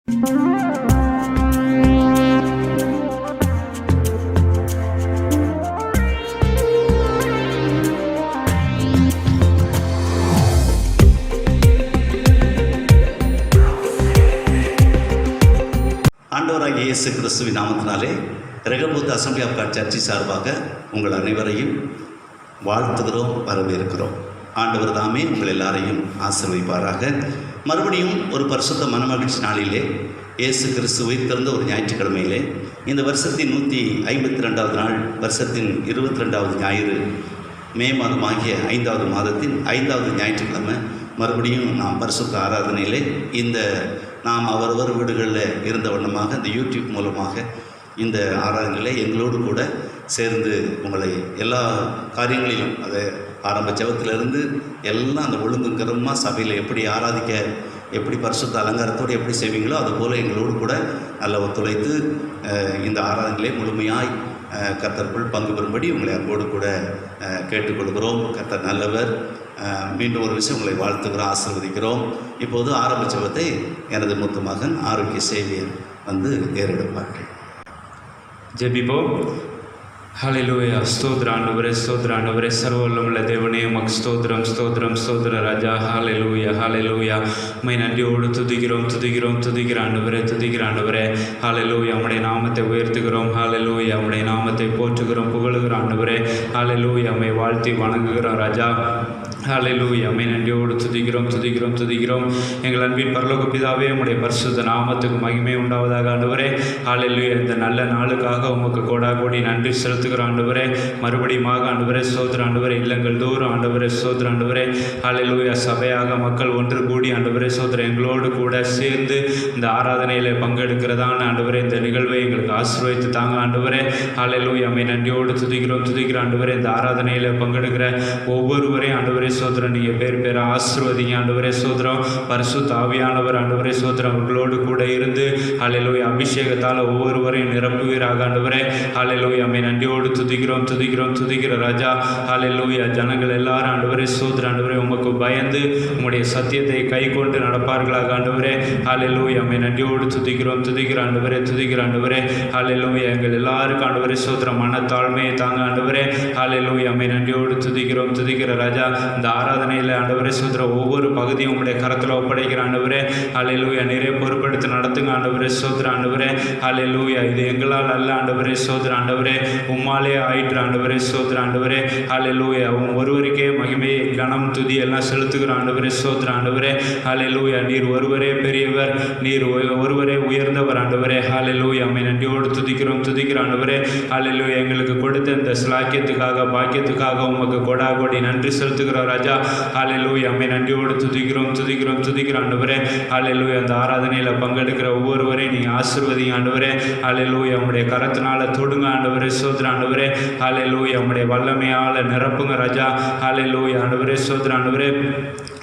ஆண்டவராகிய இயேசு கிறிஸ்துவின் நாமத்தினாலே ரெகபோத் அசம்பிளி ஆஃப் காட் சர்ச்சி சார்பாக உங்கள் அனைவரையும் வாழ்த்துகிறோம், வரவேற்கிறோம். ஆண்டவர் தாமே உங்கள் எல்லாரையும் ஆசீர்வதிப்பாராக. மறுபடியும் ஒரு பரிசுத்த மனமகிழ்ச்சி நாளிலே இயேசு கிறிஸ்து உயிர்த்தெழுந்த ஒரு ஞாயிற்றுக்கிழமையிலே இந்த வருஷத்தின் 152வது நாள், வருஷத்தின் 22வது ஞாயிறு, மே மாதமாகிய 5வது மாதத்தின் 5வது ஞாயிற்றுக்கிழமை மறுபடியும் நாம் பரிசுத்த ஆராதனையிலே இந்த நாம் அவரவர் வீடுகளில் இருந்த வண்ணமாக இந்த யூடியூப் மூலமாக இந்த ஆராதனையில் எங்களோடு கூட சேர்ந்து உங்களை எல்லா காரியங்களிலும், அதை ஆரம்ப ஜெபத்திலிருந்து எல்லாம் அந்த ஒழுங்குக்கிரமாக சபையில் எப்படி ஆராதிக்க, எப்படி பரிசுத்த அலங்காரத்தோடு எப்படி செய்வீங்களோ அதுபோல் எங்களோடு கூட நல்ல ஒத்துழைத்து இந்த ஆராதனையிலே முழுமையாய் கர்த்தருக்குள் பங்கு பெறும்படி உங்களை அன்போடு கூட கேட்டுக்கொள்கிறோம். கர்த்தர் நல்லவர். மீண்டும் ஒரு விஷயம் உங்களை வாழ்த்துக்கிறோம், ஆசீர்வதிக்கிறோம். இப்போது ஆரம்ப ஜெபத்தை எனது மூத்த மகன் ஆரோக்கிய சேவியர் வந்து ஏறெடுப்பார்கள். ஜெபிப்போம். ஹல்லேலூயா. ஸ்தோத்திர ஆண்டவரே, ஸ்தோத்திர ஆண்டவரே, சர்வவல்லமையுள்ள தேவனே, உமக்கு ஸ்தோத்திரம், ஸ்தோத்திரம், ஸ்தோத்திர ராஜா. ஹல்லேலூயா, ஹல்லேலூயா. உம்மை நன்றியோடு துதிக்கிறோம், துதிக்கிறோம், துதிக்கிற ஆண்டவரே, துதிக்கிற ஆண்டவரே. ஹல்லேலூயா. உம்முடைய நாமத்தை உயர்த்துகிறோம். ஹல்லேலூயா. உம்முடைய நாமத்தை போற்றுகிறோம், புகழுகிற ஆண்டவரே. ஹல்லேலூயா. உம்மை வாழ்த்தி வணங்குகிறோம் ராஜா. ஹல்லேலூயா. உம்மை நன்றியோடு துதிக்கிறோம், துதிக்கிறோம், துதிக்கிறோம். எங்கள் அன்பின் பரலோக பிதாவே, உம்முடைய பரிசுத்த நாமத்துக்கு மகிமை உண்டாவதாக ஆண்டவரே. ஹல்லேலூயா. இந்த நல்ல நாளுக்காக உமக்கு கோடாகோடி நன்றி செலுத்துகிறோம் ஆண்டவரே. மறுபடியும் ஆண்டவரே, ஸ்தோத்திர ஆண்டவரே, இல்லங்கள் தூரம் ஆண்டவரே, ஸ்தோத்திர ஆண்டவரே. ஹல்லேலூயா. சபையாக மக்கள் ஒன்று கூடி ஆண்டவரே, ஸ்தோத்திர எங்களோடு கூட சேர்ந்து இந்த ஆராதனையில் பங்கெடுக்கிறதான ஆண்டவரே, இந்த நிகழ்வை எங்களுக்கு ஆசீர்வதித்து தாங்க ஆண்டவரே. ஹல்லேலூயா. உம்மை நன்றியோடு துதிக்கிறோம், துதிக்கிற ஆண்டவரே. இந்த ஆராதனையில் பங்கெடுக்கிற ஒவ்வொருவரையும் ஆண்டவரே சோதரம் நீங்கள் பேர் ஆசீர்வதிங்க ஆண்டவரே. சோதரம் பரிசுத்த ஆவியானவர் ஆண்டவரே, சோதரம் அவர்களோடு கூட இருந்து ஹல்லேலூயா அபிஷேகத்தால் ஒவ்வொருவரையும் நிரப்புவீராக ஆண்டவரே. ஹல்லேலூயா. உம்மை நன்றியோடு துதிக்கிறோம், துதிக்கிறோம், துதிக்கிற ராஜா. ஹல்லேலூயா. ஜனங்கள் எல்லாரும் ஆண்டவரே, சோதர ஆண்டவரே, உமக்கு பயந்து உம்முடைய சத்தியத்தை கை கொண்டு நடப்பார்களாக ஆண்டவரே. ஹல்லேலூயா. உம்மை நன்றியோடு துதிக்கிறோம், துதிக்கிற ஆண்டவரே, துதிக்கிற ஆண்டவரே. ஹல்லேலூயா. எங்கள் எல்லாருக்கும் ஆண்டவரே சோதர மனத்தாழ்மையை தாங்க ஆண்டவரே. ஹல்லேலூயா. உம்மை நன்றியோடு துதிக்கிறோம், துதிக்கிற ராஜா. இந்த ஆராதனையில் ஆண்டவரே சோதர ஒவ்வொரு பகுதியும் உங்களுடைய கரத்தில் ஒப்படைக்கிற ஆண்டவரே. ஹல்லேலூயா. நிறைய பொறுப்பெடுத்து நடத்துங்க ஆண்டவரே, சோதர ஆண்டவரே. ஹல்லேலூயா. இது எங்களால் அல்ல ஆண்டவரே, சோதர ஆண்டவரே, உம்மாலே ஆயிற்று ஆண்டவரே, சோதர ஆண்டவரே. ஹல்லேலூயா. ஒருவருக்கே மகிமையை கனம் துதி எல்லாம் செலுத்துகிற ஆண்டவரே, சோதர ஆண்டவரே. ஹல்லேலூயா. நீர் ஒருவரே பெரியவர், நீர் ஒருவரே உயர்ந்தவர் ஆண்டவரே. ஹல்லேலூயா. உம்மை நன்றியோடு துதிக்கிறோம், துதிக்கிற ஆண்டவரே. ஹல்லேலூயா. எங்களுக்கு கொடுத்த இந்த ஸ்லாக்கியத்துக்காக, பாக்கியத்துக்காக உமக்கு கொடாகோடி நன்றி செலுத்துகிறோம் ராஜா. ஹல்லேலூயா. உம்மை நன்றியோடு துதிக்கிறோம், துதிக்கிறோம், துதிக்கிற ஆண்டவரே. ஹல்லேலூயா. அந்த ஆராதனையில் பங்கெடுக்கிற ஒவ்வொருவரையும் நீங்கள் ஆசீர்வதிங்க ஆண்டவரே. ஹல்லேலூயா. உம்முடைய கரத்தினால தொடுங்க ஆண்டவரே, சோதர ஆண்டவரே. ஹல்லேலூயா. உம்முடைய வல்லமையால் நிரப்புங்க ராஜா. ஹல்லேலூயா. ஆண்டவரே, சோதர ஆண்டவரே.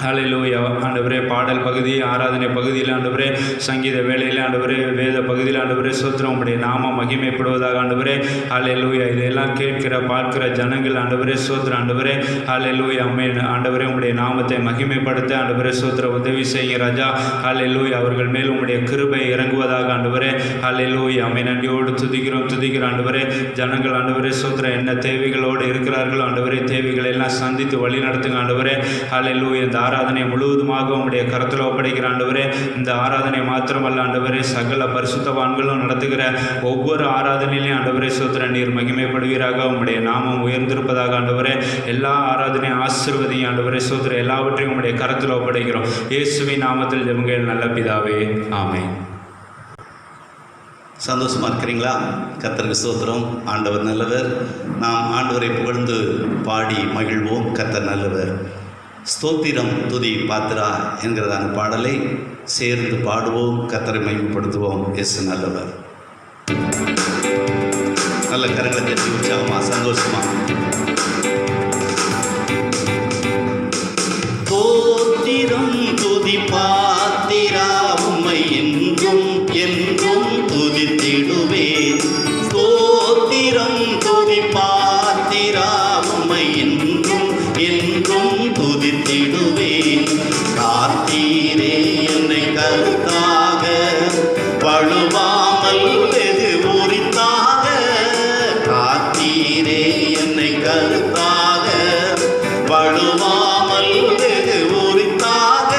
ஹல்லேலூயா. ஆண்டவரே, பாடல் பகுதி, ஆராதனை பகுதியில் ஆண்டவரே, சங்கீத வேளையில் ஆண்டவரே, வேத பகுதியில் ஆண்டவரே, சோத்திரம் உம்முடைய நாமம் மகிமைப்படுவதாக ஆண்டவரே. ஹல்லேலூயா. இதையெல்லாம் கேட்கிற பார்க்கிற ஜனங்கள் ஆண்டவரே, சோத்திர ஆண்டவரே. ஹல்லேலூயா. உம்மை ஆண்டவரே உம்முடைய நாமத்தை மகிமைப்படுத்த ஆண்டவரே சோத்திர உதவி செய்யுங்க ராஜா. ஹல்லேலூயா. அவர்கள் மேல் உம்முடைய கிருபை இறங்குவதாக ஆண்டவரே. ஹல்லேலூயா. உம்மை நன்றியோடு துதிக்கிறோம், துதிக்கிற ஆண்டவரே. ஜனங்கள் ஆண்டவரே சோத்திர என்ன தேவைகளோடு இருக்கிறார்களோ ஆண்டவரே, தேவைகளை எல்லாம் சந்தித்து வழி நடத்துங்க ஆண்டவரே. ஹல்லேலூயா. இந்த ஆராதனை முழுவதுமாக உம்முடைய கரத்தில் ஒப்படைக்கிற ஆண்டவரே. இந்த ஆராதனை மாத்திரமல்ல ஆண்டவரே, சகல பரிசுத்தவான்களும் நடத்துகிற ஒவ்வொரு ஆராதனையிலையும் ஆண்டவரே சோத்திர நீர் மகிமைப்படுவீராக. உம்முடைய நாமம் உயர்ந்திருப்பதாக ஆண்டவரே. எல்லா ஆராதனையும் ஆசீர்வதிங்க ஆண்டவரே, சோத்திர எல்லாவற்றையும் உம்முடைய கரத்தில் ஒப்படைக்கிறோம். இயேசுவின் நாமத்தில் ஜெபங்கள் நல்ல பிதாவே, ஆமென். சந்தோஷமாக இருக்கிறீங்களா? கர்த்தருக்கு ஸ்தோத்திரம். ஆண்டவர் நல்லவர். நாம் ஆண்டவரை புகழ்ந்து பாடி மகிழ்வோம். கர்த்தர் நல்லவர். ஸ்தோத்திரம் துதி பாத்திரா என்கிறதான பாடலை சேர்ந்து பாடுவோம், கர்த்தரை மகிமைப்படுத்துவோம். இயேசு நல்லவர். நல்ல கரங்களை தட்டி உற்சாகமா சந்தோஷமா ஸ்தோத்திரம் துதி பாத்திரா உம்மை என்றும் என்றும் துதித்திடுவேன். ஸ்தோத்திரம் துதி பாத்திரா உம்மை என்றும் என்றும் துதித்திடுவேன். காத்தீரே என்னை கருத்தாக வழுவாமல் வெகு உரித்தாக காத்தீரே என்னை கருத்தாக. வழுவாமல் வெகு உரித்தாக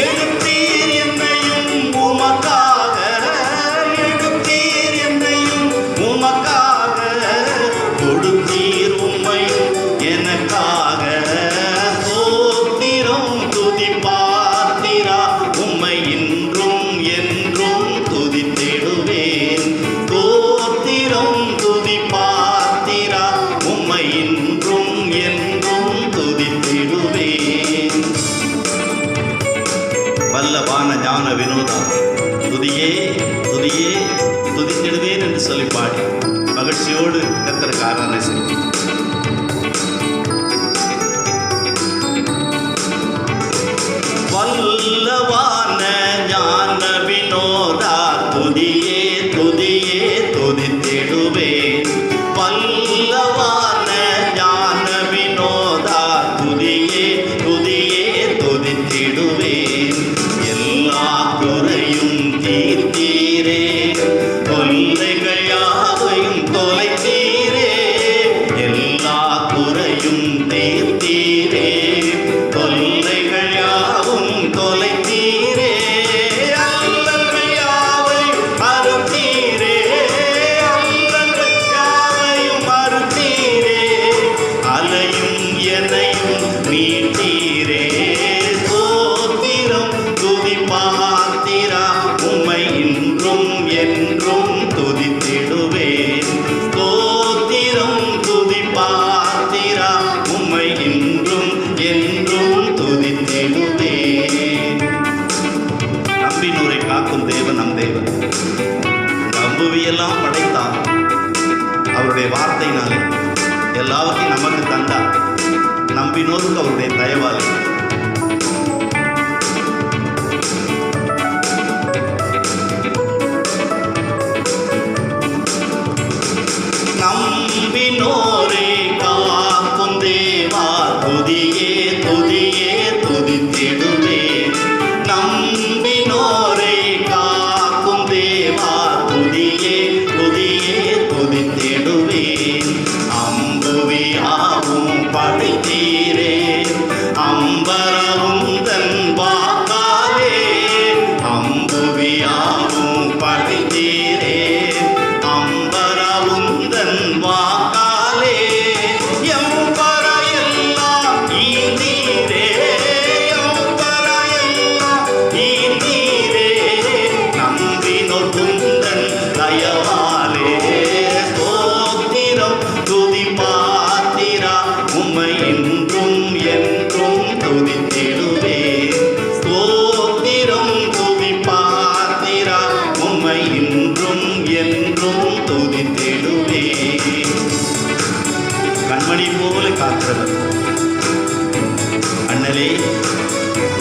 எடுத்தீர் என்னையும் உமக்காக. எடுத்தீர் என்னையும் உமக்காக. கொடுத்தீர் உம்மையும் எனக்காக. ஸ்தோத்திரம் துதி பார்த்திரா உம்மை இன்றும் என்றும் துதித்திடுவேன். ஸ்தோத்திரம் துதி பார்த்திரா உம்மை இன்றும் என்றும் துதித்திடுவேன். வல்லவான ஞான வினோதா துதியே துதியே துதித்திடுவேன் என்று சொல்லி பாடி மகிழ்ச்சியோடு கர்த்தருக்கு ஆராதனை செய்வோம். வல்லவான ஞான வினோதா துதியே துதியே துதித்திடுவேன். வல்லவான ஞான வினோதா துதியே துதியே துதித்திடுவேன். எல்லா குறையும் தீர்த்தீரே தொல்லைகள் யாவையும் தொலைத்தீரே. எல்லா குறையும் தீர்த்தீரே தொல்லைகள் யாவும் தொலைத்தீரே. அல்லல்கள் யாவையும் அறுத்தீரே. அல்லல்கள் யாவையும் அறுத்தீரே. அலையும் எதையும் மீட்டீரே. ஸ்தோத்திரம் துதி பார்த்திரா உம்மை இன்றும் என்றும் துதித்திடுவேன். ஸ்தோத்திரம் துதி பார்த்திரா உம்மை இன்றும் என்றும் துதித்திடுவேன். நம்பினோரை காக்கும் தேவன் நம் தேவன். இந்த அம்புவியெல்லாம் படைத்தார். அவருடைய வார்த்தையினாலே எல்லாவற்றையும் நமக்கு தந்தார். நம்பினோருக்கு அவருடைய தயவாலே. நம்பினோரை காக்கும் தேவா துதியே துதியே துதித்திடுவேன். நம்பினோரை காக்கும் தேவா துதியே துதியே துதித்திடுவேன். அம்புவியாவும் படைத்தீரே அம்பரவும் தன் வாக்காலே. அம்புவியாவும் படைத்தீரே அம்பரவும் தன் வாக்காலே. எம்பரையெல்லாம் ஈந்தீரே. எம்பரையெல்லாம் ஈந்தீரே. நம்பினோர் குந்தன் தயவாலே. ஸ்தோத்திரம் துதி பார்த்திரா உம்மை இன்றும் என்றும் துதித்திடுவேன். ஸ்தோத்திரம் துதி பார்த்திரா உம்மை இன்றும் என்றும் துதித்திடுவேன். கண்மணி போல காக்கிறவர் அண்ணலே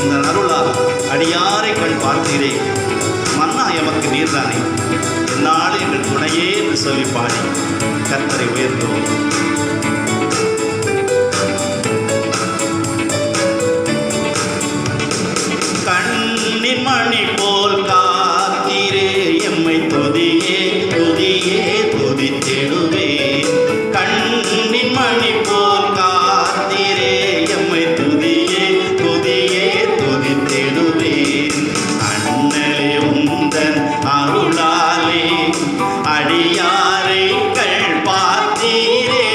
இந்த அருளால் அடியாரை கண் பார்த்தீரே. மன்னா எமக்கு நீர்தானே. என்னால் எங்கள் துணையே என்று சொல்லி பாடி கர்த்தரை உயர்த்துவோம். கண்ணின் மணி போல் காத்தீரே எம்மை துதியே துதியே துதித்திடுவேன். கண்ணின் மணி போல் காத்தீரே எம்மை துதியே துதியே துதித்திடுவேன். அண்ணலே உந்தன் அருளாலே அடியாரை கள் பார்த்தீரே.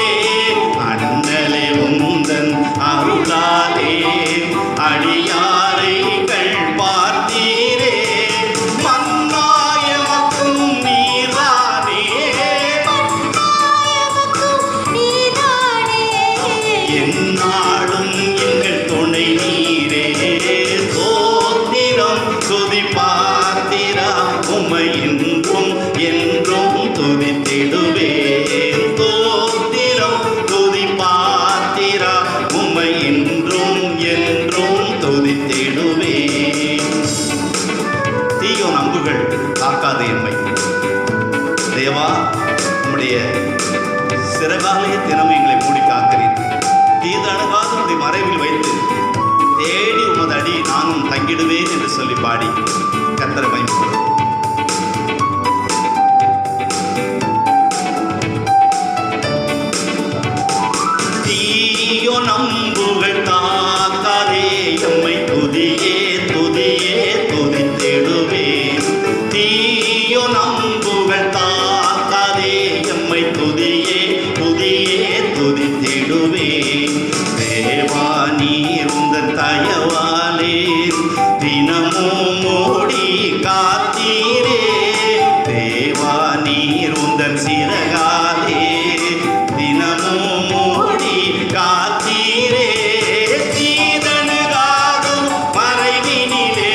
அண்ணலே உந்தன் அருளாலே அடியாரை கள் பார்த்தீரே. மன்னாயமக்கும் நீரானே. எந்நாளும் எங்கள் துணை நீரே. ஸ்தோத்திரம் துதி பார்த்திரா உம்மை இன்றும் என்றும் துதித்திடுவேன். ஸ்தோத்திரம் துதி பார்த்திரா உம்மை இன்றும் என்றும் துதித்திடுவேன். தீயோன் அம்புகள் காக்காது எம்மை. தேவா உம்முடைய சிறகாலய திறமை எங்களை மூடி காக்கிறீர். தீதணுகாத உடைய மறைவில் வைத்து தேடி உமது அடி நானும் தங்கிடுவேன் என்று சொல்லி பாடி கர்த்தரை பயன்படுத்தும். காத்தீரே தேவா நீர் உந்தன் சிறகாலே தினமும் மூடி காத்தீரே தீதனுகாதும் மறைவினிலே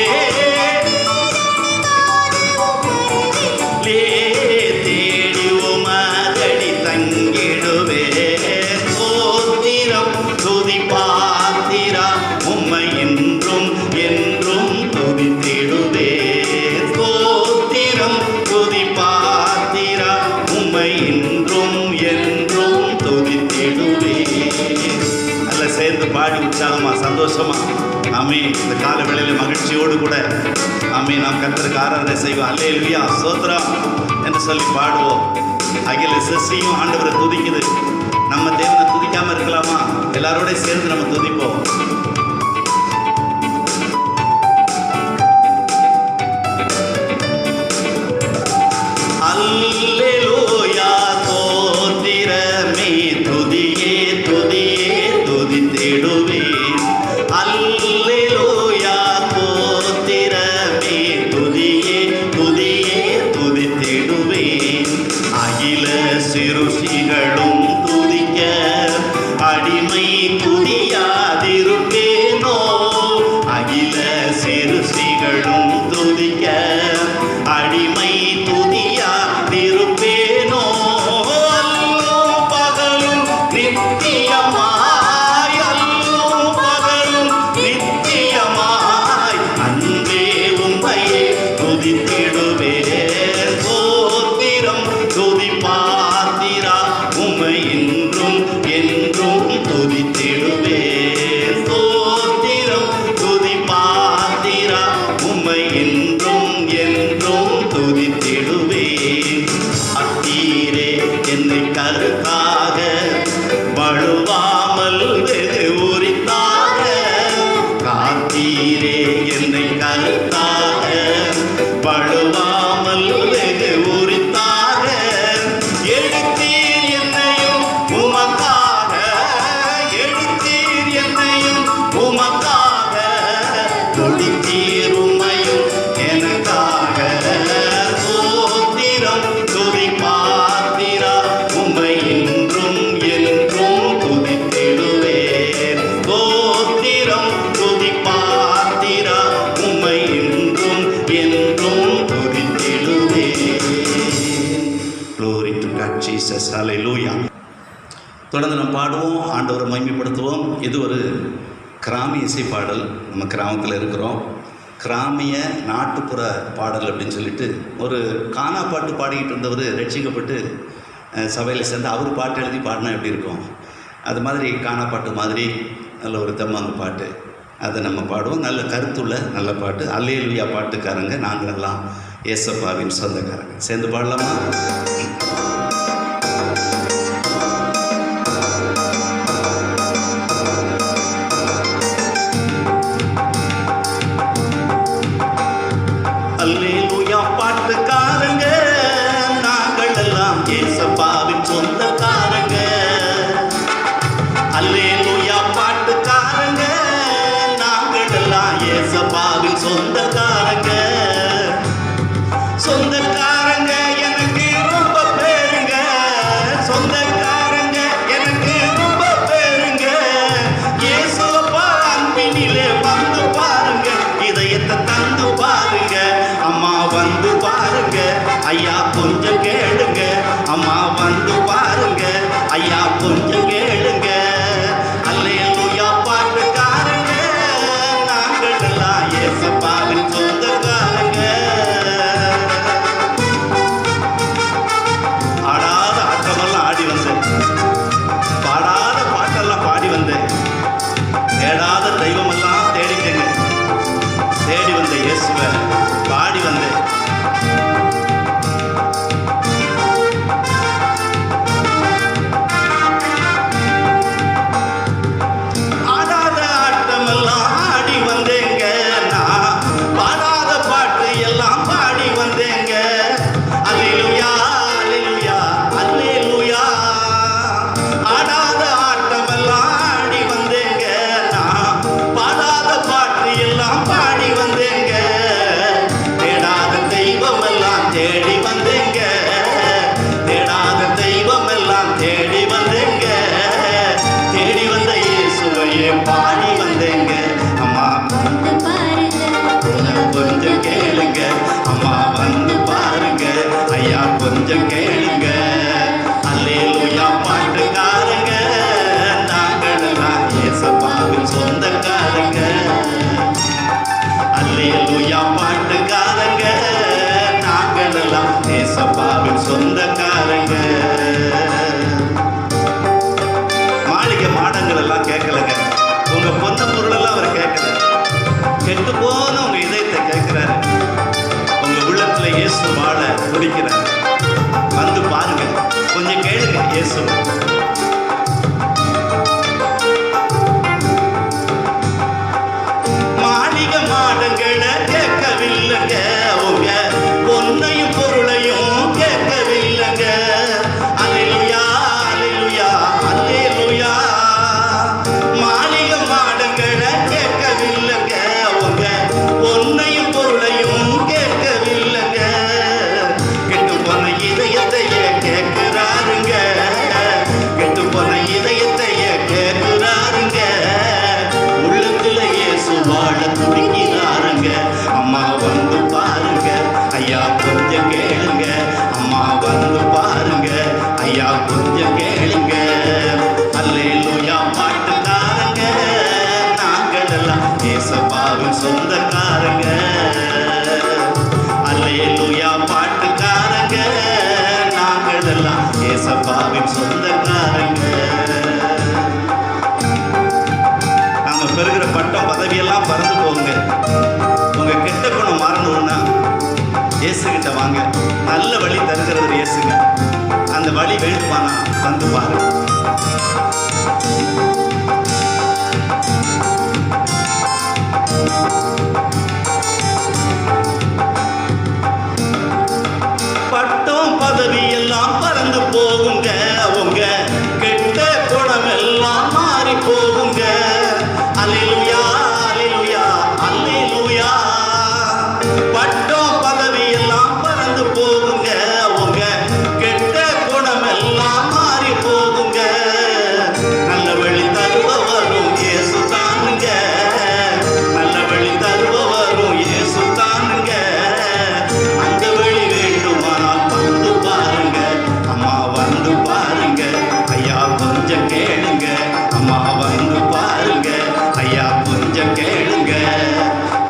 தேடி உமதடி தங்கிடுவே சோத்திரம் துதி பாத்திரா உம்மை என்றும் என்றும் துதித்திடுவே சோத்திரம் துதி பாத்திரா உம்மை என்றும் என்றும் துதித்திடுவே. நல்ல சேர்ந்து பாடி உற்சாகமா சந்தோஷமா ஆமே இந்த கால வேளையில மகிழ்ச்சியோடு கூட ஆமே நாம் கர்த்தருக்கு ஆராதனை செய்வோம். அல்லேலூயா ஸ்தோத்திரம் என்று சொல்லி பாடுவோம். அகில சிருஷ்டியும் ஆண்டவரை துதிக்குது. நம்ம தேவனை துதிக்காம இருக்கலாமா? எல்லாரோட சேர்ந்து நம்ம துதிப்போம். அல்லேலூயா ஸ்தோத்திரமே துதியே துதியே துதித்திடுவேன். அல்லேலூயா ஸ்தோத்திரமே துதியே துதியே துதித்திடுவேன். அகில சிருஷ்டிகளும் துதிக்க அடிமை துதியாதிருப்பேனோ. அகில சிருஷ்டிகளும் துதிக்க அடிமை துதியாதிருப்பேனோ. அல்லும் பகலும் நித்தியமாய் அல்லும் பகலும் நித்தியமாய் அன்பே உம்மையே துதித்திடுவேன். சோத்திரம் துதி பாத்திரா உம்மை என்றும் என்றும் துதித்திடுவேன். சோத்திரம் துதி பாத்திரா உம்மை என்றும் என்றும் துதித்திடுவேன். அத்தீரே என்னை கருத்தாக வழுவாமல் வெகு உரித்தாக காத்தீரே என்னை கருத்தாக வழுவாமல் வெகு உரித்தாக எடுத்தீர் என்னையும் உமக்காக எடுத்தீர் என்னையும் உமக்காக துடித்தீர் உம்மையும் எனக்காக. சோத்திரம் துதி பாத்திரா உம்மை என்றும் என்றும் துதித்திடுவேன். சோத்திரம் துதி பாத்திரா உம்மை என்றும் என்றும் துதித்திடுவேன். Glory to God, Jesus. Hallelujah. தொடர்ந்து நம்ம பாடுவோம், ஆண்டவரை மகிமைப்படுத்துவோம். இது ஒரு கிராமிய இசை பாடல். நம்ம கிராமத்தில் இருக்கிறோம். கிராமிய நாட்டுப்புற பாடல் அப்படின்னு சொல்லிட்டு ஒரு கானா பாட்டு பாடிக்கிட்டு இருந்தவர் ரட்சிக்கப்பட்டு சபையில் சேர்ந்து அவர் பாட்டு எழுதி பாடினா எப்படி இருக்கும், அது மாதிரி கானா பாட்டு மாதிரி நல்ல ஒரு தம்மாங்கு பாட்டு அதை நம்ம பாடுவோம். நல்ல கருத்துள்ள நல்ல பாட்டு. அல்லேலூயா பாட்டுக்காரங்க நாங்கள் எல்லாம் ஏசப்பாவின் சொந்தக்காரங்க. சேர்ந்து பாடலாமா? அல்லேலூயா பாட்டுக்காரங்க நாங்கள் எல்லாம் ஏசப்பாவின் சொந்தக்காரங்க. அல்லேலூயா பாட்டுக்காரங்க நாங்கள் எல்லாம் ஏசப்பாவின் சொந்தக்காரங்க. சொந்தக்காரங்க எனக்கு ரொம்ப பேருங்க. சொந்தக்காரங்க எனக்கு ரொம்ப பேருங்க. இயேசுவப்பா அன்பினிலே வந்து பாருங்க, இதயத்தை தந்து பாருங்க. அம்மா வந்து பாருங்க, ஐயா கொஞ்சம் கேளுங்க. அம்மா வந்து பாருங்க, ஐயா கொஞ்சம் கேளுங்க. அல்லேலூயா பாட்டுக்காரங்க நாங்கள் எல்லாம் ஏசப்பாவின் சொந்தக்காரங்க. ஆடாத ஆட்டமெல்லாம் ஆடி வந்தேன், பாடாத பாட்டெல்லாம் பாடி வந்தேன், தேடாத தெய்வமெல்லாம் தேடிக்கங்க. தேடி வந்த இயேசுவை பாடி வந்தேன். உங்க பொண்ணு பொருளெல்லாம் அவர் கேட்கிறார். கெட்டு போன உங்க இதயத்தை கேட்கிறாரு. உங்க உள்ளத்துல இயேசு வாழ துடிக்கிறார். வந்து பாருங்க, கொஞ்சம் கேளுங்க இயேசு. மாளிகை மாடங்களை கேட்கவில்லைங்க, உங்க பொன்னையும் பொருளையும் கேட்கவில்லைங்க. அல்லேலூயா அல்லேலூயா அல்லேலூயா. மாளிகை மாடங்களை கேட்கவில்லைங்க, உங்க பொன்னையும் பொருளையும் கேட்கவில்லைங்க. கெட்டு போன இதயத்தையே கேட்கிறாருங்க, கெட்டு போன இதயத்தையே கேட்கிறாருங்க. உள்ளத்துல இயேசு வாழ துடிக்கிறாருங்க. அம்மா வந்து பாருங்க, ஐயா கொஞ்சம் கேளுங்க. அம்மா வந்து பாருங்க, ஐயா கொஞ்சம் கேளுங்க. அல்லேலூயா பாட்டுக்காரங்க, நாங்களெல்லாம் இயேசுவின் சொந்தக்காரங்க. அல்லேலூயா பாட்டுக்காரங்க, நாங்களெல்லாம் இயேசுவின் சொந்தக்காரங்க. நாம பெறுகிற பட்டம் பதவியெல்லாம் பறந்து போகுங்க. உங்க கெட்ட குணம் மாறணும்னா இயேசுகிட்ட வாங்க. நல்ல வழி தருகிறவர் இயேசுங்க. அந்த வழி வேண்டுமானா வந்து பாருங்க. பட்டம் பதவி எல்லாம் பறந்து போகுங்க, உங்க கெட்ட குணம் எல்லாம் மாறி போகுங்க. அல்லேலூயா அல்லேலூயா அல்லேலூயா. பட்டம் பதவி எல்லாம் பறந்து போகுங்க, உங்க கெட்ட குணம் எல்லாம் மாறி போகுங்க. நல்ல வழி தருபவரும் இயேசு தானுங்க, நல்ல வழி தருபவரும் இயேசு தானுங்க. அந்த வழி வேண்டுமானால் வந்து பாருங்க. அம்மா வந்து பாருங்க, ஐயா கொஞ்சம் கேளுங்க. அம்மா வந்து பாருங்க, ஐயா கொஞ்சம் கேளுங்க.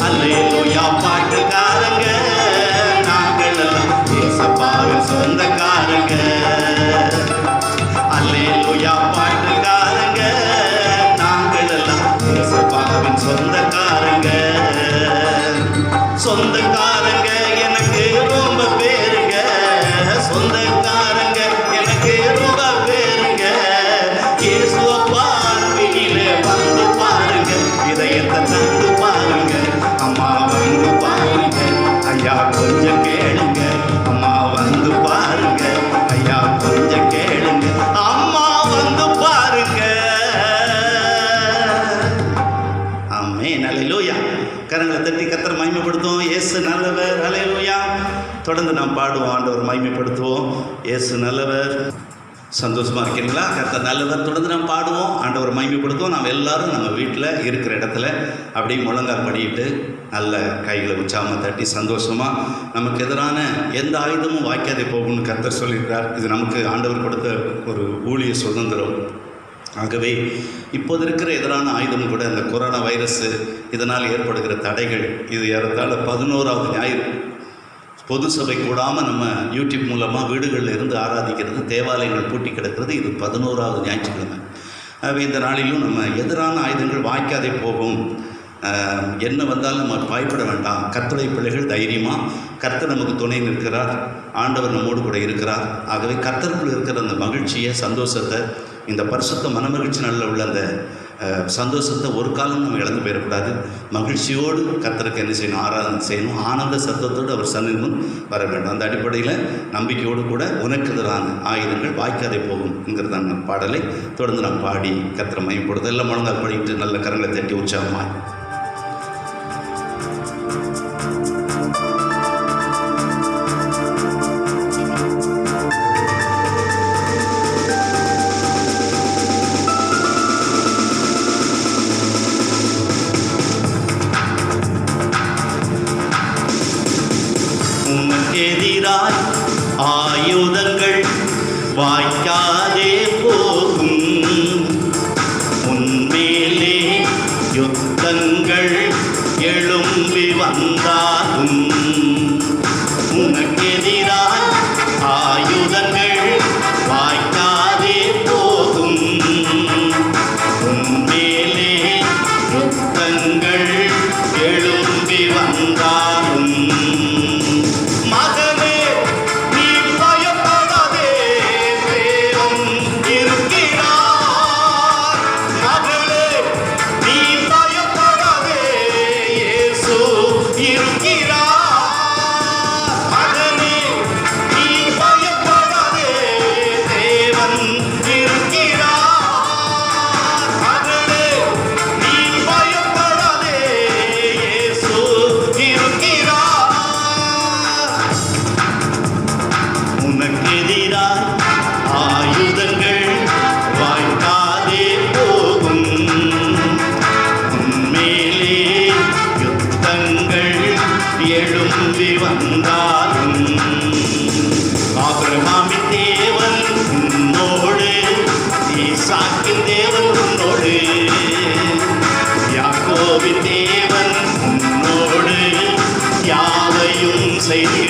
அல்லேலூயா பாட்டுக்காரங்க, நாங்களெல்லாம் இயேசுவின் சொந்தக்காரங்க. அல்லேலூயா பாட்டுக்காரங்க, நாங்களெல்லாம் இயேசுவின் சொந்தக்காரங்க. சொந்தக்காரங்க எனக்கு ரொம்ப பேருங்க, சொந்தக்காரங்க எனக்கு ரொம்ப பேருங்க. இயேசுவை பார்வையிலே வந்து பாருங்க, இதயத்தை தந்து பாருங்க. அம்மா வந்து பாருங்க, ஐயா கொஞ்சம் கேளுங்க. அம்மா வந்து பாருங்க, ஐயா கொஞ்சம் கேளுங்க. அம்மா வந்து பாருங்க. ஆமென் அல்லேலூயா. கரங்களை தட்டி கர்த்தரை மகிமைப்படுத்துவோம். இயேசு நல்லவர். அல்லேலூயா. தொடர்ந்து நாம் பாடுவோம், ஆண்டவர் மகிமைப்படுத்துவோம். இயேசு நல்லவர். சந்தோஷமா இருக்கிறீங்களா? கர்த்தர் நல்லவர். தொடர்ந்து நாம் பாடுவோம், ஆண்டவர் மகிமைப்படுத்துவோம். நாம் எல்லாரும் நம்ம வீட்டில் இருக்கிற இடத்துல அப்படியே முழங்கால் படிட்டு நல்ல கைகளை உற்சாகமாக தட்டி சந்தோஷமாக நமக்கு எதிரான எந்த ஆயுதமும் வாய்க்காதே போகும்னு கர்த்தர் சொல்லியிருக்கிறார். இது நமக்கு ஆண்டவர் கொடுத்த ஒரு ஊழிய சுதந்திரம். ஆகவே இப்போது இருக்கிற எதிரான ஆயுதம் கூட இந்த கொரோனா வைரஸு, இதனால் ஏற்படுகிற தடைகள், இது ஏறத்தாழ 11வது ஞாயிறு பொது சபை கூடாமல் நம்ம யூடியூப் மூலமாக வீடுகளில் இருந்து ஆராதிக்கிறது, தேவாலயங்கள் பூட்டி கிடக்கிறது. இது 11வது ஞாயிற்றுக்கிழமை. இந்த நாளிலும் நம்ம எதிரான ஆயுதங்கள் வாய்க்காதே போகும். என்ன வந்தாலும் நம்ம பயப்பட வேண்டாம். கர்த்தருடைய பிள்ளைகள் தைரியமாக, கர்த்தர் நமக்கு துணை நிற்கிறார், ஆண்டவர் நம்மோடு கூட இருக்கிறார். ஆகவே கர்த்தருக்குள் இருக்கிற அந்த மகிழ்ச்சியை, சந்தோஷத்தை, இந்த பரிசுத்த மனமகிழ்ச்சி நாளில் உள்ள அந்த சந்தோஷத்தை ஒரு காலம் நம்ம இழந்து போயிடக்கூடாது. மகிழ்ச்சியோடு கர்த்தருக்கு என்ன செய்யணும்? ஆராதனை செய்யணும். ஆனந்த சத்தத்தோடு அவர் சன்னிதியில் வர வேண்டும். அந்த அடிப்படையில் நம்பிக்கையோடு கூட உனக்கு எதிரான ஆயுதங்கள் வாய்க்காதே போகும் என்கிறதான பாடலை தொடர்ந்து நாம் பாடி கர்த்தரை மகிமைப்படுத்த எல்லாம் முழங்கால் படிக்கிட்டு நல்ல கரங்களை தட்டி உற்சாகமாக எதிராய் ஆயுதங்கள் வாய்க்காதே போகும். உன்மேலே யுத்தங்கள் எழும்பி வந்தாலும் உனக்கெதிராய் ஆயுதங்கள் வாய்க்காதே போகும். உன்மேலே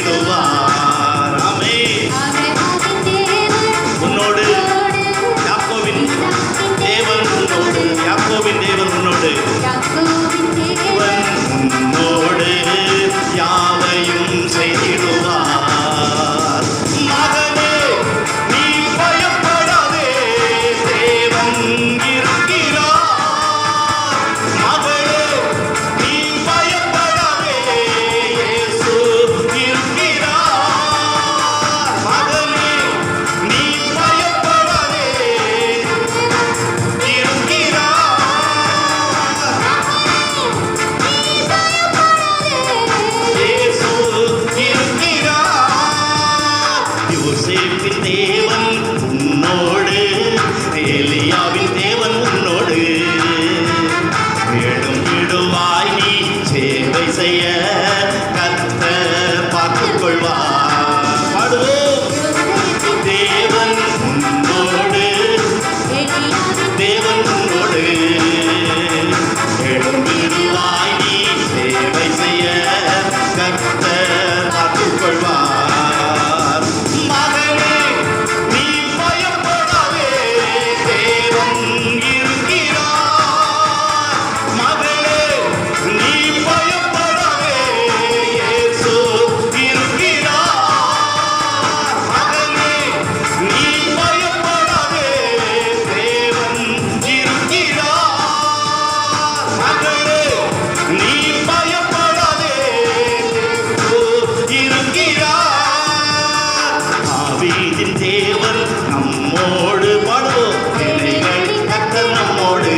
செய்திடுவார். ஆமென். உன்னோடு யாக்கோபின் தேவன் உன்னோடு, யாக்கோபின் தேவன் உன்னோடு, அவன் உன்னோடு யாவையும் செய்திடுவார். மகனே நீ பயப்படாதே, தேவன் இருக்கிறார். மகளே நீ பயப்படாதே, இயேசு இருக்கிறார். மகனே நீ பயப்படாதே, இயேசு இருக்கிறார். யோசேப்பின் தேவன் உன்னோடு, எலியாவின் தேவன் உன்னோடு, எழும்பிடுவாய் நீ சேவை செய்ய, கர்த்தர் பார்த்துக் கொள்வார். பாடுவோம். தேவன் உன்னோடு, தேவன் உன்னோடு, எழும்பிடுவாய் நீ சேவை செய்ய, கர்த்தர் பார்த்துக் கொள்வார். மகனே நீ பயப்படாதே, தேவன் இருக்கிறார். மகளே நீ பயப்படாதே, இயேசு இருக்கிறார். மகனே நீ பயப்படாதே, தேவன் இருக்கிறார். மகளே நீ பயப்படாதே, இருக்கிறார். ஆவீதின் தேவன் நம்மோடு, பாடுவோம். சேனைகளின் கர்த்தர் நம்மோடு,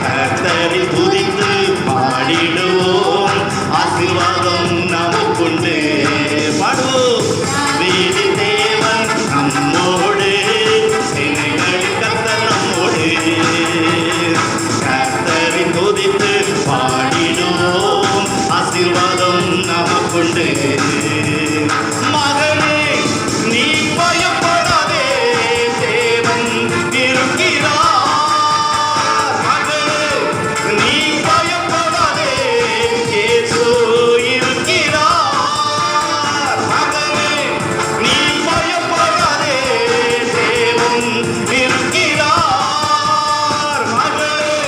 கர்த்தரை துதித்து பாடிடுவோம், ஆசீர்வாதம் நமக்குண்டு. பாடுவோம். ஆவீதின் தேவன் நம்மோடு, சேனைகளின் கர்த்தர் நம்மோடு, கர்த்தரை துதித்து பாடிடுவோம், ஆசீர்வாதம் நமக்குண்டு. மகனே நீ பயப்படாதே, தேவன் இருக்கிறார். மகளே நீ பயப்படாதே, இயேசு இருக்கிறார். மகனே நீ பயப்படாதே, தேவன் இருக்கிறார். மகளே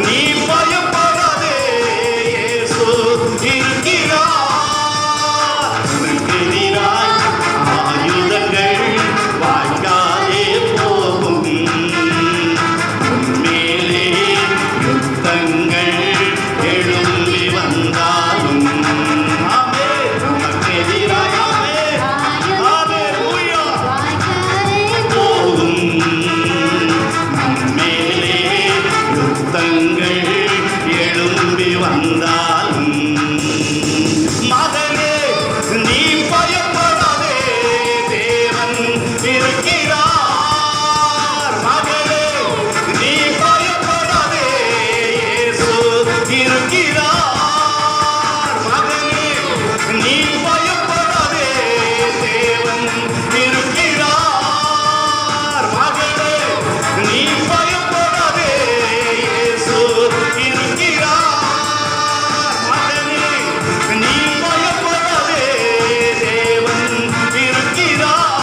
நீ பயப்படாதே, இயேசு இருக்கிறார். உனக்கு எதிராய் ஆயுதங்கள் வாய்க்காதே போகும், உன்மேலே யுத்தங்கள் எழும்பி வந்தாலும். ஆமென். உனக்கு எதிராய் ஆமென். ஹalleluya போகும், நம்மேலே யுத்தங்கள் எழும்பி வந்தாலும். மகனே நீ பயப்படாதே, தேவன் இருக்கிறார். மகளே நீ பயப்படாதே, இயேசு இருக்கிறார். மகனே நீ பயப்படாதே, தேவன் இருக்கிறார். மகளே நீ பயப்படாதே, இயேசு இருக்கிறார். மகனே நீ பயப்படாதே, தேவன் இருக்கிறார்.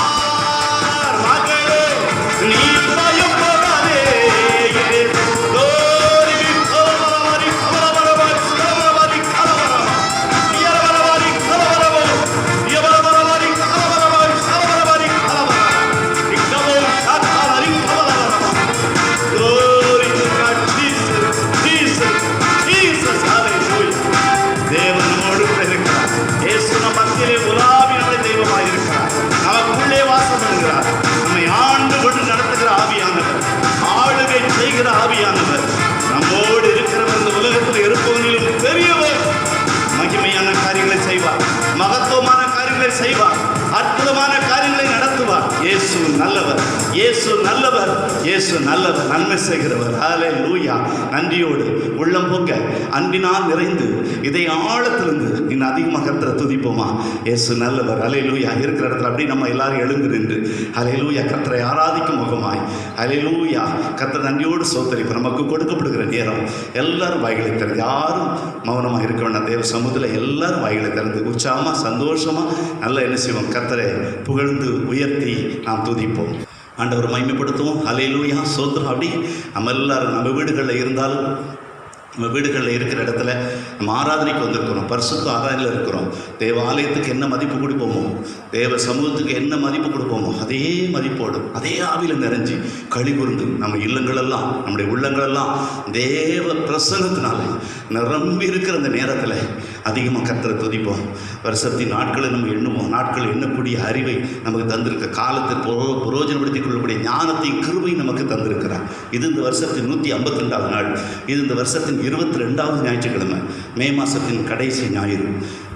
மகளே நீ பயப்படாதே, இயேசு. glory glory glory glory Glory to God, Jesus, Jesus, Jesus, hallelujah. தேவன் நம்மோடு கூட இருக்கிறார். இயேசு நம் மத்தியிலே உலாவி நம்முடைய தெய்வமாய் இருக்கிறார். நமக்குள்ளே வாசம் பண்ணுகிறார். நம்மை ஆண்டு கொண்டு நடத்துகிற ஆவியானவர், ஆளுகை செய்கிற ஆவியானவர் நம்மோடு இருக்கிறவர். இந்த உலகத்தில் இருப்பவனிலும் பெரியவர், மகிமையான காரியங்களை செய்வார், மகத்துவமான காரியங்களை செய்வார். அற்புதமான காரியங்களை நடத்துவார். இயேசு நல்லவர், இயேசு நல்லவர், இயேசு நல்லவர், நன்மை செய்கிறவர். ஹல்லேலூயா. நன்றியோடு உள்ளம் பொங்க அன்பினால் நிறைந்து இதை ஆழத்திலிருந்து இன்னும் அதிகமாக கர்த்தரை துதிப்போமா? இயேசு நல்லவர். ஹல்லேலூயா. இருக்கிற இடத்துல அப்படி நம்ம எல்லாரும் எழுந்து நின்று ஹல்லேலூயா கர்த்தரை ஆராதிக்கும் முகமாய் ஹல்லேலூயா கர்த்தரை நன்றியோடு சோத்தரிப்பு நமக்கு கொடுக்கப்படுகிற நேரம் எல்லாரும் வாய்களை திறந்து, யாரும் மௌனமாக இருக்க வேண்டாம். தேவ சமூகத்தில் எல்லாரும் வாய்களை திறந்து உற்சாகமாக சந்தோஷமாக நல்லா என்ன செய்வோம்? கர்த்தரை புகழ்ந்து உயர்த்தி நாம் துதிப்போம், ஆண்டவர் மகிமைப்படுத்துவோம். ஹல்லேலூயா சோத்திரம். அப்படி நம்ம எல்லாரும் நம்ம வீடுகளில் இருந்தாலும் நம்ம வீடுகளில் இருக்கிற இடத்துல நம்ம ஆராதனைக்கு வந்திருக்கிறோம், பரிசுத்த ஆராதனையில் இருக்கிறோம். தேவ ஆலயத்துக்கு என்ன மதிப்பு கொடுப்போமோ, தேவ சமூகத்துக்கு என்ன மதிப்பு கொடுப்போமோ அதே மதிப்போடு அதே ஆவியில் நிறைஞ்சு களி கூர்ந்து நம்ம இல்லங்களெல்லாம் நம்முடைய உள்ளங்களெல்லாம் தேவ பிரசன்னத்தினால நிரம்பி இருக்கிற அந்த நேரத்தில் அதிகமாக கர்த்தரை துதிப்போம். வருஷத்தின் நாட்களை நம்ம எண்ணுவோம், நாட்கள் எண்ணக்கூடிய அறிவை நமக்கு தந்திருக்க, காலத்தை புரோஜனப்படுத்திக் கொள்ளக்கூடிய ஞானத்தையும் கிருபையும் நமக்கு தந்திருக்கிறார். இது இந்த வருஷத்தின் 152வது நாள். இது இந்த வருஷத்தின் 22வது ஞாயிற்றுக்கிழமை, மே மாதத்தின் கடைசி ஞாயிறு,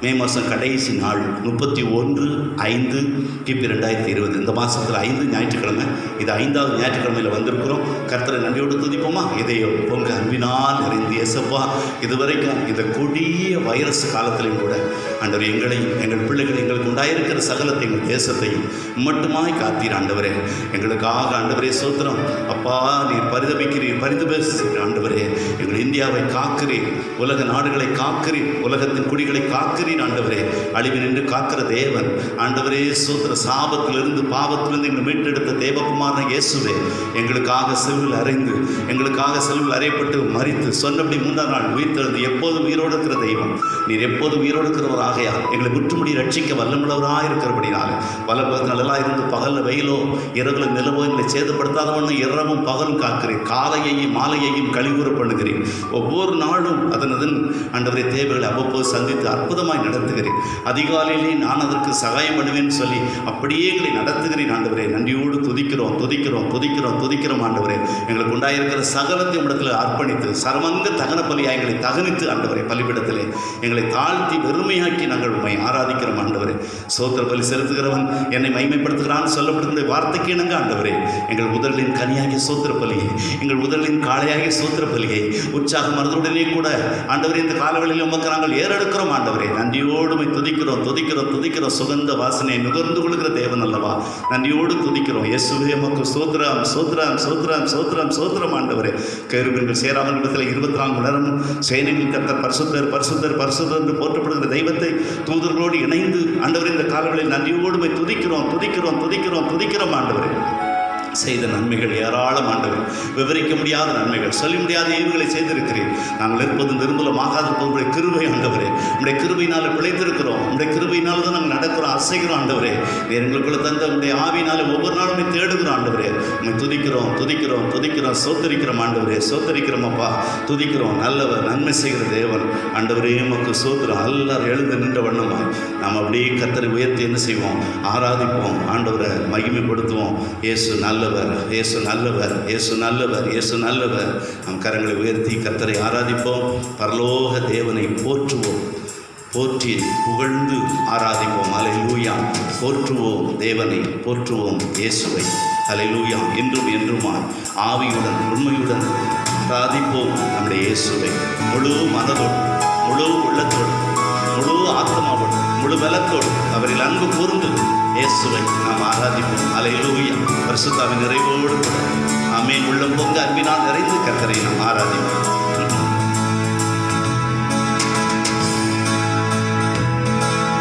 மே மாதம் கடைசி நாள் 31/5 கிபி 2020. இந்த மாதத்தில் 5 ஞாயிற்றுக்கிழமை, இது 5வது ஞாயிற்றுக்கிழமையில் வந்திருக்கிறோம். கர்த்தரை நன்றியோடு துதிப்போமா? இதையோ பொங்க அன்பினால் நிறைந்து இயேசப்பா இதுவரைக்கும் இந்த கொடிய வைரஸ் காலத்திலையும் கூட ஆண்டவர் எங்களையும் எங்கள் பிள்ளைகளை எங்களுக்கு உண்டாயிருக்கிற சகலத்தை எங்கள் தேசத்தையும் மட்டுமாய் காத்தீர் ஆண்டவரே. எங்களுக்காக ஆண்டவரே சோத்திரம். அப்பா நீர் பரிதபிக்கிறீர், பரிதபிக்கிறீர் ஆண்டவரே. எங்கள் இந்தியாவை காக்கிறீர், உலக நாடுகளை காக்கிறீர், உலகத்தின் குடிகளை காக்கிறீர் ஆண்டவரே. அழிவு நின்று காக்கிற தேவன் ஆண்டவரே சோத்திர. சாபத்திலிருந்து பாவத்திலிருந்து எங்களை மீட்டெடுத்த தேவகுமாரன் இயேசுவே எங்களுக்காக சிலுவையில் அறைந்து, எங்களுக்காக சிலுவையில் அறையப்பட்டு மரித்து சொன்னபடி 3ஆம் நாள் உயிர்த்தெழுந்து எப்போதும் உயிரோடு இருக்கிற தெய்வம் நீர், எப்போதும் உயிரோடு இருக்கிறவராகையா எங்களை முற்றுமுடி ரட்சிக்க வல்லமுள்ளவராக இருக்கிறபடினால வல்லபுறத்தினெல்லாம் இருந்து பகலில் வெயிலோ இரவுல நிலவோ எங்களை சேதப்படுத்தாதவண்ணு இரவும் பகலும் காக்கிறேன். காலையையும் மாலையையும் கழிவுற பண்ணுகிறேன். ஒவ்வொரு நாளும் அதனதன் ஆண்டவரை தேவைகளை அவ்வப்போது சந்தித்து அற்புதமாய் நடத்துகிறேன். அதிகாலையிலே நான் அதற்கு சகாயம் பண்ணுவேன்னு சொல்லி அப்படியே எங்களை நடத்துகிறேன் ஆண்டவரே. நன்றியோடு துதிக்கிறோம், துதிக்கிறோம், துதிக்கிறோம், துதிக்கிறோம் ஆண்டவரே. எங்களுக்கு உண்டாயிருக்கிற சகலத்தை இடத்துல அர்ப்பணித்து சர்வங்க தகன பலியாக எங்களை தகனித்து ஆண்டவரே பலிபிடத்திலே எங்களை தாழ்த்தி வெறுமையாக்கி நாங்கள் உண்மை ஆராதிக்கிறோம் ஆண்டவரே. சோத்திர பலி செலுத்துகிறவன் என்னை மகிமைப்படுத்துகிறான்னு சொல்லப்படுகிற வார்த்தைக்கு இணங்க ஆண்டவரே எங்கள் உதலின் கனியாகிய சோத்திர பலியை, எங்கள் உதலின் காளையாகிய சோத்திர பலியை உற்சாக மனதுடனே கூட ஆண்டவரே இந்த காலவெளியில் உமக்கு நாங்கள் ஏறெடுக்கிறோம் ஆண்டவரே. நன்றியோடு துதிக்கிறோம், துதிக்கிறோம், துதிக்கிறோம். சுகந்த வாசனையை நுகர்ந்து கொள்கிற தேவன் அல்லவா, நன்றியோடு துதிக்கிறோம். இயேசுவே உமக்கு சோத்திரம், சோத்திரம், சோத்திரம், சோத்திரம், சோத்திரம் ஆண்டவரே. கேருபீன்கள் சேராமல் இடத்துல 24 மணி நேரமும் சேனைகளின் கர்த்தர் பரிசுத்தர், பரிசுத்தர், பரிசுத்தர் என்று போற்றப்படுகிற தெய்வத்தை தூதர்களோடு இணைந்து ஆண்டவரே இந்த காலவெளியில் நன்றியோடு துதிக்கிறோம், துதிக்கிறோம், துதிக்கிறோம், துதிக்கிறோம் ஆண்டவரே. செய்த நன்மைகள் ஏராளம் ஆண்டவர், விவரிக்க முடியாத நன்மைகள், சொல்ல முடியாத ஈவுகளை செய்திருக்கிறேன். நாங்கள் இருப்பது நிர்மூலமாகாத உங்களுடைய கிருபை ஆண்டவரே. உங்களுடைய கிருபையினால் பிழைத்திருக்கிறோம், உங்களுடைய கிருபையினால் தான் நாங்கள் நடக்கிறோம், அசைகிறோம் ஆண்டவரே. எங்களுக்குள்ள தந்த உங்களுடைய ஆவினாலே ஒவ்வொரு நாளுமே தேடுகிறோம் ஆண்டவரே. உண்மை துதிக்கிறோம், துதிக்கிறோம், துதிக்கிறோம், சோத்தரிக்கிறோம் ஆண்டவரே. சோத்தரிக்கிறோம் அப்பா, துதிக்கிறோம். நல்லவர், நன்மை செய்கிற தேவன் ஆண்டவரே உமக்கு சோத்திரம். எல்லாரும் எழுந்து நின்ற வண்ணமாய் நாம் அப்படியே கர்த்தரை உயர்த்தி என்ன செய்வோம்? ஆராதிப்போம், ஆண்டவரை மகிமைப்படுத்துவோம். இயேசு நல்லவர், இயேசு நல்லவர், இயேசு நல்லவர், இயேசு நல்லவர். நம் கரங்களை உயர்த்தி கர்த்தரை ஆராதிப்போம். பரலோக தேவனை போற்றுவோம், போற்றி புகழ்ந்து ஆராதிப்போம். அல்லேலூயா. போற்றுவோம் தேவனை, போற்றுவோம் இயேசுவை. அல்லேலூயா. என்றும் என்றுமாய் ஆவியுடன் உண்மையுடன் ஆராதிப்போம் நம்முடைய இயேசுவை. முழு மனதோடு, முழு உள்ளத்தோடு, முழு ஆத்மாவோடு, முழு பலத்தோடு அவரில் அன்பு கூர்ந்து இயேசுவை நாம் ஆராதிப்போம். அல்லேலூயா. பரிசுத்தாவின் நிறைவோடு கூட ஆமென். உள்ளம் பொங்க அன்பினால் நிறைந்து கர்த்தரை நாம் ஆராதிப்போம்.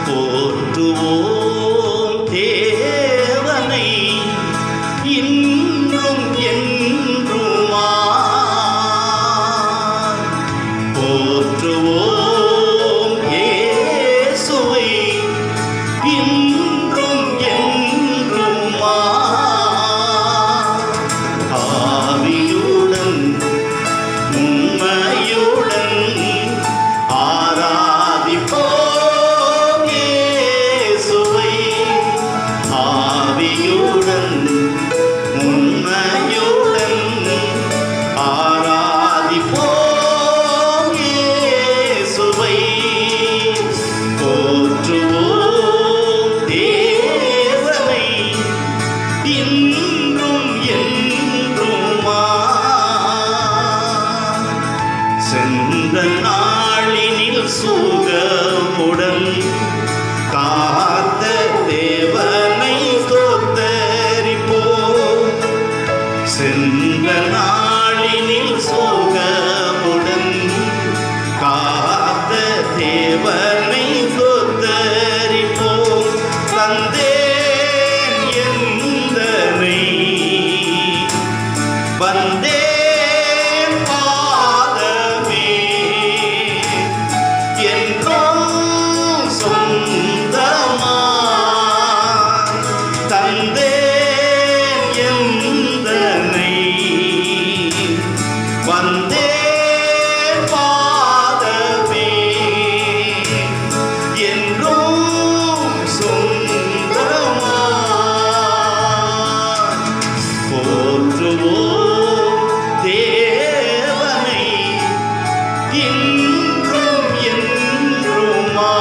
போற்றுவோம் தேவனை இன்றும் என்றுமாய், போற்றுவோம் இயேசுவை இன்றும் என்றுமாய். ஆவியுடன் உண்மையுடன் ஆராதிப்போம் இயேசுவை. தந்தேன் எந்தனை வந்தேன் பாதமே என்றும் சொந்தமா தந்தேன் எந்தனை வந்தேன் பாதமே என்றும் சொந்தமா போற்றுவோம் தேவனை இன்றும் என்றுமா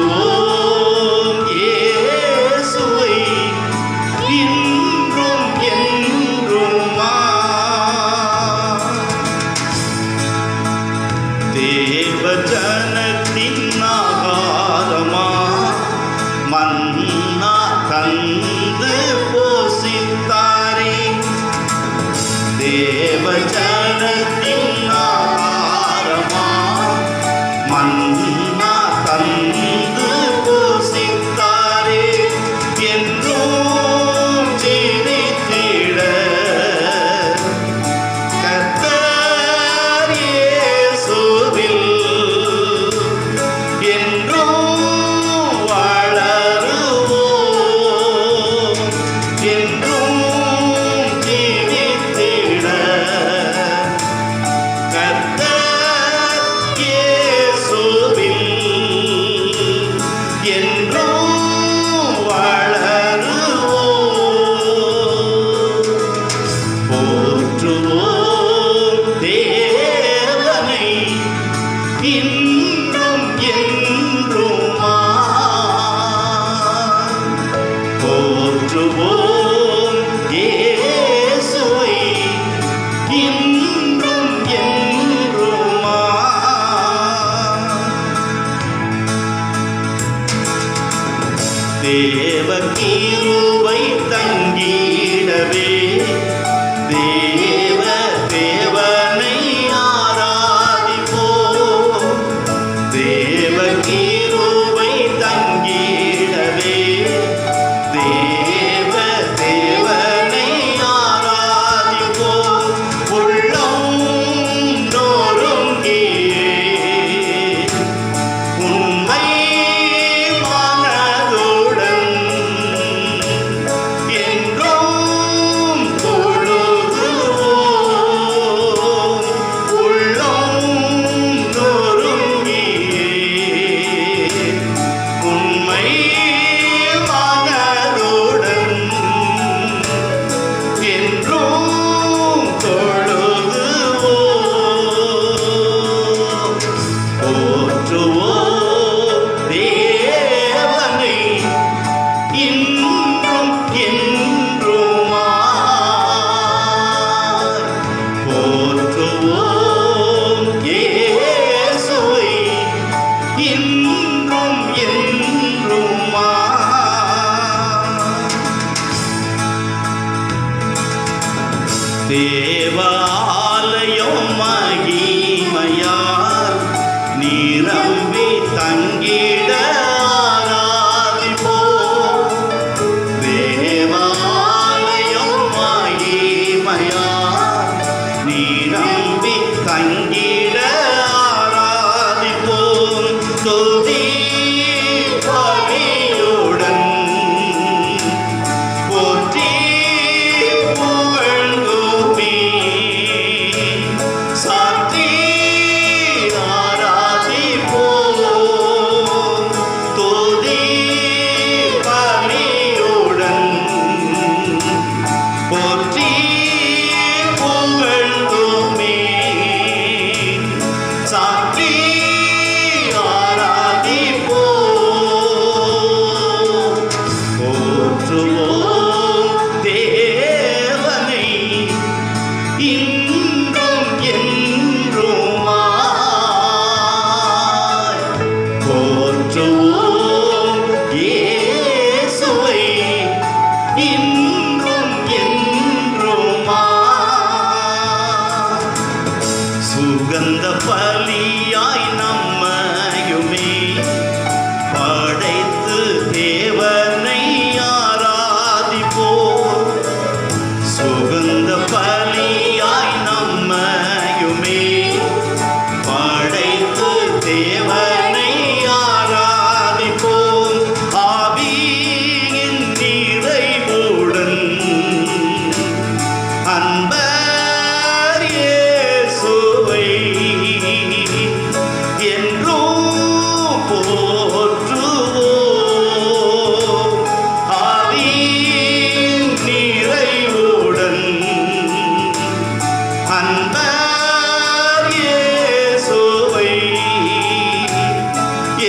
போற்றுவோம் இயேசுவை இன்றும் என்றுமா தேவ ஜனத்தின் ஆகாரமா மன்னா தந்து போஷித்தாரே தேவ ஜனத்தின் ஆகாரமா மன்னா தந்து போஷித்தாரே என்றும் ஜீவித்திட கர்த்தர் இயேசுவில் என்றும் வளருவோம் என்றும் ஜீவித்திட கர்த்தர் இயேசுவில் என்றும் வளருவோம் போற்றுவோம் தேவனை இன்றும் என்றுமா போற்றுவோம் இயேசுவை இன்றும் என்றுமா தேவ கிருபை தங்கிடவே தேவனை ஆராதிப்போம் தேவ கிருபை தங்கிடவே தேவனை ஆராதிப்போம் உள்ளம் நொறுங்கியே உண்மை மனதுடன் என்றும் தொழுதுவோம் உள்ளம் நொறுங்கியே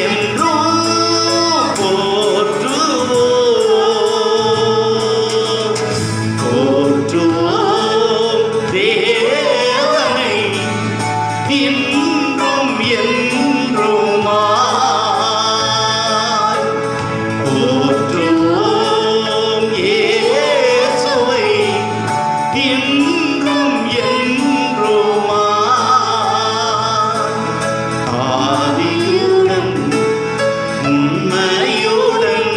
என்றும் போற்றுவோம் போற்றுவோம் தேவனை இன்றும் என்றுமாய் போற்றுவோம் இயேசுவை இன்றும் என்றுமாய் ஆதியுடன் உண்மையுடன்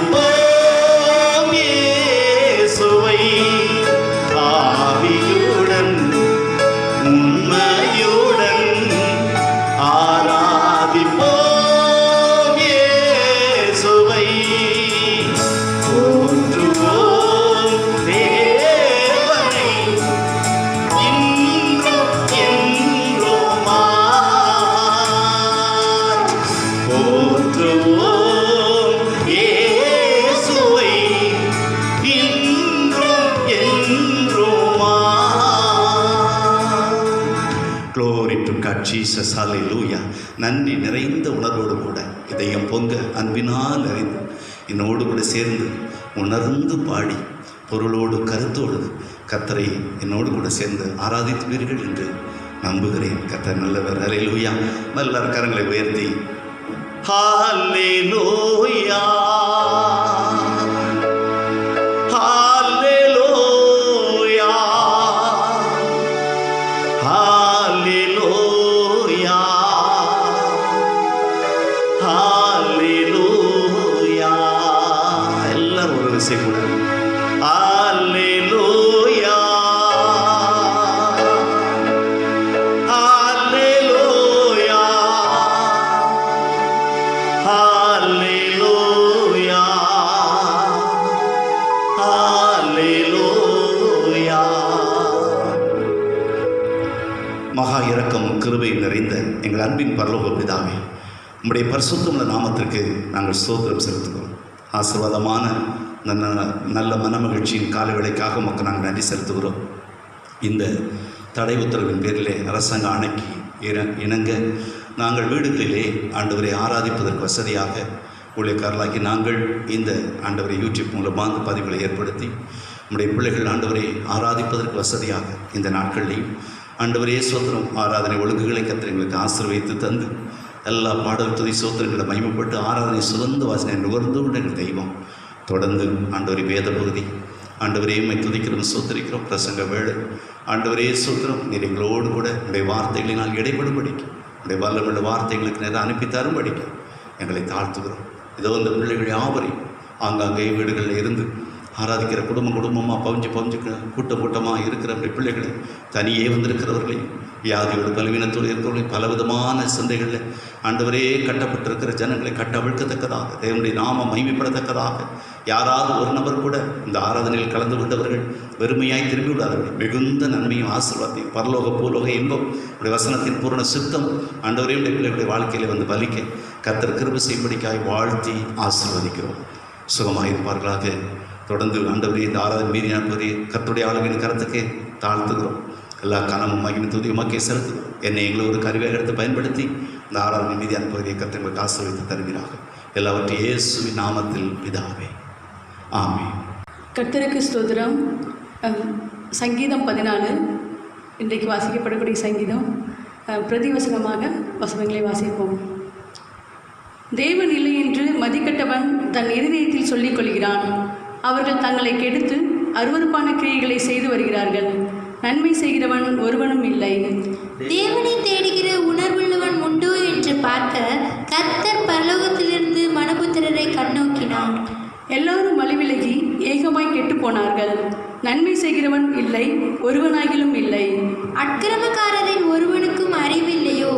ஆராதிப்போம் இயேசுவை ஆவியுடன் உண்மையுடன் ஆராதிப்போம் இயேசுவை போற்றுவோம் தேவனை இன்றும் என்றுமாய் போற்றுவோம் இயேசுவை இன்றும் என்றுமாய். Glory to God, Jesus, hallelujah. நன்றி நிறைந்த உணர்வோடு கூட இதயம் பொங்க அன்பினால் நிறைந்து என்னோடு கூட சேர்ந்து உணர்ந்து பாடி பொருளோடு கருத்தோடு கர்த்தரை என்னோடு கூட சேர்ந்து ஆராதித்துவீர்கள் என்று நம்புகிறேன். கர்த்தர் நல்லவர். ஹல்லேலூயா. எல்லாரும் கரங்களை உயர்த்தி ஹல்லேலூயா ஹல்லேலூயா ஹல்லேலூயா ஹல்லேலூயா. எல்லாரும் ஒரு விசை கூட ஹல்லேலூயா ஹல்லேலூயா ஹல்லேலூயா ஹல்லேலூயா. மகா இரக்கம் கிருபை நிறைந்த எங்கள் அன்பின் பரலோக பிதாவே, உம்முடைய பரிசுத்தமுள்ள நாமத்திற்கு நாங்கள் ஸ்தோத்திரம் செலுத்துகிறோம். ஆசீர்வாதமான நல்ல மனமகிழ்ச்சியின் கால வேளைக்காக உமக்கு நாங்கள் நன்றி செலுத்துகிறோம். இந்த தடை உத்தரவின் பேரிலே அரசாங்க ஆணைக்கு இணங்க நாங்கள் வீடுகளிலே ஆண்டவரை ஆராதிப்பதற்கு வசதியாக ஊழியக்காரர்களாக்கி நாங்கள் இந்த ஆண்டவரை யூடியூப் மூலமாக அந்த பதிவுகளை ஏற்படுத்தி நம்முடைய பிள்ளைகள் ஆண்டவரை ஆராதிப்பதற்கு வசதியாக இந்த நாட்களிலேயும் ஆண்டவரே சோத்திரம் ஆராதனை ஒழுங்குகளை கர்த்தர் எங்களுக்கு ஆசீர்வதித்து தந்து எல்லா பாடல் துதி சோத்திரங்களை மகிமைப்பட்டு ஆராதனை சுகந்த வாசனை நுகர்ந்து கொண்ட எங்கள் தெய்வம் தொடர்ந்து ஆண்டவரை வேத பகுதி ஆண்டவரே உம்மை துதிக்கிறோம் சோத்திரிக்கிறோம் பிரசங்க வேளை ஆண்டவரே சோத்திரம் நீர் எங்களோடு கூட உடைய வார்த்தைகளினால் இடைபடும்படிக்கு உடைய வல்லமுள்ள வார்த்தைகளுக்கு நேரம் அனுப்பி தரும்படிக்கு எங்களை தாழ்த்துகிறோம். இதோ இந்த பிள்ளைகள் யாவரையும் ஆங்காங்கே வீடுகளில் இருந்து ஆராதிக்கிற குடும்பமாக பவுஞ்சு கூட்டமாக இருக்கிற பிள்ளைகளை தனியே வந்திருக்கிறவர்களையும் வியாதியோடு பலவீனத்தோடு இருக்கிறவர்களையும் பலவிதமான சிந்தைகளில் ஆண்டவரே கட்டப்பட்டிருக்கிற ஜனங்களை கட்டவிழ்க்கத்தக்கதாக தேவனுடைய நாமம் மகிமைப்படத்தக்கதாக யாராவது ஒரு நபர் கூட இந்த ஆராதனையில் கலந்து கொண்டவர்கள் வெறுமையாய் திரும்பி விடாதவர்கள் மிகுந்த நன்மையும் ஆசீர்வாதத்தையும் பரலோக பூலோக இன்பம் உடைய வசனத்தின் பூரண சித்தம் ஆண்டவரே உடைய பிள்ளைகளுடைய வாழ்க்கையில் வந்து பலிக்க கர்த்தர் கிருபை செய்யும்படிக்காய் வாழ்த்தி ஆசீர்வதிக்கிறோம். சுகமாயிருப்பார்களாக. தொடர்ந்து ஆண்டவரே இந்த ஆராதனை மீறி ஆண்டவரே கர்த்தருடைய ஆளுமையின் கருத்துக்கே தாழ்த்துகிறோம். எல்லா கனமும் மகிமை துதி உமக்கே செலுத்துகிறோம். என்னை எங்களை ஒரு கருவியாக எடுத்து பயன்படுத்தி இந்த ஆராதனை மீதி அனுப்புவதை கர்த்தர்களுக்கு ஆசீர்வதித்து தருவீராக. எல்லாவற்றையும் இயேசுவின் நாமத்தில் பிதாவே ஆமென். கர்த்தருக்கு ஸ்தோத்திரம். சங்கீதம் 14 இன்றைக்கு வாசிக்கப்படக்கூடிய சங்கீதம். பிரதிவசனமாக வசனங்களை வாசிப்போம். தேவன் இல்லை என்று மதிக்கட்டவன் தன் இருதயத்தில் சொல்லிக் கொள்கிறான். அவர்கள் தங்களை கெடுத்து அருவருப்பான கிரியைகளை செய்து வருகிறார்கள். நன்மை செய்கிறவன் ஒருவனும் இல்லை. தேவனை தேடுகிற உணர்வுள்ளவன் உண்டோ என்று பார்க்க கர்த்தர் பரலோகத்திலிருந்து மனுபுத்திரரை கண்ணோக்கினான். எல்லாரும் வழிவிலகி ஏகமாய் கெட்டு போனார்கள். நன்மை செய்கிறவன் இல்லை, ஒருவனாகிலும் இல்லை. அக்கிரமக்காரரில் ஒருவனுக்கும் அறிவில்லையோ?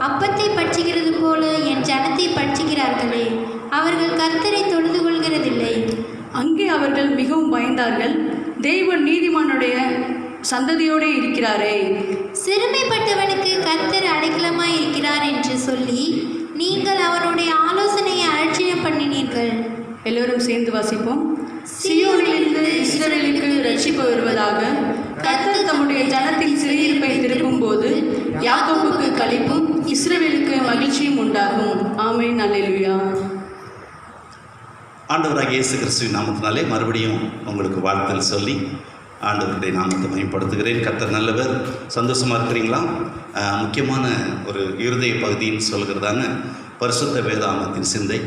அப்பத்தை பட்சிக்கிறது போல என் ஜனத்தை பட்சிக்கிறார்களே, அவர்கள் கர்த்தரை தொழுது கொள்கிறதில்லை. அங்கே அவர்கள் மிகவும் பயந்தார்கள். தேவன் நீதிமானுடைய சந்ததியோடு இருக்கிறாரே. சிறுமைப்பட்டவனுக்கு கர்த்தர் அடைக்கலமாய் இருக்கிறார் என்று சொல்லி நீங்கள் அவருடைய ஆலோசனையை அலட்சியம் பண்ணினீர்கள். எல்லோரும் சேர்ந்து வாசிப்போம். சீயோனிலிருந்து இஸ்ரவேலுக்கு ரட்சிப்பு வருவதாக. கர்த்தர் தம்முடைய ஜனத்தின் சிறையிருப்பை திருப்பும் போது யாக்கோபுக்கு களிப்பும் இஸ்ரவேலுக்கு மகிழ்ச்சியும் உண்டாகும். ஆமென். அல்லேலூயா. ஆண்டவராகிய இயேசு கிறிஸ்துவின் நாமத்தினாலே மறுபடியும் உங்களுக்கு வாழ்த்தல் சொல்லி ஆண்டவருடைய நாமத்தை மேம்படுத்துகிறேன். கர்த்தர் நல்லவர். சந்தோஷமாக இருக்கிறீங்களா? முக்கியமான ஒரு இருதய பகுதின்னு சொல்கிறதான பரிசுத்த வேதாகமத்தின் சிந்தை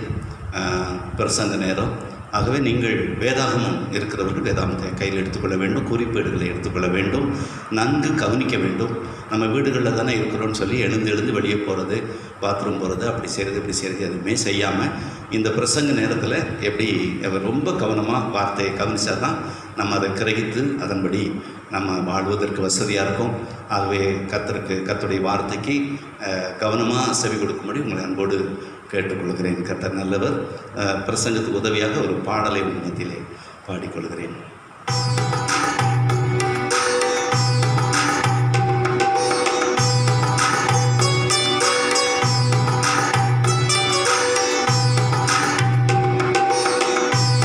பிரசங்க நேரம். ஆகவே நீங்கள் வேதாகமம் இருக்கிறவர்கள் வேதாகமத்தை கையில் எடுத்துக்கொள்ள வேண்டும், குறிப்பேடுகளை எடுத்துக்கொள்ள வேண்டும், நன்கு கவனிக்க வேண்டும். நம்ம வீடுகளில் தானே இருக்கிறோன்னு சொல்லி எழுந்து வெளியே போகிறது, பாத்ரூம் போகிறது, அப்படி செய்கிறது இப்படி செய்கிறது எதுவுமே செய்யாமல் இந்த பிரசங்க நேரத்தில் எப்படி ரொம்ப கவனமாக வார்த்தையை கவனித்தா தான் நம்ம அதை கிரகித்து அதன்படி நம்ம வாழ்வதற்கு வசதியாக இருக்கும். ஆகவே கர்த்தருடைய வார்த்தைக்கு கவனமாக செவி கொடுக்கும்படி உங்களை அன்போடு கேட்டுக்கொள்கிறேன். கர்த்தர் நல்லவர். பிரசங்கத்துக்கு உதவியாக ஒரு பாடலை மத்தியிலே பாடிக்கொள்கிறேன்.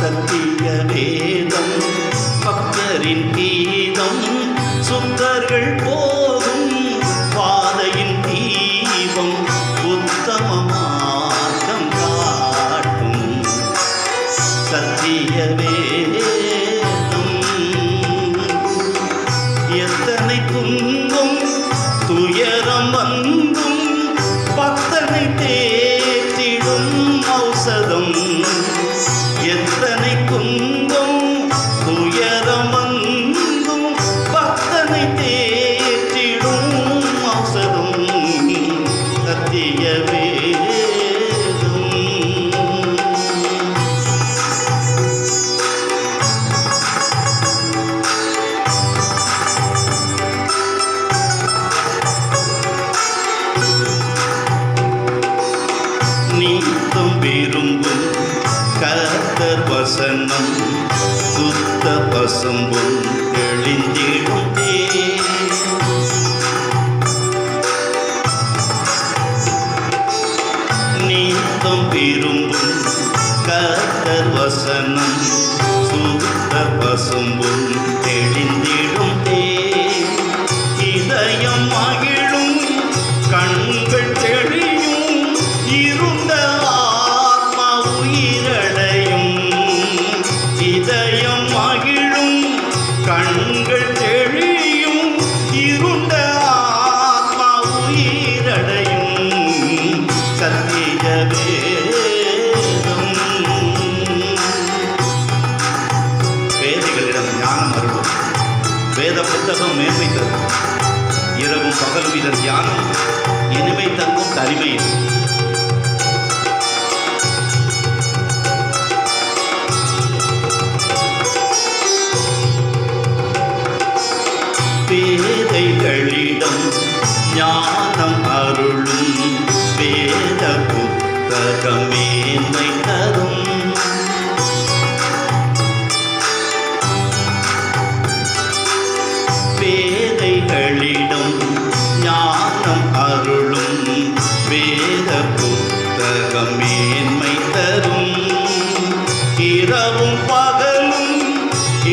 சத்திய வேதம் பக்தரின் கீதம், சுத்தர்கள் போகும் பாதையின் தீபம், உத்தம மார்க்கம் காட்டும் சத்திய வேதம். எத்தனை துன்பம் துயரம் வந்தும் பக்தனை தேற்றிடும் ஔஷதம். எத்தனை துன்பம் துயரம் வந்தும் பக்தனை தேற்றிடும் ஔஷதம் சத்திய வேதம். நீத்தம் விரும்பும் கர்த்தர் வசனம், சுத்த பசும்பும் தெளிந்திடும் நீத்தம் விரும்பும் கர்த்தர் வசனம், சுத்த பசும்பும் தெளிந்திடும் இதயம் மகிழும் கண்கள் தெளியும், இருண்ட ஆத்மா உயிரடையும். இதயம் மகிழும் கண்கள் தெளியும், இருண்ட ஆத்மா உயிரடையும் சத்திய வேதம். வேதிகளிடம் ஞானம் அருளும். வேத புத்தகம் மேன்மை தரும். இரவும் பகலும் இதன் தியானம் இனிமை தங்கும் தனிமையில். பேதைகளிடம் ஞானம் அருளும் வேத புத்தகம் மேன்மை தரும். பேதைகளிடம் ஞானம் அருளும் வேத புத்தகம் மேன்மை தரும். இரவும் பகலும்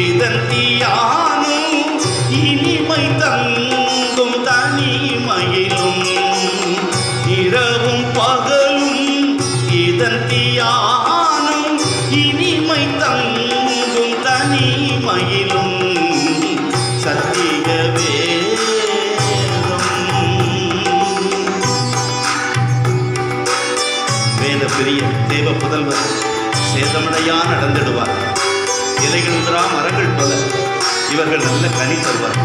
இதன் தியானம் இனிமை தங்கும் தனிமையிலும். இரவும் பகலும் இதன் தியானம் இனிமை தங்கும் தனிமையிலும் சத்திய வேதம். வேத பிரிய தேவ புதல்வர் சேதமடையா நடந்திடுவார். இலைகள் உதிரா மரங்கள் போல இவர்கள் நல்ல கனி தருவார்.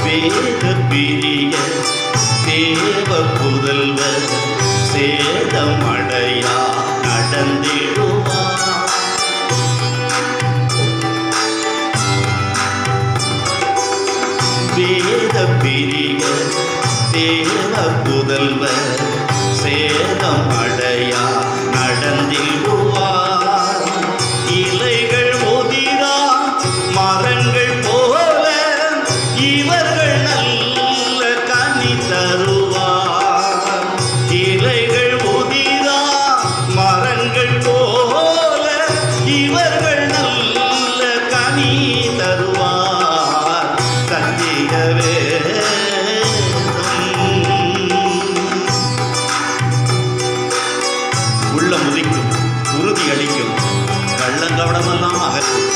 வேத பிரிய தேவ புதல்வர் சேதமடையா நடந்திடுவார். வேத பிரிய தேவ புதல்வர் சேதமடையா நடந்திடுவார். இலைகள் உதிரா மரங்கள் போல இவர்கள் நல்ல கனி தருவார். இலைகள் உதிரா மரங்கள் போல இவர்கள் நல்ல கனி தருவார் சத்தியவே உள்ள முதிக்கும், உறுதி அளிக்கும், கள்ளங்கவடமெல்லாம் அகற்றும்,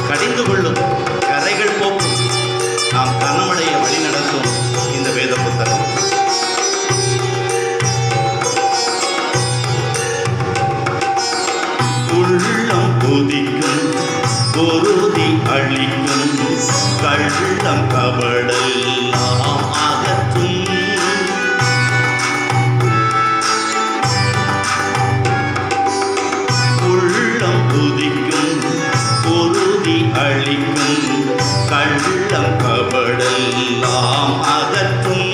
கடிந்து கொள்ளும், கரைகள் போக்கும், நாம் கனமடைய வழி நடத்தும் இந்த வேத புத்தகம். உள்ளம் கொதிக்கும், பொருதி அளிக்கும், கள்ளம் கபடெல்லாம் அகற்றும், உள்ளம் கொதிக்கும், பொருதி அளிக்கும், கள்ளம் கபடெல்லாம் அகற்றும்,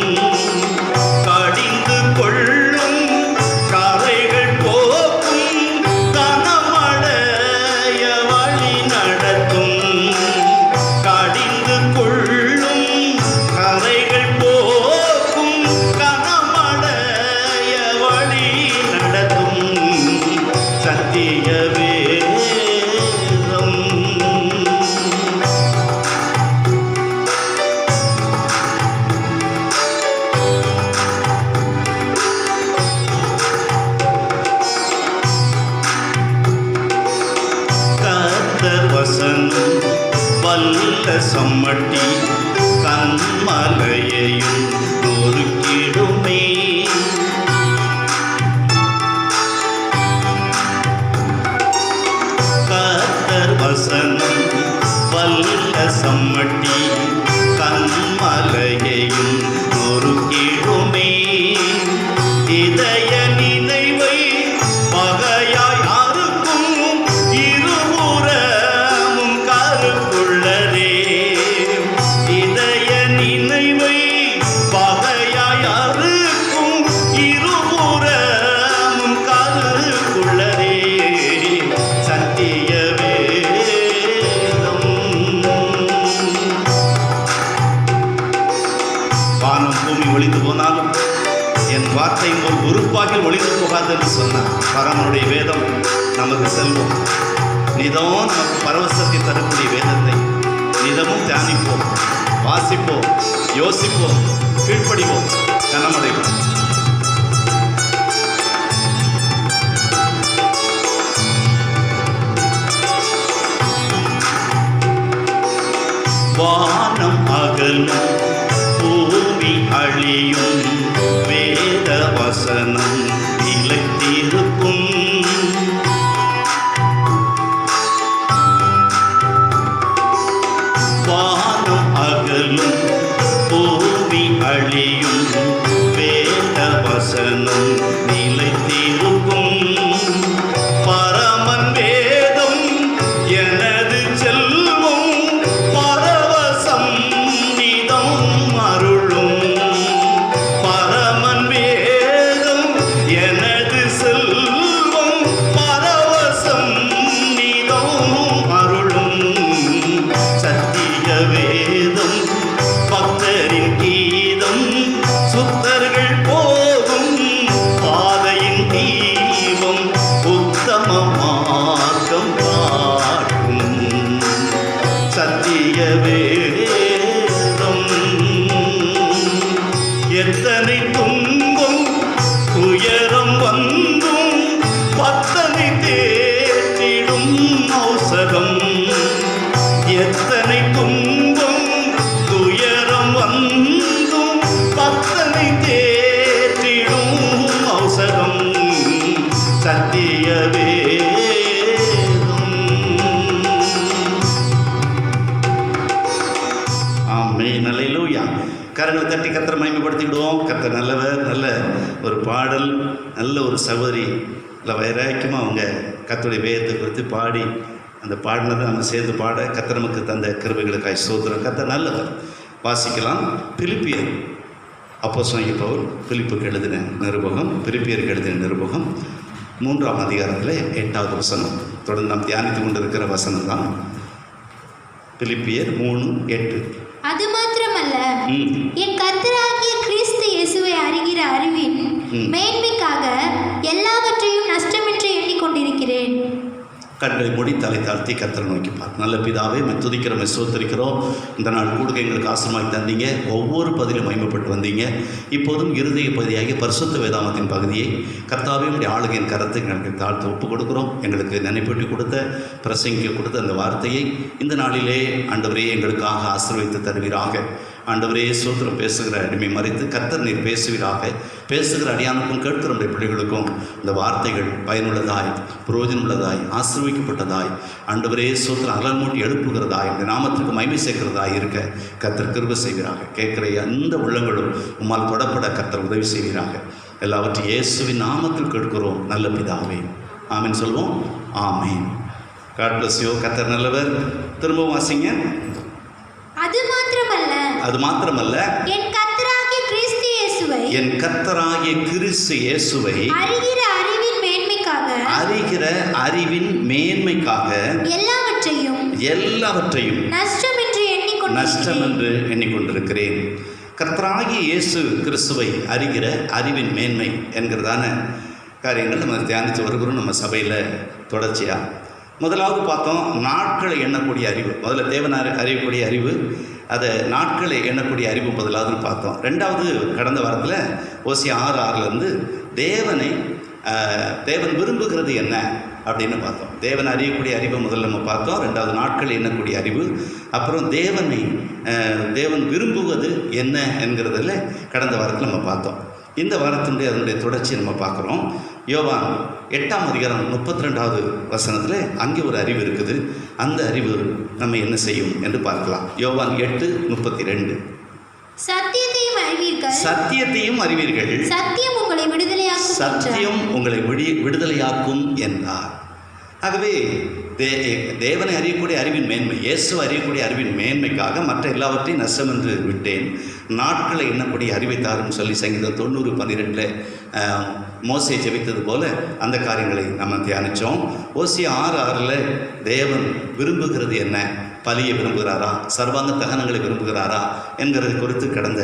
கடிந்து கொள்ளும், கரைகள் போக்கும், கனமடைய வழி நடத்தும், கடிந்து கொள்ளும், கரைகள் போக்கும், கனமடைய வழி நடத்தும் சத்திய வேதம். கர்த்தர் வசனம் வல்ல சம்மட்டி கன்மலையையும் நொறுக்கிடுமே, கர்த்தர் வசனம் வல்ல சம்மட்டி கன்மலையையும் நொறுக்கிடுமே, இதய நினைவை பகையாய் அறுக்கும், இருபுறமும் கருக்குள்ளதே, இதய நினைவை பகையாய் அறுக்கும், இருபுறமும் கருக்குள்ளதே சத்திய வேதம். வானம் பூமி ஒளிந்து போனாலும் என் வார்த்தை ஒரு உறுப்பாகில் ஒளிந்து போகாது என்று சொன்னார். பரமனுடைய வேதம் நமக்கு செல்வம். நிதம் நமக்கு பரவசத்தை தரக்கூடிய வேதத்தை நிதமும் தியானிப்போம், வாசிப்போம், யோசிப்போம், கீழ்ப்படிவோம், கனமடைவோம். வானம் அகலும், பூமி அழியும், வேத வசனம் நிலைத்திருக்கும், வானம் அகலும், பூமி அழியும், வேத வசனம் நிலைத்திருக்கும், பரமன் வேதம் எனது செல்வம், பரவசம் நிதம் அருளும், பரமன் வேதம் எனது செல்வம், பரவசம் நிதம் அருளும் சத்திய வேதம், பக்தரின் கீதம், சுத்தர்கள் போகும் பாதையின் தீபம், உத்தம மார்க்கம் காட்டும் சத்திய வேதம். எத்தனை துன்பம் துயரம் வந்தும் பத்தனை தேற்றிடும் ஔஷதம், எத்தனை துன்பம் துயரம் வந்தும் பத்தனை தேற்றிடும் ஔஷதம் சத்திய வேதம். ஆமென், அல்லேலூயா. கரங்களை தட்டி கர்த்தரை மகிமைப்படுத்திக்கிடுவோம். கர்த்தர் நல்லவர். நல்ல ஒரு பாடல், நல்ல ஒரு சகோதரி இல்லை வைராக்கியமாக அவங்க கர்த்தருடைய வேதத்தை குறித்து பாடி அந்த பாடினதை நம்ம சேர்ந்து பாட கர்த்தர் நமக்கு தந்த கிருபைகளுக்காய் ஸ்தோத்திரம். கர்த்தர் நல்லவர். வாசிக்கலாம். பிலிப்பியர் அப்போஸ்தலனாகிய பவுல் பிலிப்புக்கு எழுதின நிருபகம், பிலிப்பியருக்கு எழுதின நிருபகம் 3ஆம் அதிகாரத்தில் 8வது வசனம். தொடர்ந்து நாம் தியானித்து கொண்டிருக்கிற வசனம் தான் பிலிப்பியர் 3:8. அது மாத்திரமல்ல, என் கர்த்தராகிய கிறிஸ்து இயேசுவை அறிகிற அறிவின் மேன்மைக்காக எல்லாவற்றையும் நஷ்டமின்றி எண்ணிக்கொண்டிருக்கிறேன். கண்களை மூடி தலை தாழ்த்தி கர்த்தரை நோக்கிப்பார். நல்ல பிதாவே, துதிக்கிறோம், ஸ்தோத்திரிக்கிறோம். இந்த நாள் கூடுகை எங்களுக்கு ஆசீர்வாதமாய் தந்தீங்க. ஒவ்வொரு பதிலும் மகிமைப்பட்டு வந்தீங்க. இப்போதும் இருதய பகுதியாகிய பரிசுத்த வேதாகமத்தின் பகுதியை கர்த்தாவே உடைய ஆளுகையின் கரத்தை எங்களுக்கு தாழ்த்து ஒப்பு கொடுக்குறோம். எங்களுக்கு நினைப்பூட்டி கொடுத்த, பிரசங்கிக்க கொடுத்த அந்த வார்த்தையை இந்த நாளிலே ஆண்டவரே எங்களுக்காக ஆசீர்வதித்து தருவீராக. ஆண்டவரே, ஸ்தோத்திரம். பேசுகிற அடிமை மறைத்து கர்த்தர் நீர் பேசுவீராக. பேசுகிற அடியானுக்கும் கேட்கிற பிள்ளைகளுக்கும் இந்த வார்த்தைகள் பயனுள்ளதாய், பிரயோஜனமுள்ளதாய், ஆசீர்வதிக்கப்பட்டதாய், ஆண்டவரே ஸ்தோத்திரம், அகல் மூட்டி எழுப்புகிறதாய், இந்த நாமத்திற்கு மகிமை சேர்க்கிறதாய் இருக்க கர்த்தர் கிருபை செய்வீராக. கேட்கிற எந்த உள்ளங்களும் உம்மால் தொடப்பட கர்த்தர் உதவி செய்வீராக. எல்லாவற்றையும் இயேசுவின் நாமத்தில் கேட்கிறோம் நல்ல பிதாவே, ஆமீன் சொல்வோம். ஆமீன். God bless you. கர்த்தர் நல்லவர். திரும்பவும் வாசிங்க. அது மாத்திரமல்ல, என் கர்த்தராகிய கிறிஸ்து இயேசுவை அறிகிற அறிவின் மேன்மைக்காக எல்லாவற்றையும் நஷ்டம் என்று எண்ணிக்கொண்டிருக்கிறேன். கர்த்தராகிய இயேசு கிறிஸ்துவை அறிகிற அறிவின் மேன்மை என்கிறதான காரியங்கள் நம்ம தியானித்து வருகிறோம் நம்ம சபையில் தொடர்ச்சியாக. முதலாவது பார்த்தோம் நாட்களை எண்ணக்கூடிய அறிவு. முதல்ல தேவன் அறியக்கூடிய அறிவு, அதை நாட்களை எண்ணக்கூடிய அறிவு முதலாவது பார்த்தோம். ரெண்டாவது கடந்த வாரத்தில் ஓசியா 6:6 தேவன் விரும்புகிறது என்ன அப்படின்னு பார்த்தோம். தேவன் அறியக்கூடிய அறிவை முதல்ல நம்ம பார்த்தோம். ரெண்டாவது நாட்கள் எண்ணக்கூடிய அறிவு. அப்புறம் தேவன் விரும்புவது என்ன என்கிறதில் கடந்த வாரத்தில் நம்ம பார்த்தோம். இந்த வாரத்தினுடைய அதனுடைய தொடர்ச்சி நம்ம பார்க்குறோம். யோவான் 8:32 அங்கே ஒரு அறிவு இருக்குது. அந்த அறிவு நம்ம என்ன செய்யும் என்று பார்க்கலாம். யோவான் 8:32 சத்தியத்தையும் அறிவீர்கள், சத்தியம் உங்களை விடுதலையாக்கும் என்றார். ஆகவே தேவனை அறியக்கூடிய அறிவின் மேன்மை, இயேசு அறியக்கூடிய அறிவின் மேன்மைக்காக மற்ற எல்லாவற்றையும் நஷ்டம் என்று விட்டேன், நாட்களை எண்ணக்கூடிய அறிவை தாரும் சொல்லி சங்கீதம் 90:12 மோசே ஜெபித்தது போல அந்த காரியங்களை நம்ம தியானித்தோம். ஓசியா 6:6 தேவன் விரும்புகிறது என்ன, பலியை விரும்புகிறாரா, சர்வாங்க தகனங்களை விரும்புகிறாரா என்கிறது குறித்து கடந்த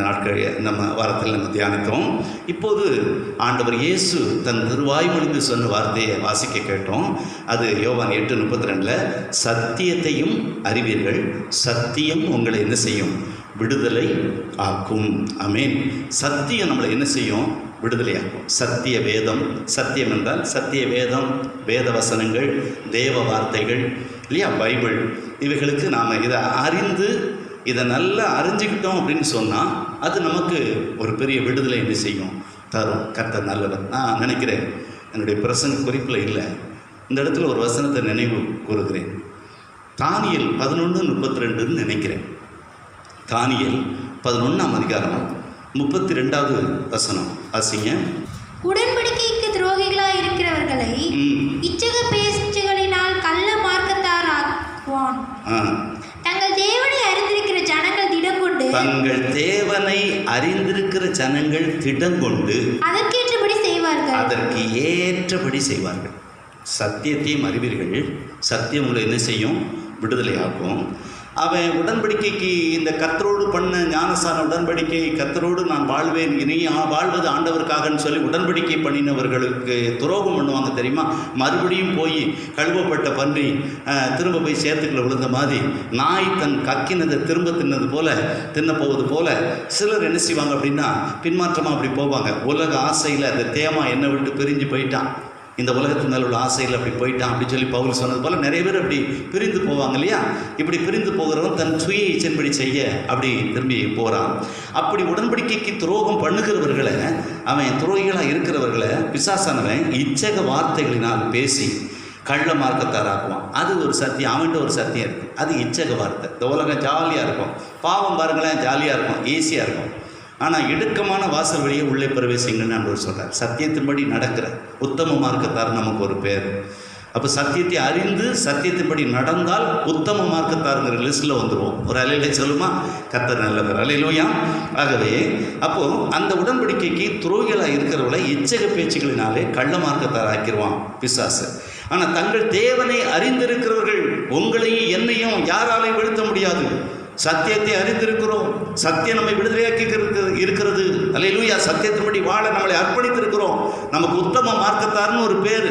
நாட்கள் நம்ம வாரத்தில் நம்ம தியானித்தோம். இப்போது ஆண்டவர் இயேசு தன் திருவாய் மொழிந்து சொன்ன வார்த்தையை வாசிக்க கேட்டோம். அது யோவான் 8:32 சத்தியத்தையும் அறிவீர்கள், சத்தியம் உங்களை என்ன செய்யும், விடுதலை ஆக்கும். ஆமென். சத்தியம் நம்மளை என்ன செய்யும், விடுதலையாகும். சத்திய வேதம், சத்தியம் என்றால் சத்திய வேதம், வேத வசனங்கள், தேவ வார்த்தைகள் இல்லையா, பைபிள், இவைகளுக்கு நாம் இதை அறிந்து இதை நல்லா அறிஞ்சிக்கிட்டோம் அப்படின்னு சொன்னால் அது நமக்கு ஒரு பெரிய விடுதலை என்ன செய்யும், தரும். கர்த்தர் நல்லவர். நான் நினைக்கிறேன், என்னுடைய பிரசங்க குறிப்பில் இல்லை, இந்த இடத்துல ஒரு வசனத்தை நினைவு கூறுகிறேன். தானியேல் 11:32 நினைக்கிறேன். தானியேல் 11:32 ஆசிங்க. உடன்படிக்கைக்கு துரோகிகளாய் இருக்கிறவர்களை இச்சக பேச்சுகளினால் கள்ள மார்க்கத்தார் ஆக்குவான். தங்கள் தேவனை அறிந்திருக்கிற ஜனங்கள் திடங்கொண்டு அதற்கு ஏற்றபடி செய்வார்கள். சத்தியத்தையும் அறிவீர்கள், சத்தியம் உங்களை என்ன செய்யும், விடுதலையாகும். அவன் உடன்படிக்கைக்கு இந்த கர்த்தரோடு பண்ண ஞானசான உடன்படிக்கை, கர்த்தரோடு நான் வாழ்வேன், இனி வாழ்வது ஆண்டவருக்காகன்னு சொல்லி உடன்படிக்கை பண்ணினவர்களுக்கு துரோகம் பண்ணுவாங்க தெரியுமா. மறுபடியும் போய் கழுவப்பட்ட பன்றி திரும்ப போய் சேத்துக்களை விழுந்த மாதிரி, நாய் தன் கக்கினதை திரும்ப தின்னது போல தின்ன போவது போல சிலர் என்ன செய்வாங்க அப்படின்னா பின்மாற்றமாக அப்படி போவாங்க. உலக ஆசையில் அந்த தேமா என்னை விட்டு பிரிஞ்சு போயிட்டான், இந்த உலகத்து மேலே உள்ள ஆசையில் அப்படி போயிட்டான் அப்படின்னு சொல்லி பவுல் சொன்னது போல் நிறைய பேர் அப்படி பிரிந்து போவாங்க இல்லையா. இப்படி பிரிந்து போகிறவன் தன் சுய இச்சைப்படி செய்ய அப்படி திரும்பி போகிறான். அப்படி உடன்படிக்கைக்கு துரோகம் பண்ணுகிறவர்களை, அவன் துரோகிகளாக இருக்கிறவர்களை பிசாசானவன் இச்சக வார்த்தைகளினால் பேசி கள்ள மார்க்கத்தாராக்குவான். அது ஒரு சத்தியம், அவன்கிட்ட ஒரு சத்தியம் இருக்குது, அது இச்சக வார்த்தை. இந்த உலகம் ஜாலியாக இருக்கும், பாவம் பாருங்களேன், ஜாலியாக இருக்கும், ஈஸியாக இருக்கும். ஆனால் இடுக்கமான வாசல் வழியே உள்ளே பிரவேசிங்கன்னு ஆண்டவர் சொல்கிறார். சத்தியத்தின்படி நடக்கிற உத்தம மார்க்கத்தார் நமக்கு ஒரு பேர். அப்போ சத்தியத்தை அறிந்து சத்தியத்தின்படி நடந்தால் உத்தம மார்க்கத்தாருங்கிற லிஸ்ட்டில் வந்துடுவோம். ஒரு அலையில சொல்லுமா, கர்த்தர் நல்லவர், அலையிலோயா. ஆகவே அப்போது அந்த உடன்படிக்கைக்கு துரோகிகளாக இருக்கிறவளை இச்சக பேச்சுகளினாலே கள்ள மார்க்கத்தார் ஆக்கிடுவான் பிசாசு. ஆனால் தங்கள் தேவனை அறிந்திருக்கிறவர்கள் உங்களையும் என்னையும் யாராலையும் வீழ்த்த முடியாது. சத்தியத்தை அறிந்திருக்கிறோம், சத்தியம் நம்மை விடுதலையாக்கி இருக்கிறது. அல்லேலூயா. சத்தியத்தின்படி வாழ நம்மளை அர்ப்பணித்திருக்கிறோம். நமக்கு உத்தம மார்க்கத்தார்னு ஒரு பேர்.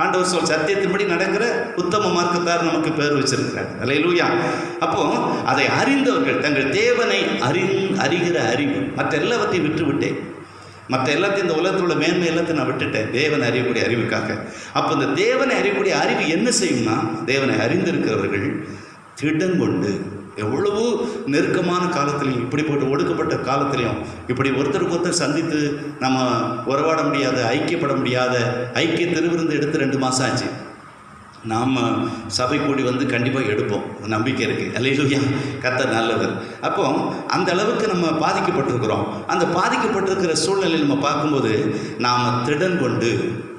ஆண்டவர் சொல் சத்தியத்தின்படி நடக்கிற உத்தம மார்க்கத்தார் நமக்கு பேர் வச்சிருக்கிறார். அல்லேலூயா. அப்போ அதை அறிந்தவர்கள் தங்கள் தேவனை அறிகிற அறிவு, மற்ற எல்லாவற்றையும் விட்டு விட்டேன், மற்ற எல்லாத்தையும் இந்த உலகத்தில் உள்ள மேன்மை எல்லாத்தையும் நான் விட்டுட்டேன் தேவனை அறியக்கூடிய அறிவுக்காக. அப்போ இந்த தேவனை அறியக்கூடிய அறிவு என்ன செய்யும்னா, தேவனை அறிந்திருக்கிறவர்கள் திடன் கொண்டு எவ்வளவு நெருக்கமான காலத்திலையும், இப்படி போட்டு ஒடுக்கப்பட்ட காலத்திலையும், இப்படி ஒருத்தருக்கு ஒருத்தர் சந்தித்து நம்ம உறவாட முடியாத, ஐக்கியப்பட முடியாத, ஐக்கிய திருவிருந்து எடுத்து 2 மாதம் ஆச்சு. நாம் சபை கூடி வந்து கண்டிப்பாக எடுப்போம், நம்பிக்கை இருக்குது. அல்லேலூயா. கர்த்தர் நல்லவர். அப்போ அந்த அளவுக்கு நம்ம பாதிக்கப்பட்டிருக்கிறோம். அந்த பாதிக்கப்பட்டிருக்கிற சூழ்நிலையில் நம்ம பார்க்கும்போது நாம் திடன் கொண்டு,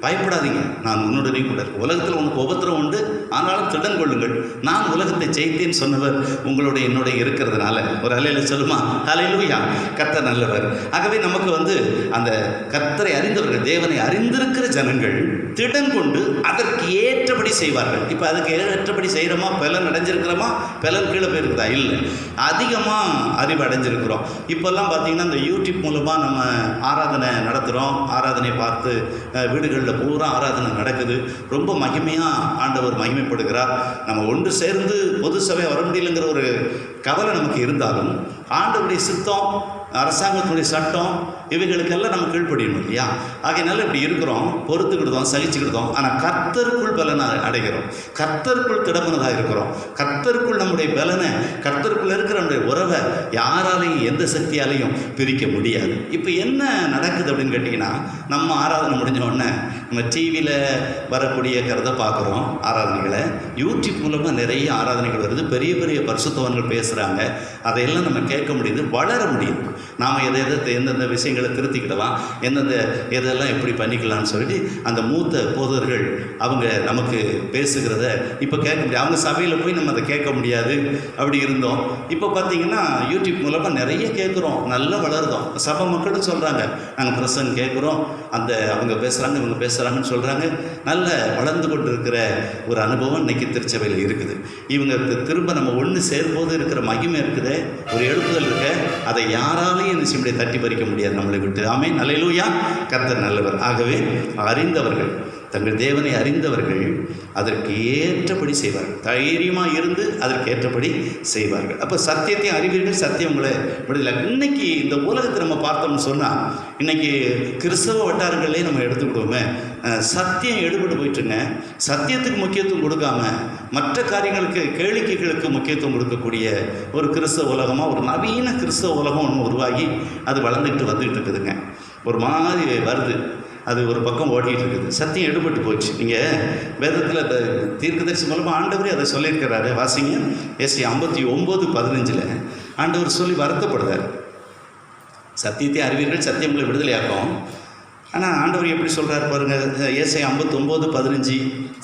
பயப்படாதீங்க, நான் உன்னுடனே கூட இருக்கேன், உலகத்தில் உனக்கு உபத்திரம் உண்டு, ஆனாலும் திடன் கொள்ளுங்கள், நான் உலகத்தை ஜெயித்தேன்னு சொன்னவர் உங்களோட என்னோட இருக்கிறதுனால. ஒரு அல்லேலூயா சொல்லுமா? அல்லேலூயா. கர்த்தர் நல்லவர். ஆகவே நமக்கு அந்த கர்த்தரை அறிந்தவர்கள், தேவனை அறிந்திருக்கிற ஜனங்கள் திடன் கொண்டு அதற்கு ஏற்றபடி செய்வார்கள். இப்போ அதுக்கு ஏற்றபடி செய்கிறோமா, பலன் அடைஞ்சிருக்கிறோமா, பலன் கீழே போயிருக்குதா? இல்லை, அதிகமாக அறிவு அடைஞ்சிருக்கிறோம். இப்போல்லாம் பார்த்தீங்கன்னா இந்த யூடியூப் மூலமாக நம்ம ஆராதனை நடத்துகிறோம். ஆராதனை பார்த்து வீடுகளில் பூரா ஆராதனை நடக்குது. ரொம்ப மகிமையாக ஆண்டவர் மகிமைப்படுகிறார். நம்ம ஒன்று சேர்ந்து பொது சபை வர முடியலைங்கிற ஒரு கவலை நமக்கு இருந்தாலும், ஆண்டவருடைய சித்தம், அரசாங்கத்துடைய சட்டம், இவைகளுக்கெல்லாம் நம்ம கீழ்ப்படியணும் இல்லையா? ஆகையினால இப்படி இருக்கிறோம், பொறுத்துக்கிடுதோம், சகிச்சுக்கிடுதோம். ஆனால் கர்த்தருக்குள் பலனை அடைகிறோம், கர்த்தருக்குள் திடமனதாக இருக்கிறோம், கர்த்தருக்குள் நம்முடைய பலனை, கர்த்தருக்குள் இருக்கிற நம்முடைய உறவை யாராலையும் எந்த சக்தியாலையும் பிரிக்க முடியாது. இப்போ என்ன நடக்குது அப்படின்னு கேட்டிங்கன்னா, நம்ம ஆராதனை முடிஞ்ச உடனே நம்ம டிவியில் வரக்கூடிய கருத்தை பார்க்குறோம், ஆராதனைகளை யூடியூப் மூலமாக நிறைய ஆராதனைகள் வருது, பெரிய பெரிய பரிசுத்தவான்கள் பேசுகிறாங்க, அதையெல்லாம் நம்ம கேட்க முடியுது, வளர முடியுது. நாம் எந்தெந்த விஷயங்களை திருத்திக்கிடலாம், எதெல்லாம் எப்படி பண்ணிக்கலாம்னு சொல்லிட்டு அந்த மூத்த போதர்கள் அவங்க நமக்கு பேசுகிறத இப்போ கேட்க முடியாது. அவங்க சபையில் போய் நம்ம அதை கேட்க முடியாது, அப்படி இருந்தோம். இப்போ பார்த்தீங்கன்னா யூடியூப் மூலமாக நிறைய கேட்குறோம், நல்லா வளருதோம். சபை மக்களும் சொல்கிறாங்க, நாங்கள் பிரசங்கம் கேட்குறோம், அவங்க பேசுகிறாங்க, இவங்க பேசுகிறாங்கன்னு சொல்கிறாங்க. நல்ல வளர்ந்து கொண்டு இருக்கிற ஒரு அனுபவம் இன்னைக்கு திருச்சபையில் இருக்குது. இவங்க திரும்ப நம்ம ஒன்று சேரும்போது இருக்கிற மகிமை இருக்குது, ஒரு எழுப்புதல் இருக்க, அதை யாராலையும் இந்த சிம்மியை தட்டி பறிக்க முடியாது நம்மளை விட்டு. ஆமென். அல்லேலூயா. கர்த்தர் நல்லவர். ஆகவே அறிந்தவர்கள், தங்கள் தேவனை அறிந்தவர்கள் அதற்கு ஏற்றபடி செய்வார்கள். தைரியமாக இருந்து அதற்கு ஏற்றபடி செய்வார்கள். அப்போ சத்தியத்தை அறிவீர்கள், சத்தியம் உங்களை விடுதலை. இன்னைக்கு இந்த உலகத்தை நம்ம பார்த்தோம்னு சொன்னால், இன்னைக்கு கிறிஸ்தவ வட்டாரங்களே நம்ம எடுத்துக்கிடுவோமே, சத்தியம் எடுபட்டு போயிட்டுங்க. சத்தியத்துக்கு முக்கியத்துவம் கொடுக்காம மற்ற காரியங்களுக்கு, கேளிக்கைகளுக்கு முக்கியத்துவம் கொடுக்கக்கூடிய ஒரு கிறிஸ்தவ உலகமாக, ஒரு நவீன கிறிஸ்தவ உலகம் ஒன்று உருவாகி அது வளர்ந்துக்கிட்டு வந்துக்கிட்டு இருக்குதுங்க. ஒரு மாதிரி வருது, அது ஒரு பக்கம் ஓடிக்கிட்டு இருக்குது. சத்தியம் எடுபட்டு போச்சு. நீங்கள் வேதத்தில் தீர்க்கதரிசி மூலமாக ஆண்டவரே அதை சொல்லியிருக்கிறாரு. வாசிங்க, ஏசாயா 59:15 ஆண்டவர் சொல்லி வருத்தப்படுறார். சத்தியத்தை அறிவீர்கள், சத்தியம் உங்களை விடுதலையாக்கும். ஆனால் ஆண்டவர் எப்படி சொல்கிறார் பாருங்கள், ஏசாயா 59:15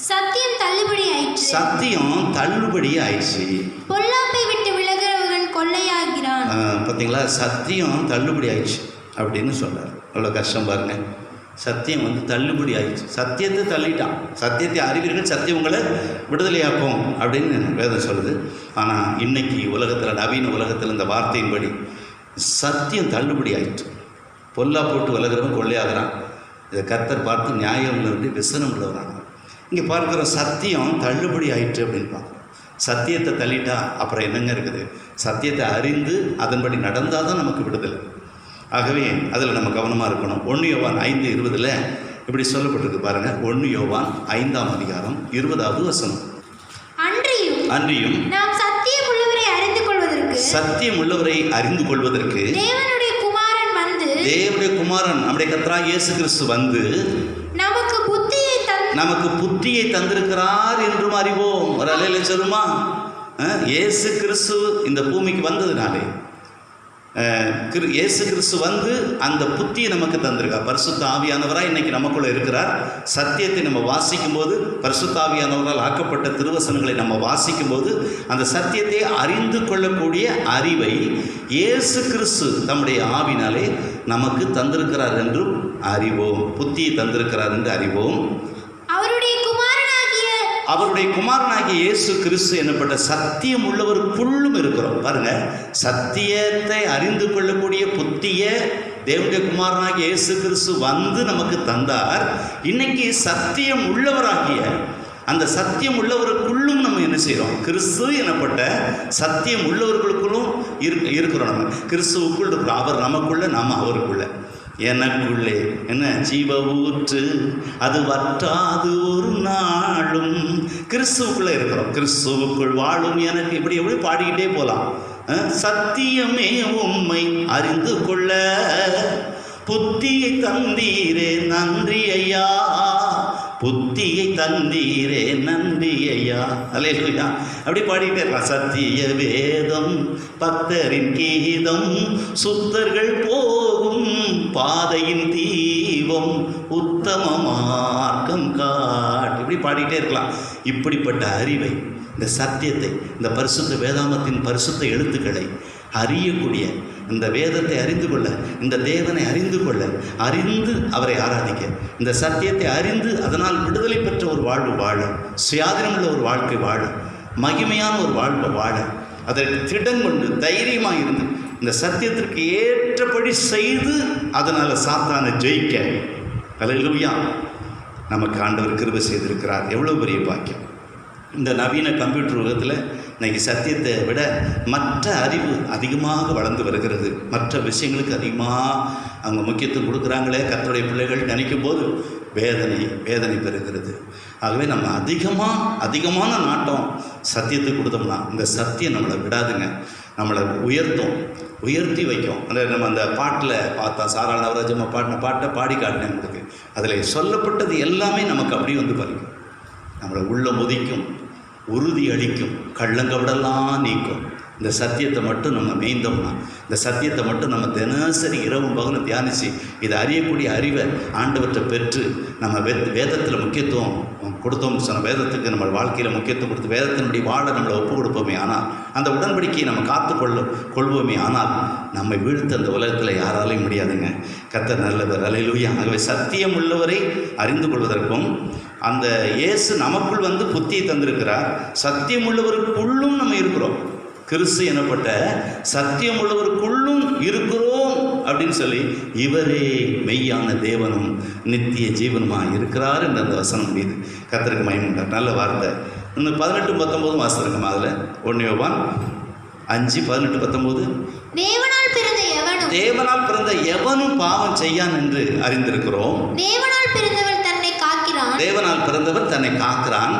சத்தியம் தள்ளுபடி ஆயிடுச்சு, சத்தியம் தள்ளுபடி ஆயிடுச்சு, பொல்லாப்பை விட்டு விலகிறவன் கொள்ளையாகிறான். பார்த்தீங்களா, சத்தியம் தள்ளுபடி ஆயிடுச்சு அப்படின்னு சொல்கிறார். அவ்வளோ கஷ்டம் பாருங்கள். சத்தியம் தள்ளுபடி ஆயிடுச்சு, சத்தியத்தை தள்ளிட்டான். சத்தியத்தை அறிவீர்கள், சத்தியம் உங்களை விடுதலையாக்கும் அப்படின்னு வேதம் சொல்லுது. ஆனால் இன்னைக்கு உலகத்தில், நவீன உலகத்தில் இந்த வார்த்தையின்படி சத்தியம் தள்ளுபடி ஆயிடுச்சு. பொல்லா போட்டு விலகிறவன் கொள்ளையாகிறான். இதை கர்த்தர் பார்த்து நியாயம் இருந்து விசனம் உள்ளவராங்க. இங்கே பார்க்குற சத்தியம் தள்ளுபடி ஆயிடுச்சு அப்படின்னு பார்க்குறோம். சத்தியத்தை தள்ளிட்டா அப்புறம் என்னங்க இருக்குது? சத்தியத்தை அறிந்து அதன்படி நடந்தால் தான் நமக்கு விடுதலை. ஆகவே அதில் நம்ம கவனமாக இருக்கணும். 1 யோவான் 5:20 இப்படி சொல்லப்பட்டிருக்கு பாருங்கள். 1 யோவான் 5:20 அன்றியும் நாம் சத்தியம் உள்ளவரை அறிந்து கொள்வதற்கு தேவனுடைய குமாரன் நம்முடைய கர்த்தராகிய இயேசு கிறிஸ்து வந்து நமக்கு புத்தியை தந்திருக்கிறார் என்றும் அறிவோம். ஒரு அல்லேலூயா சொல்லுமா? இயேசு கிறிஸ்து இந்த பூமிக்கு வந்ததுனாலே, இயேசு கிறிஸ்து வந்து அந்த புத்தியை நமக்கு தந்திருக்கார். பரிசுத்த ஆவியானவராக இன்னைக்கு நமக்குள்ளே இருக்கிறார். சத்தியத்தை நம்ம வாசிக்கும் போது, பரிசுத்த ஆவியானவரால் ஆக்கப்பட்ட திருவசனங்களை நம்ம வாசிக்கும் போது, அந்த சத்தியத்தை அறிந்து கொள்ளக்கூடிய அறிவை இயேசு கிறிஸ்து தம்முடைய ஆவினாலே நமக்கு தந்திருக்கிறார் என்றும் அறிவோம். புத்தியை தந்திருக்கிறார் என்று அறிவோம். அவருடைய குமாரனாகிய இயேசு கிறிஸ்து என்னப்பட்ட சத்தியம் உள்ளவருக்குள்ளும் இருக்கிறோம். பாருங்க, சத்தியத்தை அறிந்து கொள்ளக்கூடிய புத்தியை தேவனுடைய குமாரனாகிய இயேசு கிறிஸ்து வந்து நமக்கு தந்தார். இன்னைக்கு சத்தியம் உள்ளவராகிய அந்த சத்தியம் உள்ளவருக்குள்ளும் நம்ம என்ன செய்கிறோம்? கிறிஸ்து எனப்பட்ட சத்தியம் உள்ளவர்களுக்குள்ளும் இருக்கிறோம். நம்ம கிறிஸ்துவுக்குள் இருக்கிறோம். அவர் நமக்குள்ள, நாம் அவருக்குள்ள. எனக்குள்ளே என்ன ஜீவ ஊற்று, அது வற்றாது ஒரு நாளும். கிறிஸ்துவுக்குள்ளே இருக்கிறோம். கிறிஸ்துவுக்குள் வாழும் எனக்கு, இப்படி எப்படி பாடிக்கிட்டே போகலாம். சத்தியமே உம்மை அறிந்து கொள்ள புத்தியை தந்தீரே நன்றி ஐயா, புத்தியை தந்தீரே நன்றி ஐயா. அல்லேலூயா. அப்படி பாடிக்கிட்டே இருக்கலாம். சத்திய வேதம் பக்தரின் கீதம், சுத்தர்கள் போகும் பாதையின் தீபம், உத்தம மார்க்கம் காட்டு. இப்படி பாடிக்கிட்டே இருக்கலாம். இப்படிப்பட்ட அறிவை, இந்த சத்தியத்தை, இந்த பரிசுத்த வேதாமத்தின் பரிசுத்த எழுத்துக்களை அறியக்கூடிய, இந்த வேதத்தை அறிந்து கொள்ள, இந்த தேவனை அறிந்து கொள்ள, அறிந்து அவரை ஆராதிக்க, இந்த சத்தியத்தை அறிந்து அதனால் விடுதலை பெற்ற ஒரு வாழ்வு வாழ, சுயாதீனமுள்ள ஒரு வாழ்க்கை வாழ, மகிமையான ஒரு வாழ்வை வாழ, அதற்கு திடம் கொண்டு தைரியமாக இருந்து இந்த சத்தியத்திற்கு ஏற்றபடி செய்து அதனால் சாத்தானை ஜெயிக்க, அல்லேலூயா, நமக்கு ஆண்டவர் கிருபை செய்திருக்கிறார். எவ்வளோ பெரிய பாக்கியம்! இந்த நவீன கம்ப்யூட்டர் உலகத்தில் இன்றைக்கி சத்தியத்தை விட மற்ற அறிவு அதிகமாக வளர்ந்து வருகிறது. மற்ற விஷயங்களுக்கு அதிகமாக அவங்க முக்கியத்துவம் கொடுக்குறாங்களே. கர்த்தருடைய பிள்ளைகள் நினைக்கும் போது வேதனை பெறுகிறது. ஆகவே நம்ம அதிகமான நாட்டம் சத்தியத்துக்கு கொடுத்தோம்னா இந்த சத்தியம் நம்மளை விடாதுங்க, நம்மளை உயர்த்தி வைக்கும். நம்ம அந்த பாட்டில் பார்த்தா, சாரா நவராஜம்மா பாடின பாட்டை பாடி காட்டினேன் உங்களுக்கு. அதில் சொல்லப்பட்டது எல்லாமே நமக்கு அப்படியே வந்து பறிக்கும். நம்மளை உள்ள முதிக்கும், உறுதி அளிக்கும், கள்ளங்கவிடெல்லாம் நீக்கும். இந்த சத்தியத்தை மட்டும் நம்ம மேய்ந்தோம்னா, இந்த சத்தியத்தை மட்டும் நம்ம தினசரி இரவும் பகலும் தியானித்து இதை அறியக்கூடிய அறிவை ஆண்டவற்றை பெற்று நம்ம வேதத்தில் முக்கியத்துவம் கொடுத்தோம்னு சொன்ன, வேதத்துக்கு நம்ம வாழ்க்கையில் முக்கியத்துவம் கொடுத்து வேதத்தினுடைய வாழ நம்மளை ஒப்பு கொடுப்போமே ஆனால், அந்த உடன்படிக்கையை நம்ம கொள்வோமே ஆனால், நம்மை வீழ்த்த அந்த உலகத்தில் யாராலையும் முடியாதுங்க. கர்த்தர் நல்லவர். அல்லேலூயா. ஆகவே சத்தியம் உள்ளவரை அறிந்து கொள்வதற்கும், அந்த இயேசு நமக்குள் வந்து புத்தியை தந்திருக்கிறார். சத்தியம் உள்ளவருக்குள்ளும் நம்ம இருக்கிறோம். கிறிஸ்து எனப்பட்ட சத்தியம் உள்ளவருக்குள்ளும் இருக்கிறோம் அப்படின்னு சொல்லி, இவரே மெய்யான தேவனும் நித்திய ஜீவனுமாக இருக்கிறார் என்று அந்த வசனம் முடியுது. கர்த்தருக்கு மகிமை உண்டாகட்டும். நல்ல வார்த்தை. இன்னும் 18-19 வாசிச்சிருக்கோம். அதில் 1 யோவான் 5:18-19, தேவனால் பிறந்த எவனும் பாவம் செய்யான் என்று அறிந்திருக்கிறோம். தேவனால் பிறந்தவர் தன்னை காக்கிறான்,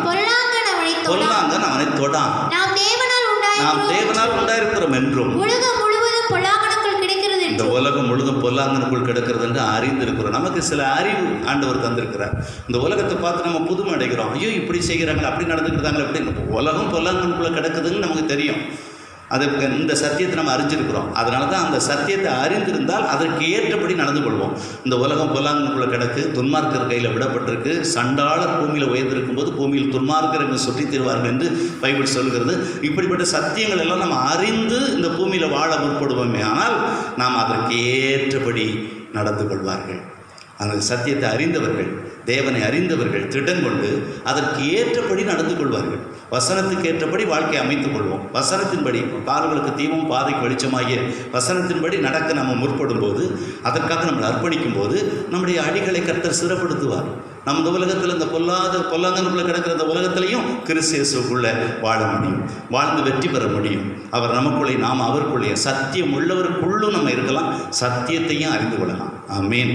பொல்லாங்கன் அவனை தொடான். நாம் தேவனால் உண்டாயிருக்கிறோம் என்றும் இந்த உலகம் முழுதும் பொல்லாங்கனுக்குள் கிடக்கிறது என்று அறிந்திருக்கிறோம். நமக்கு சில அறிவு ஆண்டவர் தந்திருக்கிறார். இந்த உலகத்தை பார்த்து நம்ம புதுமை அடைகிறோம். ஐயோ இப்படி செய்கிறாங்களா, அப்படி நடந்துக்கிறாங்களா, அப்படி உலகம் பொல்லாங்கனுக்குள்ளே கிடக்குதுன்னு நமக்கு தெரியும். அதுக்கு இந்த சத்தியத்தை நம்ம அறிஞ்சிருக்கிறோம். அதனால தான் அந்த சத்தியத்தை அறிந்திருந்தால் அதற்கு ஏற்றபடி நடந்து கொள்வோம். இந்த உலகம் பொல்லாங்கனுக்குள்ளே கிடக்கு, துன்மார்க்கர் கையில் விடப்பட்டிருக்கு. சண்டாளர் பூமியில் உயர்ந்திருக்கும் போது பூமியில் துன்மார்க்கர் என்று சுற்றி தருவார்கள் என்று பைபிள் சொல்கிறது. இப்படிப்பட்ட சத்தியங்கள் எல்லாம் நம்ம அறிந்து இந்த பூமியில் வாழ முற்படுவோமே ஆனால் நாம் அதற்கு ஏற்றபடி நடந்து கொள்வார்கள். அந்த சத்தியத்தை அறிந்தவர்கள், தேவனை அறிந்தவர்கள் திடன் கொண்டு அதற்கு ஏற்றபடி நடந்து கொள்வார்கள். வசனத்துக்கு ஏற்றபடி வாழ்க்கையை அமைத்துக் கொள்வோம். வசனத்தின்படி கால்களுக்கு தீபம் பாதைக்கு வெளிச்சமாகிய வசனத்தின்படி நடக்க நம்ம முற்படும் போது, அதற்காக நம்மளை அர்ப்பணிக்கும் போது நம்முடைய அடிகளை கர்த்தர் சிறப்படுத்துவார். நம்ம இந்த உலகத்தில் இந்த பொல்லாங்கனுக்குள்ளே கிடக்கிற இந்த உலகத்திலையும் கிறிஸ்து இயேசுக்குள்ளே வாழ முடியும், வாழ்ந்து வெற்றி பெற முடியும். அவர் நமக்குள்ளே, நாம் அவருக்குள்ளே, சத்தியம் உள்ளவருக்குள்ளும் நம்ம இருக்கலாம், சத்தியத்தையும் அறிந்து கொள்ளலாம். ஆமீன்.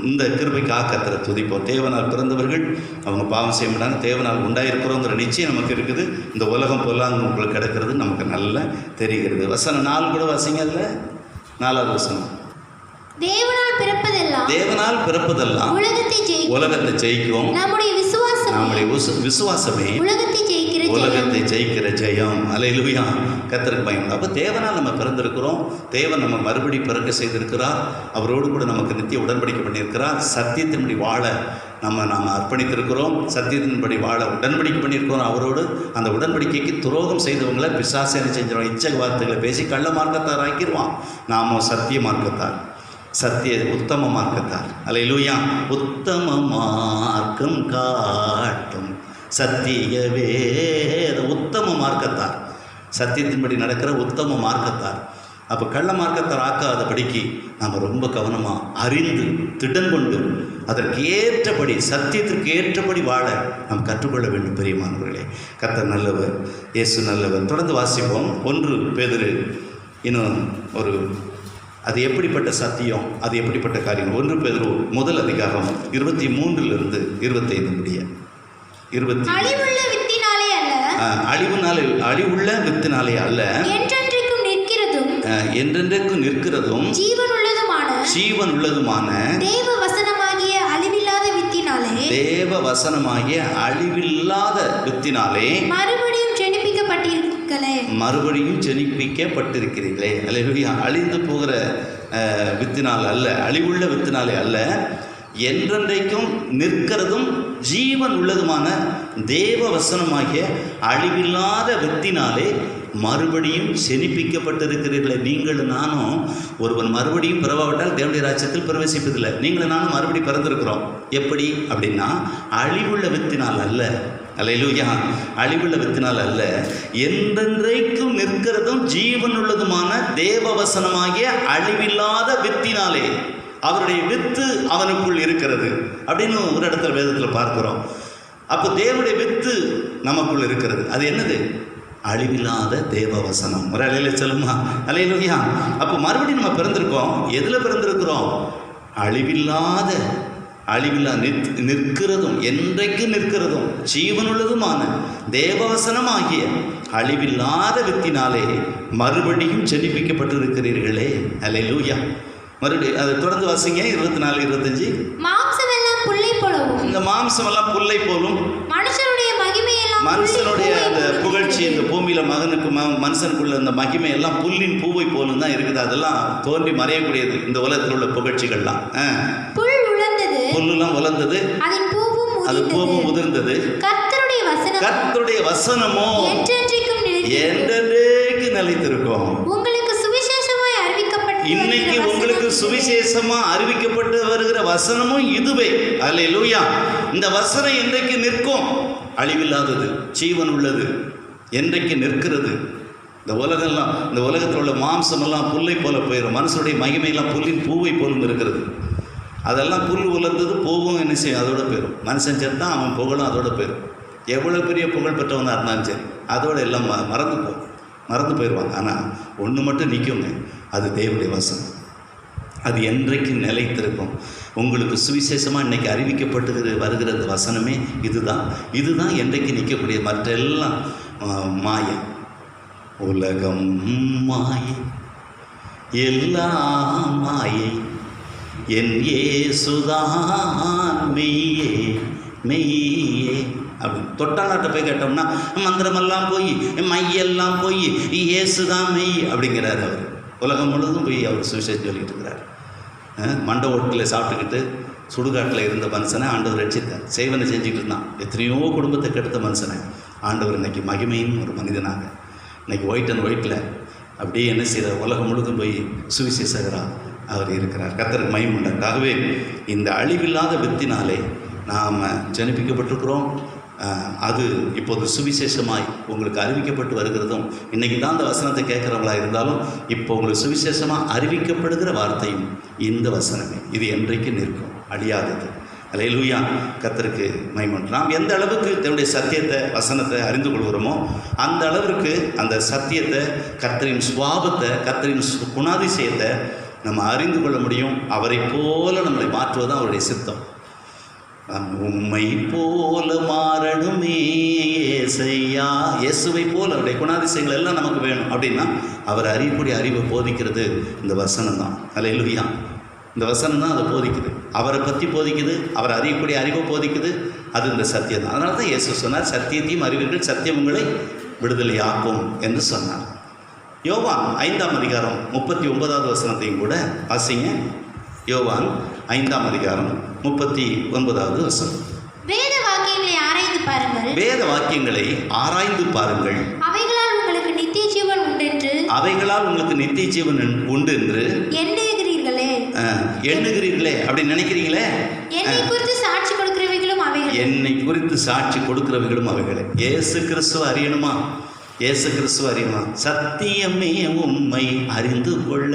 இந்த கிருபைக்காக கர்த்தரை துதிப்போம். தேவனால் பிறந்தவர்கள் அவங்க பாவம் செய்ய மாட்டாங்க. தேவனால் உண்டாயிருக்கிறோங்கிற நிச்சயம் நமக்கு இருக்குது. இந்த உலகம் பொல்லாங்கனுக்குள்ளே கிடக்கிறது நமக்கு நல்லா தெரிகிறது. வசனம் 4 கூட வாசிங்க. அதில் 4வது வசனம், தேவனால் பிறப்பதெல்லாம் உலகத்தை ஜெயிக்கும். நம்முடைய விசுவாசமே உலகத்தை ஜெயிக்கிற ஜெயம். அல்லேலூயா. கர்த்தருக்கு பயன். அப்போ தேவனால் நம்ம பிறந்திருக்கிறோம். தேவன் நம்ம மறுபடி பிறக்க செய்திருக்கிறார். அவரோடு கூட நமக்கு நித்திய உடன்படிக்கை பண்ணியிருக்கிறார். சத்தியத்தின்படி வாழ நாம் அர்ப்பணித்திருக்கிறோம். சத்தியத்தின்படி வாழ உடன்படிக்கை பண்ணியிருக்கிறோம் அவரோடு. அந்த உடன்படிக்கைக்கு துரோகம் செய்தவங்களை பிசாசேனை செஞ்சிருவோம். இச்சக வார்த்தைகளை பேசி கள்ள மார்க்கத்தார் ஆக்கிடுவான். நாம சத்திய மார்க்கத்தார், உத்தம மார்க்கத்தார். அல்லேலூயா. உத்தம மார்க்கம் காட்டும் சத்திய வேத, உத்தம மார்க்கத்தார், சத்தியத்தின்படி நடக்கிற உத்தம மார்க்கத்தார். அப்போ கள்ள மார்க்கத்தை ஆக்காதபடிக்கு நாம் ரொம்ப கவனமாக அறிந்து திடன் கொண்டு அதற்கு ஏற்றபடி சத்தியத்திற்கு ஏற்றபடி வாழ நாம் கற்றுக்கொள்ள வேண்டும். பிரியமானவர்களே, கர்த்தர் நல்லவர், இயேசு நல்லவர். தொடர்ந்து வாசிப்போம். 1 பேதுரு இன்னும் ஒரு அது எப்படிப்பட்ட சத்தியம், அது எப்படிப்பட்ட காரியம். 1 பேதுரு 1 அதிகாரம் 23 25 முடிய 20 அழிவுள்ள வித்தினாலே அல்ல, அழிவுள்ள வித்தினாலே அல்ல, என்றென்றைக்கும் நிற்கிறதும் என்றென்றைக்கும் நிற்கிறதும் ஜீவன் உள்ளதுமான தேவ வசனமாகிய அழிவில்லாத வித்தினாலே மறுபடியும் ஜெனிப்பிக்கப்பட்டிருக்கிறீர்களே. அல்லேலூயா. அழிந்து போகிற வித்தினால் அல்ல, அழிவுள்ள வித்தினாலே அல்ல, என்றென்றைக்கும் நிற்கிறதும் ஜீவன் உள்ளதுமான தேவ வசனமாகிய அழிவில்லாத வித்தினாலே மறுபடியும் செனிப்பிக்கப்பட்டிருக்கிறீர்களே. நீங்களும் நானும் ஒருவன் மறுபடியும் பிறவாவிட்டால் தேவனுடைய ராஜ்யத்தில் பிரவேசிப்பதில்லை. நீங்களும் நானும் மறுபடியும் பிறந்திருக்கிறோம். எப்படி அப்படின்னா அழிவுள்ள வித்தினால் அல்ல. அல்லேலூயா. அழிவுள்ள வித்தினால் அல்ல, என்றென்றைக்கும் நிற்கிறதும் ஜீவன் உள்ளதுமான தேவ வசனமாகிய அழிவில்லாத வித்தினாலே. அவருடைய வித்து அவனுக்குள் இருக்கிறது அப்படின்னு ஒரு இடத்துல வேதத்தில் பார்க்கிறோம். அப்போ தேவனுடைய வித்து நமக்குள் இருக்கிறது. அது என்னது? அழிவில்லாத தேவ வசனம். ஒரு அலையில சொல்லுமா? அல்லேலூயா. அப்போ மறுபடியும் நம்ம பிறந்திருக்கோம். எதில் பிறந்திருக்கிறோம்? அழிவில்லாத நிற்கிறதும் என்றைக்கு நிற்கிறதும் ஜீவனுள்ளதுமான தேவவசனமாகிய அழிவில்லாத வித்தினாலே மறுபடியும் ஜெனிப்பிக்கப்பட்டிருக்கிறீர்களே. அல்லேலூயா. மறுபடியும் அதை தொடர்ந்து வாசிங்க. 24 25. மாம்சமெல்லாம் புல்லை போலவும், இந்த மாம்சமெல்லாம் புல்லை போலும், மனுஷனுடைய அந்த புகழ்ச்சி இந்த பூமியில மனுஷனுக்குள்ள அந்த மகிமை எல்லாம் புல்லின் பூவை போலும் தான் இருக்குது. அதெல்லாம் தோன்றி மறையக்கூடியது. இந்த உலகத்தில் உள்ள புகழ்ச்சிகள்லாம் புல்லுலாம் உலர்ந்தது, அது பூவும் உதிர்ந்தது. கர்த்தருடைய வசனமோ என்றென்றைக்கு நிலைத்திருக்கும். இன்னைக்கு உங்களுக்கு சுவிசேஷமா அறிவிக்கப்பட்டு வருகிற வசனமும் இதுவே. அல்லேலூயா. இந்த வசனம் என்றைக்கு நிற்கும்? அழிவில்லாதது, ஜீவன் உள்ளது, என்றைக்கு நிற்கிறது. இந்த உலகத்தில் உள்ள மாம்சமெல்லாம் புல்லை போல போயிடும். மனுஷனுடைய மகிமையெல்லாம் புல்லின் பூவை போலும் இருக்கிறது. அதெல்லாம் புல் உலர்ந்தது, பூவும் என்ன செய்யும்? அதோட போயிடும். மனுஷன் சேர்த்தான் அவன் புகழும் அதோட போயிடும். எவ்வளோ பெரிய புகழ் பெற்றவனாக இருந்தாலும் சரி, அதோட எல்லாம் மறந்து போயிடுவாங்க. ஆனால் ஒன்று மட்டும் நிற்குங்க, அது தேவனுடைய வசனம். அது என்றைக்கு நிலைத்திருக்கும். உங்களுக்கு சுவிசேஷமாக இன்றைக்கி அறிவிக்கப்பட்டு வருகிற வசனமே இதுதான் என்றைக்கு நிற்கக்கூடிய. மற்ற எல்லாம் மாயை, உலகம் மாயை, எல்லாம் மாயை, என் இயேசுதான் மெய்யே மெய்யே. அப்படி தொட்டாலாட்ட போய் கேட்டோம்னா மந்திரமெல்லாம் போய் மையெல்லாம் போய் இயேசுதான் மெய் அப்படிங்கிறார் அவர். உலகம் முழுவதும் போய் அவர் சுவிசேஷம் சொல்லிட்டு இருக்கிறார். மண்டை ஓட்டில் சாப்பிட்டுக்கிட்டு சுடுகாட்டில் இருந்த மனுஷனை ஆண்டவர் ரட்சித்தார். செய்வனை செஞ்சுக்கிட்டு இருந்தான். எத்தனையோ குடும்பத்தை கெடுத்த மனுஷனை ஆண்டவர் இன்னைக்கு மகிமையும் ஒரு மனிதனாக இன்னைக்கு ஒயிட்டில் அப்படியே என்ன செய்கிறார்? உலகம் முழுவதும் போய் சுவிசேஷகராக அவர் இருக்கிறார். கர்த்தருக்கு மகிமை உண்டாகவே இந்த அழிவில்லாத வித்தினாலே நாம் ஜனிப்பிக்கப்பட்டிருக்கிறோம். அது இப்போது சுவிசேஷமாய் உங்களுக்கு அறிவிக்கப்பட்டு வருகிறதும், இன்றைக்கி தான் அந்த வசனத்தை கேட்குறவங்களாக இருந்தாலும் இப்போ உங்களுக்கு சுவிசேஷமாக அறிவிக்கப்படுகிற வார்த்தையும் இந்த வசனமே. இது என்றைக்கு நிற்கும், அழியாதது. அல்லேலூயா. கர்த்தருக்கு மகிமை. நாம் எந்த அளவுக்கு தன்னுடைய சத்தியத்தை வசனத்தை அறிந்து கொள்கிறோமோ அந்த அளவிற்கு அந்த சத்தியத்தை, கர்த்தரின் சுவாபத்தை, கர்த்தரின் குணாதிசயத்தை நம்ம அறிந்து கொள்ள முடியும். அவரை போல நம்மளை மாற்றுவதுதான் அவருடைய சித்தம். உம்மை போல மாறணுமே ஏசையா. இயேசுவை போல அவருடைய குணாதிசயங்கள் எல்லாம் நமக்கு வேணும் அப்படின்னா அவர் அறியக்கூடிய அறிவை போதிக்கிறது இந்த வசனம் தான். அல்லேலூயா. இந்த வசனம் தான் அதை போதிக்குது. அவரை பற்றி போதிக்குது, அவர் அறியக்கூடிய அறிவை போதிக்குது. அது இந்த சத்தியம் தான். அதனால தான் இயேசு சொன்னார், சத்தியத்தையும் அறிவீர்கள், சத்தியம் உங்களை விடுதலையாக்கும் என்று சொன்னார். யோவான் 5ஆம் அதிகாரம் 39வது வசனத்தையும் கூட வாசிங்க. யோவான் 5ஆம் அதிகாரம் 39வது வசனம். வேத வாக்கியங்களை ஆராய்ந்து பாருங்கள், வேத வாக்கியங்களை ஆராய்ந்து பாருங்கள், அவைகளால் உங்களுக்கு நித்திய ஜீவன் உண்டு என்று எண்ணுகிறீர்களே. அப்படி நினைக்கிறீங்களே? என்னை குறித்து சாட்சி கொடுக்கிறவைகளும் அவைகளே. இயேசு கிறிஸ்துவ அறியணுமா? இயேசு கிறிஸ்துவ அறிவான். சத்தியமே உம்மை அறிந்து கொள்ள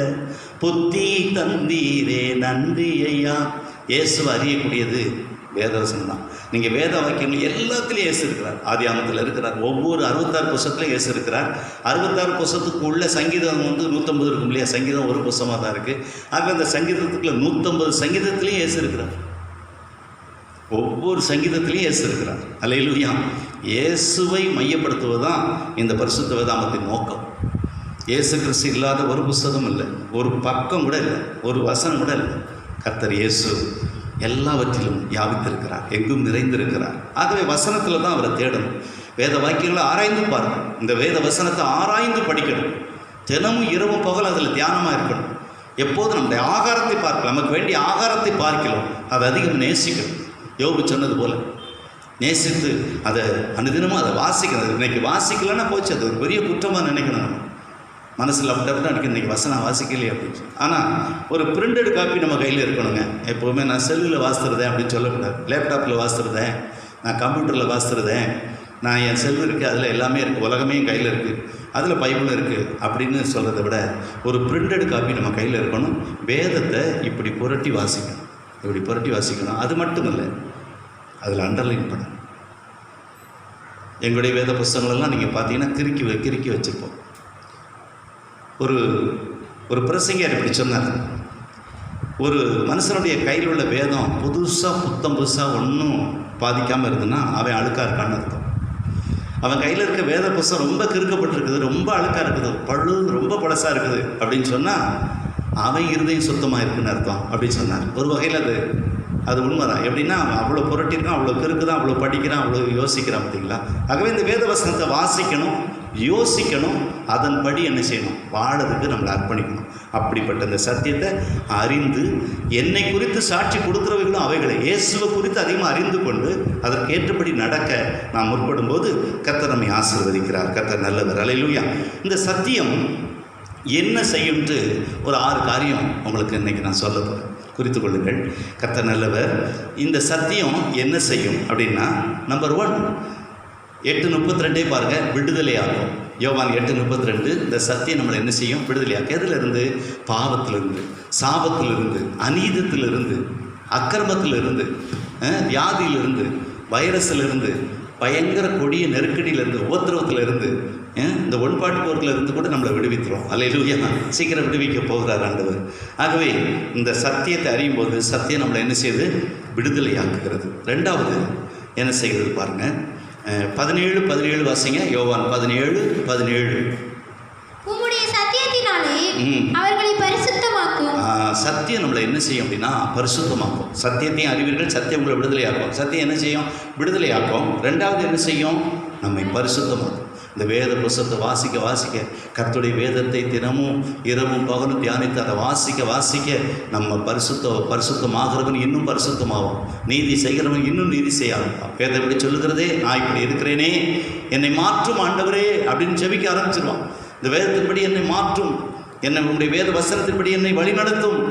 புத்தி தந்தீரே நன்றி ஐயா. இயேசுவை அறியக்கூடியது வேதவசனம் தான். நீங்கள் வேத வாக்கியங்கள் எல்லாத்துலேயும் இயேசு இருக்கிறார். ஆதியாகமத்தில் இருக்கிறார். ஒவ்வொரு 66 புஸ்தகத்துலையும் இயேசு இருக்கிறார். 66 புஸ்தகத்துக்கு உள்ள சங்கீதம் 150 இருக்கும் இல்லையா? சங்கீதம் ஒரு புஸ்தகமாக தான் இருக்குது. ஆக அந்த சங்கீதத்துக்குள்ள 150 சங்கீதத்துலேயும் இயேசு இருக்கிறார். ஒவ்வொரு சங்கீதத்திலையும் இயேசு இருக்கிறார். அல்லேலூயா. இயேசுவை மையப்படுத்துவதுதான் இந்த பரிசுத்த வேதாகமத்தின் நோக்கம். இயேசு கிறிஸ்து இல்லாத ஒரு புஸ்தகம் இல்லை, ஒரு பக்கம் கூட இல்லை, ஒரு வசனம் கூட இல்லை. கர்த்தர் இயேசு எல்லாவற்றிலும் வியாபித்திருக்கிறார், எங்கும் நிறைந்திருக்கிறார். ஆகவே வசனத்தில் தான் அவரை தேடணும். வேத வாக்கியங்களை ஆராய்ந்து பார்க்கணும். இந்த வேத வசனத்தை ஆராய்ந்து படிக்கணும். தினமும் இரவும் பகல் அதில் தியானமாக இருக்கணும். எப்போது நம்முடைய ஆகாரத்தை பார்க்கலாம், நமக்கு வேண்டிய ஆகாரத்தை பார்க்கலாம், அதை அதிகம் நேசிக்கணும். யோபு சொன்னது போல் நேசித்து அதை அனுதினமும் அதை வாசிக்கணும். இன்றைக்கி வாசிக்கலன்னா போச்சு, அது ஒரு பெரிய குற்றமாக நினைக்கணும். நம்ம மனசில் அப்படி அன்றைக்கி இன்றைக்கி வசனம் வாசிக்கலையே அப்படின்னு. ஆனால் ஒரு பிரிண்டட் காப்பி நம்ம கையில் இருக்கணுங்க. எப்போவுமே நான் செல்லில் வாசித்துறதேன் அப்படின்னு சொல்லக்கூடாது. லேப்டாப்பில் வாசித்துறதேன், நான் கம்ப்யூட்டரில் வாசித்துறதேன், நான் என் செல்லு இருக்குது, அதில் எல்லாமே இருக்குது, உலகமே என் கையில் இருக்குது, அதில் பைபிளும் இருக்குது அப்படின்னு சொல்கிறத விட ஒரு பிரிண்டட் காப்பி நம்ம கையில் இருக்கணும். வேதத்தை இப்படி புரட்டி வாசிக்கணும், இப்படி புரட்டி வாசிக்கணும். அது மட்டும் இல்லை, அதில் அண்டர்லைன் பண்ணணும். எங்களுடைய வேத புஸ்தகங்களெல்லாம் நீங்கள் பார்த்தீங்கன்னா கிறுக்கி வச்சுருப்போம். ஒரு பிரசங்கர் இப்படி சொன்னார், ஒரு மனுஷனுடைய கையில் உள்ள வேதம் புதுசாக ஒன்றும் பாதிக்காமல் இருந்ததுன்னா அவன் அழுக்காக இருக்கான்னு அர்த்தம். அவன் கையில் இருக்க வேத புஸ்தகம் ரொம்ப கிறுக்கப்பட்டிருக்குது, ரொம்ப அழுக்காக இருக்குது, ரொம்ப பழசாக இருக்குது அப்படின்னு சொன்னால் அவன் இருதயம் சுத்தமாக இருக்குன்னு அர்த்தம் அப்படின்னு சொன்னார். ஒரு வகையில் அது உண்மைதான். எப்படின்னா அவ்வளோ புரட்டிருக்கான், அவ்வளோ கிறுக்குதான், அவ்வளோ படிக்கிறான், அவ்வளோ யோசிக்கிறான், பார்த்தீங்களா? ஆகவே இந்த வேத வசனத்தை வாசிக்கணும், யோசிக்கணும், அதன்படி என்ன செய்யணும், வாழறதுக்கு நம்மளை அர்ப்பணிக்கணும். அப்படிப்பட்ட இந்த சத்தியத்தை அறிந்து என்னை குறித்து சாட்சி கொடுக்குறவர்களும் அவைகளை இயேசுவை குறித்து அதிகமாக அறிந்து கொண்டு அதற்கேற்றபடி நடக்க நாம் முற்படும் போது கர்த்தர் நம்மை ஆசீர்வதிக்கிறார். கர்த்தர் நல்லவர். அல்லேலூயா. இந்த சத்தியம் என்ன செய்யும்ட்டு ஒரு 6 காரியம் உங்களுக்கு இன்றைக்கி நான் சொல்ல போகிறேன், குறித்து கொள்ளுங்கள். கர்த்தர் நல்லவர். இந்த சத்தியம் என்ன செய்யும் அப்படின்னா, நம்பர் 1, 8:32 பாருங்கள், விடுதலையாகும். யோவான் 8:32. இந்த சத்தியம் நம்மளை என்ன செய்யும்? விடுதலையாக்கும். எதிலிருந்து? பாவத்திலிருந்து, சாபத்திலிருந்து, அநீதத்திலிருந்து, அக்கிரமத்திலிருந்து, வியாதியிலிருந்து, வைரஸிலிருந்து, பயங்கர கொடிய நெருக்கடியிலிருந்து, உபத்திரவத்திலிருந்து, இந்த ஒன்பாட்டுப்போர்களிலிருந்து கூட நம்மளை விடுவிக்கிறோம். அல்லேலூயா. சீக்கிரம் விடுவிக்க போகிறார் ஆண்டவர். ஆகவே இந்த சத்தியத்தை அறியும் போது சத்தியம் நம்மளை என்ன செய்யுது? விடுதலையாக்குகிறது. 2வது என்ன செய்கிறது பாருங்கள், 17 வாசிங்க. யோவான் 17:17. உம்முடைய சத்தியத்தினாலே அவர்களை பரிசுத்தமாக்கும். சத்தியம் நம்மளை என்ன செய்யும் அப்படின்னா பரிசுத்தமாக்கும். சத்தியத்தையும் அறிவீர்கள், சத்தியம் உங்களை விடுதலையாக்கும். சத்தியம் என்ன செய்யும்? விடுதலையாக்கும். 2வது என்ன செய்யும்? நம்மை பரிசுத்தமாக்கும். இந்த வேத புஸ்தகத்தை வாசிக்க கர்த்தருடைய வேதத்தை தினமும் இரவும் பகலும் தியானித்து அதை வாசிக்க நம்ம பரிசுத்தமாகிறவன் இன்னும் பரிசுத்தமாகும், நீதி செய்கிறவன் இன்னும் நீதி செய்ய ஆரம்பிப்பான். வேதம் இப்படி சொல்லுகிறதே, நான் இப்படி இருக்கிறேனே, என்னை மாற்றும் ஆண்டவரே அப்படின்னு ஜெபிக்க ஆரம்பிச்சிருவான். இந்த வேதத்தின்படி என்னை மாற்றும், என்னை உங்களுடைய வேத வசனத்தின்படி என்னை வழிநடத்தும்.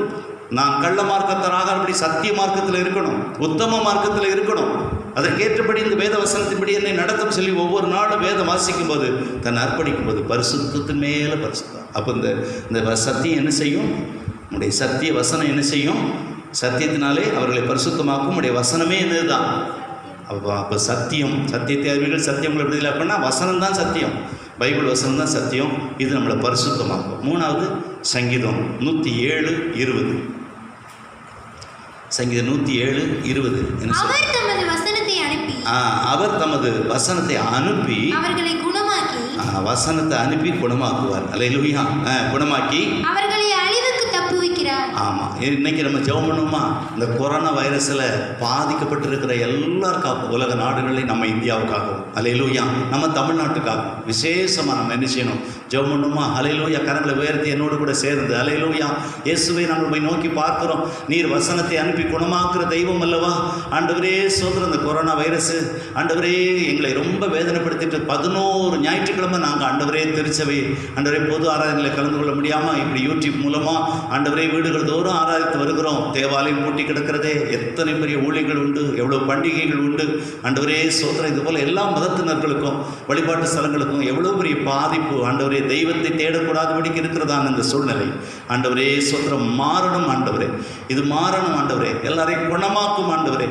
நான் கள்ள மார்க்கத்தராக சத்திய மார்க்கத்தில் இருக்கணும், உத்தம மார்க்கத்தில் இருக்கணும். அதற்கேற்றபடி இந்த வேத வசனத்தின்படி என்னை நடத்தும் சொல்லி ஒவ்வொரு நாளும் வேதம் வாசிக்கும் போது, தன்னை அர்ப்பணிக்கும் போது பரிசுத்தத்தின் மேலே பரிசுத்தம். அப்போ இந்த சத்தியம் என்ன செய்யும்? உடைய சத்திய வசனம் என்ன செய்யும்? சத்தியத்தினாலே அவர்களை பரிசுத்தமாக்கும். உடைய வசனமே என்னதுதான். அப்போ சத்தியத்தை அறிவீர்கள், சத்தியம் உங்களை விடுதலை பண்ணால் வசனம் தான் சத்தியம், பைபிள் வசனம் தான் சத்தியம். இது நம்மளை பரிசுத்தமாக்கும். 3வது சங்கீதம் 107:20. சங்கீதம் 107:20 என்ன சொல்ற? அவர் தமது வசனத்தை அனுப்பி அவர்களை குணமாக்கி, வசனத்தை அனுப்பி குணமாக்குவார். அல்லேலூயா. குணமாக்கி அவர்களை அழிவுக்கு தப்புவிக்கிறார். ஆமாம். இன்னைக்கு நம்ம ஜெபம் பண்ணுவோமா? இந்த கொரோனா வைரஸில் பாதிக்கப்பட்டிருக்கிற எல்லாருக்காகவும், உலக நாடுகளையும், நம்ம இந்தியாவுக்காகவும், அல்லேலூயா, நம்ம தமிழ்நாட்டுக்காகவும் விசேஷமாக நம்ம என்ன செய்யணும்? ஜெபம் பண்ணுமா? அல்லேலூயா. கரங்களை உயர்த்தி என்னோடு கூட சேர்ந்து அல்லேலூயா. இயேசுவை நம்ம நோக்கி பார்க்கிறோம். நீர் வசனத்தை அனுப்பி குணமாக்குற தெய்வம் அல்லவா? ஆண்டவரே சோதரம், இந்த கொரோனா வைரஸ் ஆண்டவரே எங்களை ரொம்ப வேதனைப்படுத்திட்டு 11 ஞாயிற்றுக்கிழமை நாங்கள் ஆண்டவரே திருச்சபை ஆண்டவரே பொது ஆராதனையில் கலந்து கொள்ள முடியாமல் இப்படி யூடியூப் மூலமாக ஆண்டவரே வீடுகள் தோறும் ஆராதித்து வருகிறோம். தேவாலயம் பூட்டி கிடக்கிறதே, எத்தனை பெரிய ஊழியர்கள் உண்டு, எவ்வளோ பண்டிகைகள் உண்டு. ஆண்டவரே சோத்திரம். இது போல் எல்லா மதத்தினர்களுக்கும் வழிபாட்டு ஸ்தலங்களுக்கும் எவ்வளோ பெரிய பாதிப்பு. ஆண்டவரே தெய்வத்தை தேடக்கூடாதபடிக்கு இருக்கிறதான இந்த சூழ்நிலை ஆண்டவரே சோத்திரம் மாறணும். ஆண்டவரே இது மாறணும். ஆண்டவரே எல்லாரையும் குணமாக்கும். ஆண்டவரே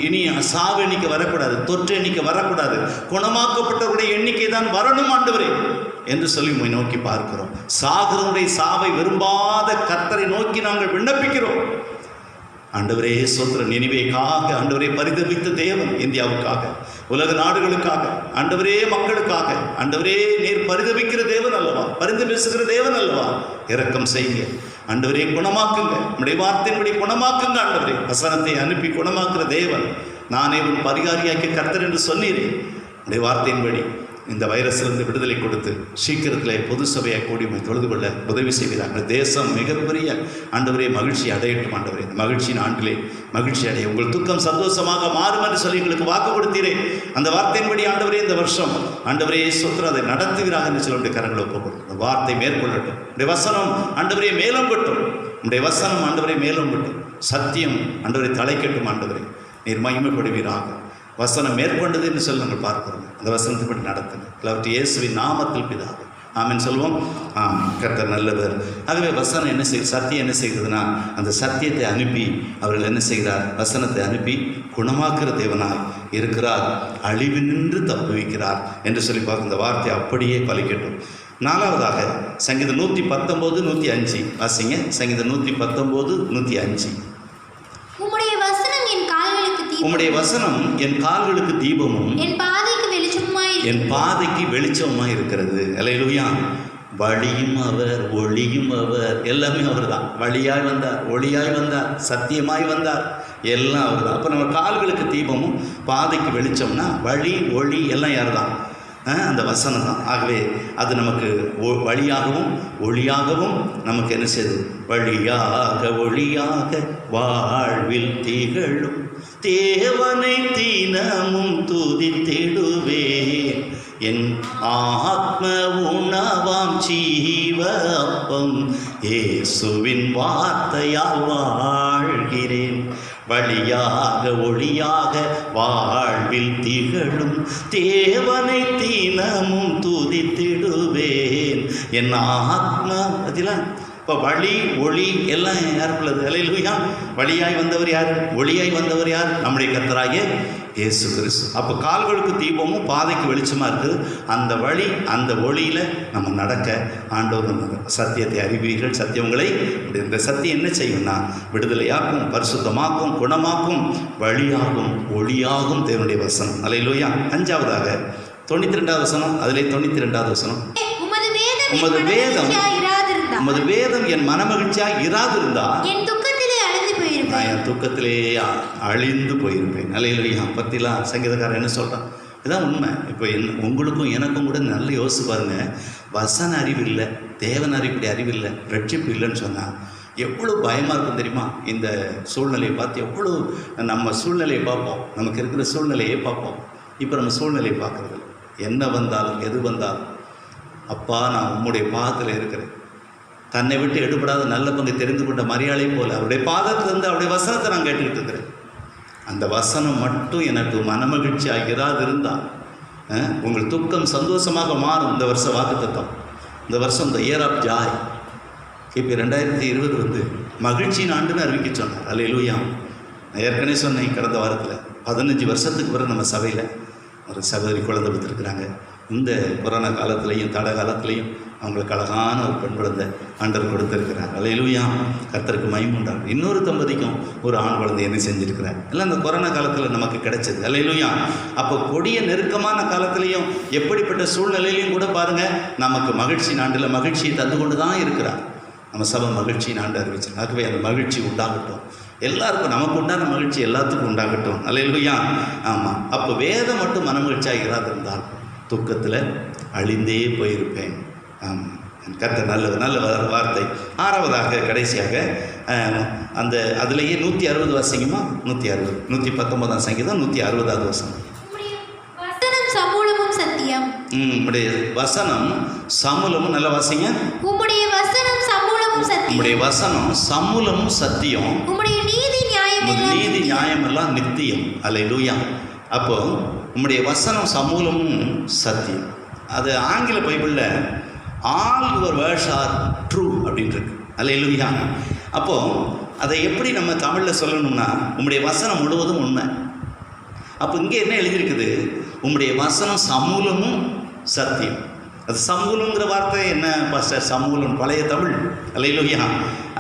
இனி சாவு எண்ணிக்கை வரக்கூடாது, தொற்று எண்ணிக்கை வரக்கூடாது, குணமாக்கப்பட்டவருடைய எண்ணிக்கை தான் வரணும் ஆண்டவரே என்று சொல்லி நோக்கி பார்க்கிறோம். சாகிறவருடைய சாவை விரும்பாத கர்த்தரை நோக்கி நாங்கள் விண்ணப்பிக்கிறோம். ஆண்டவரே சோத்திரம். நினிவேக்காக ஆண்டவரே பரிதபித்த தேவன், இந்தியாவுக்காக, உலக நாடுகளுக்காக, ஆண்டவரே மக்களுக்காக, ஆண்டவரே நீர் பரிதபிக்கிற தேவன் அல்லவா, பரிந்து பேசுகிற தேவன் அல்லவா, இரக்கம் செய்யுங்க ஆண்டவரே, குணமாக்குங்க, நம்முடைய வார்த்தையின்படி குணமாக்குங்க ஆண்டவரே. வசனத்தை அனுப்பி குணமாக்குற தேவன், நானே உன் பரிகாரியாக்கிய கர்த்தர் என்று சொன்னீரே. நம்முடைய வார்த்தையின்படி இந்த வைரஸிலிருந்து விடுதலை கொடுத்து சீக்கிரத்தில் பொது சபையை கூடி தொழுது கொள்ள உதவி செய்கிறார்கள். தேசம் மிகப்பெரிய ஆண்டவரே மகிழ்ச்சி அடையட்டும். ஆண்டவரே இந்த மகிழ்ச்சியின் ஆண்டிலே மகிழ்ச்சி அடைய உங்கள் துக்கம் சந்தோஷமாக மாறும் என்று சொல்லி எங்களுக்கு வாக்கு கொடுத்தீரே. அந்த வார்த்தையின்படி ஆண்டவரே இந்த வருஷம் ஆண்டவரே சொத்து அதை நடத்துகிறார் என்று சொல்லிட்டு கரங்களை ஒப்புக்கொள்ளும். அந்த வார்த்தை மேற்கொள்ளட்டும். உடைய வசனம் ஆண்டவரே மேலும் கட்டும். உடைய வசனம் ஆண்டவரே மேலும் கட்டும். சத்தியம் ஆண்டவரை தலைக்கட்டும். ஆண்டவரே நீர் மகிமைப்படுவீராக. வசனம் மேற்கொண்டது என்று சொல்லி நாங்கள் பார்க்கிறோம். அந்த வசனத்தை பற்றி நடத்துங்க. எல்லாவற்றையும் இயேசுவின் நாமத்தில் பிதாவே ஆமென் சொல்லுவோம். கர்த்தர் நல்லவர். ஆகவே வசனம் என்ன செய்யுது, சத்தியம் என்ன செய்கிறதுனா அந்த சத்தியத்தை அனுப்பி அவர்கள் என்ன செய்கிறார், வசனத்தை அனுப்பி குணமாக்குற தேவனாய் இருக்கிறார், அழிவு நின்று தப்புவிக்கிறார் என்று சொல்லி பார்க்க இந்த வார்த்தை அப்படியே பலிக்கட்டும். நாலாவதாக சங்கீதம் 119, 105 வாசிங்க. சங்கீதம் 119, 105. உம்முடைய வசனம் என் கால்களுக்கு தீபமும் என் பாதைக்கு வெளிச்சமாய் இருக்கிறது. அல்லேலூயா. வழியும் அவர், ஒளியும் அவர், எல்லாமே அவர் தான். வழியாய் வந்தார், ஒளியாய் வந்தார், சத்தியமாய் வந்தார், எல்லாம் அவர் தான். அப்போ நம்ம கால்களுக்கு தீபமும் பாதைக்கு வெளிச்சம்னா வழி ஒளி எல்லாம் யார் தான்? அந்த வசனம் தான். ஆகவே அது நமக்கு வழியாகவும் ஒளியாகவும் நமக்கு என்ன செய்யுது, வழியாக ஒளியாக வாழ்வில் திகழும் தேவனை தினமும் துதித்திடுவேன். என் ஆத்ம உணவாம் ஜீவ அப்பம் இயேசுவின் வார்த்தையால் வாழ்கிறேன். வழியாக ஒளியாக வாழ்வில் திகழும் தேவனை தினமும் துதித்திடுவேன். என் ஆத்மா அதில் இப்போ வழி ஒளி எல்லாம் யாருக்குள்ளது? அல்லேலூயா. வழியாய் வந்தவர் யார், ஒளியாய் வந்தவர் யார்? நம்முடைய கர்த்தராகிய இயேசு கிறிஸ்து. அப்போ கால்களுக்கு தீபமும் பாதைக்கு வெளிச்சமாக இருக்குது. அந்த வழி அந்த ஒளியில் நம்ம நடக்க ஆண்டவர் சத்தியத்தை அறிவீர்கள், சத்தியங்களை. இந்த சத்தியம் என்ன செய்யும்னா விடுதலையாக்கும், பரிசுத்தமாக்கும், குணமாக்கும், வழியாகும், ஒளியாகும் தேவனுடைய வசனம். அல்லேலூயா. அஞ்சாவதாக 92வது வசனம். அதிலே 92வது வசனம். உமது வேதம் என் மனமகிழ்ச்சியாக இராதிருந்தா என் துக்கத்திலே அழிந்து போயிருப்பேன். அல்லேலூயா. பற்றிலாம் சங்கீதக்காரன் என்ன சொல்கிறான்? இதுதான் உண்மை. இப்போ உங்களுக்கும் எனக்கும் கூட நல்ல யோசிச்சு பாருங்க. வசன அறிவு இல்லை, தேவன் அறிவுடைய அறிவு இல்லை, ரட்சிப்பு இல்லைன்னு சொன்னால் எவ்வளோ பயமாக இருக்கும் தெரியுமா? இந்த சூழ்நிலையை பார்த்து எவ்வளோ நம்ம சூழ்நிலையை பார்ப்போம், நமக்கு இருக்கிற சூழ்நிலையை பார்ப்போம். இப்போ நம்ம சூழ்நிலையை பார்க்குறது என்ன வந்தாலும் எது வந்தாலும், அப்பா நான் உம்முடைய பாதத்தில் இருக்கிறேன். தன்னை விட்டு எடுபடாத நல்ல பங்கு தெரிந்து கொண்ட மரியாதை போல் அவருடைய பாதத்திலிருந்து அவருடைய வசனத்தை நான் கேட்டுக்கிட்டு இருக்கிறேன். அந்த வசனம் மட்டும் எனக்கு மனமகிழ்ச்சியாக இராதிருந்தால் உங்கள் துக்கம் சந்தோஷமாக மாறும். இந்த வருஷம் வாக்குத்தத்தம், இந்த வருஷம் இந்த இயர் ஆஃப் ஜாய் கிபி 2020 மகிழ்ச்சியின் ஆண்டுன்னு அறிவிக்க சொன்னார். அல்லேலூயா. நான் ஏற்கனவே சொன்னேன், கடந்த வாரத்தில் 15 வருஷத்துக்கு பிறகு நம்ம சபையில் ஒரு சகோதரி குழந்தை கொடுத்துருக்குறாங்க. இந்த கொரோனா காலத்துலேயும் தடை காலத்துலேயும் அவங்களுக்கு அழகான ஒரு பெண் குழந்தை ஆண்டவர் கொடுத்துருக்கிறார். அல்லேலூயா. கர்த்தருக்கு மகிமை உண்டாகும். இன்னொரு தம்பதிக்கும் ஒரு ஆண் குழந்தை என்ன செஞ்சுருக்கிறார். எல்லாம் இந்த கொரோனா காலத்தில் நமக்கு கிடைச்சது. அல்லேலூயா. அப்போ கொடிய நெருக்கமான காலத்துலேயும் எப்படிப்பட்ட சூழ்நிலையிலையும் கூட பாருங்கள், நமக்கு மகிழ்ச்சி நாண்டில் மகிழ்ச்சியை தந்து கொண்டு தான் இருக்கிறார். நம்ம சபை மகிழ்ச்சி நாண்டு அறிவிச்சிருக்கோம். ஆகவே அந்த மகிழ்ச்சி உண்டாகட்டும் எல்லாருக்கும். நமக்கு உண்டான மகிழ்ச்சி எல்லாத்துக்கும் உண்டாகட்டும். அல்லேலூயா. ஆமாம். அப்போ வேதம் மட்டும் மனமகிழ்ச்சியாக இராதிருந்தால் துக்கத்தில் அழிந்தே போயிருப்பேன். கர்த்தர் நல்ல வார்த்தை. ஆறாவதாக கடைசியாக அந்த அதுலேயே 160 வாசிங்கம்மா. 160 119ஆம் சங்கீதம் 160வது வசனம். உம்முடைய வசனம் சமூலமும் நல்ல வாசிங்க. சத்தியம். உம்முடைய வசனம் சமூலமும் சத்தியம். உம்முடைய நீதி நியாயம் உமது எல்லாம் நீதி நித்தியம். நியாயம் எல்லாம் நித்தியம். அல்லேலூயா. அப்போ உம்முடைய வசனம் சமூலமும் சத்தியம். அது ஆங்கில பைபிளில் all your words are true அப்படின்னு இருக்கு. அல்லேலூயா. அப்போ அதை எப்படி நம்ம தமிழில் சொல்லணும்னா உம்முடைய வசனம் முழுவதும் உண்மை. அப்போ இங்கே என்ன எழுதியிருக்குது? உம்முடைய வசனம் சமூலமும் சத்தியம். அது சமூலங்கிற வார்த்தை என்ன பாஸ்டர்? சமூலம் பழைய தமிழ். அல்லேலூயா.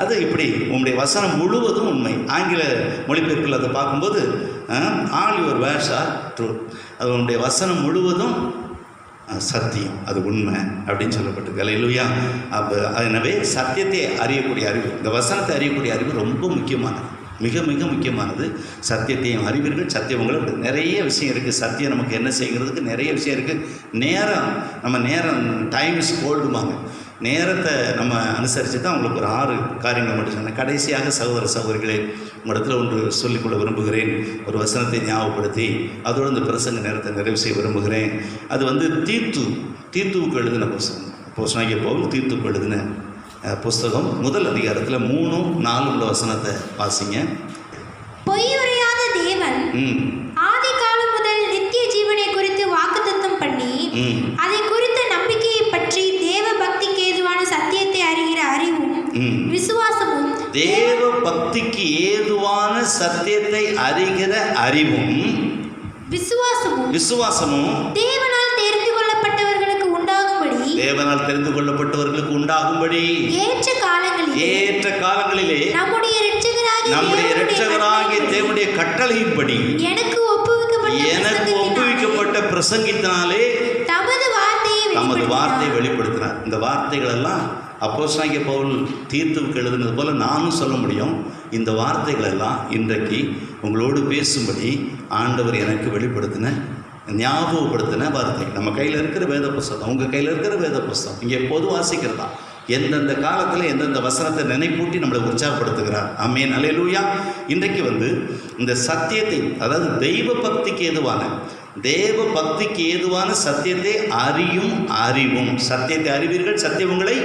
அது இப்படி உம்முடைய வசனம் முழுவதும் உண்மை. ஆங்கில மொழிபெயர்ப்பில் அதை பார்க்கும்போது all your words are true. அது உன்னுடைய வசனம் முழுவதும் சத்தியம், அது உண்மை அப்படின்னு சொல்லப்பட்டிருக்கு. அல்லேலூயா. அப்போ எனவே சத்தியத்தை அறியக்கூடிய அறிவு, இந்த வசனத்தை அறியக்கூடிய அறிவு ரொம்ப முக்கியமானது, மிக மிக முக்கியமானது. சத்தியத்தையும் அறிவீர்கள், சத்தியம் உங்களுக்கு நிறைய விஷயம் இருக்குது. சத்தியம் நமக்கு என்ன செய்கிறதுக்கு நிறைய விஷயம் இருக்குது. நேரம் டைம் இஸ் கோல்டுமாங்க. நேரத்தை நம்ம அனுசரித்து தான் உங்களுக்கு ஒரு 6 காரியங்கள் மட்டும் சொன்னேன். கடைசியாக சகோதர சகோதரிகளே, உங்களிடத்தில் ஒன்று சொல்லிக்கொள்ள விரும்புகிறேன். ஒரு வசனத்தை ஞாபகப்படுத்தி அதோடு இந்த பிரசங்க நேரத்தை நிறைவு செய்ய விரும்புகிறேன். அது தீத்துவுக்கு எழுதின புஸ்தகம். அப்போஸ்தலனாகிய பவுல் தீத்துவுக்கு எழுதின புஸ்தகம் 1 அதிகாரத்தில் 3, 4 உள்ள வசனத்தை வாசிங்க. பொய்யுரையாத தேவன் ஆதி காலம் முதல் நித்திய ஜீவனை குறித்து வாக்குத்தத்தம் பண்ணி அதை குறித்த நம்பிக்கையை பற்றி தேவ பக்திக்கு ஏதுவான சத்தியத்தை அறிகிற அறிவும் விசுவாசமும், தேவ பக்திக்கு ஏதுவான சத்தியத்தை அறிகிற அறிவும் விசுவாசமும் தேவனால் தெரிந்து கொள்ளப்பட்டவர்களுக்கு உண்டாகும்படி ஏற்ற காலங்களிலே நம்முடைய இரட்சகராகிய தேவனுடைய கட்டளையின்படி எனக்கு ஒப்புவிக்கப்பட்ட பிரசங்கித்தினாலே தமது வார்த்தையை வெளிப்படுத்தினார். இந்த வார்த்தைகள் எல்லாம் அப்போஸ்தலனாகிய பவுல் தீத்துவுக்கு எழுதுனது போல நானும் சொல்ல முடியும். இந்த வார்த்தைகள் எல்லாம் இன்றைக்கு உங்களோடு பேசும்படி ஆண்டவர் எனக்கு ஞாபகப்படுத்தின வார்த்தை. நம்ம கையில் இருக்கிற வேத புஸ்தகம், உங்கள் கையில் இருக்கிற வேத புஸ்தகம் இங்கே எப்போதும் வாசிக்கிறதா. எந்தெந்த காலத்தில் எந்தெந்த வசனத்தை நினைப்பூட்டி நம்மளை உற்சாகப்படுத்துகிறார். ஆமென். அல்லேலூயா. இன்றைக்கு இந்த சத்தியத்தை, அதாவது தேவ பக்திக்கு ஏதுவான சத்தியத்தை அறிவும். சத்தியத்தை அறிவீர்கள், சத்தியம் உங்களை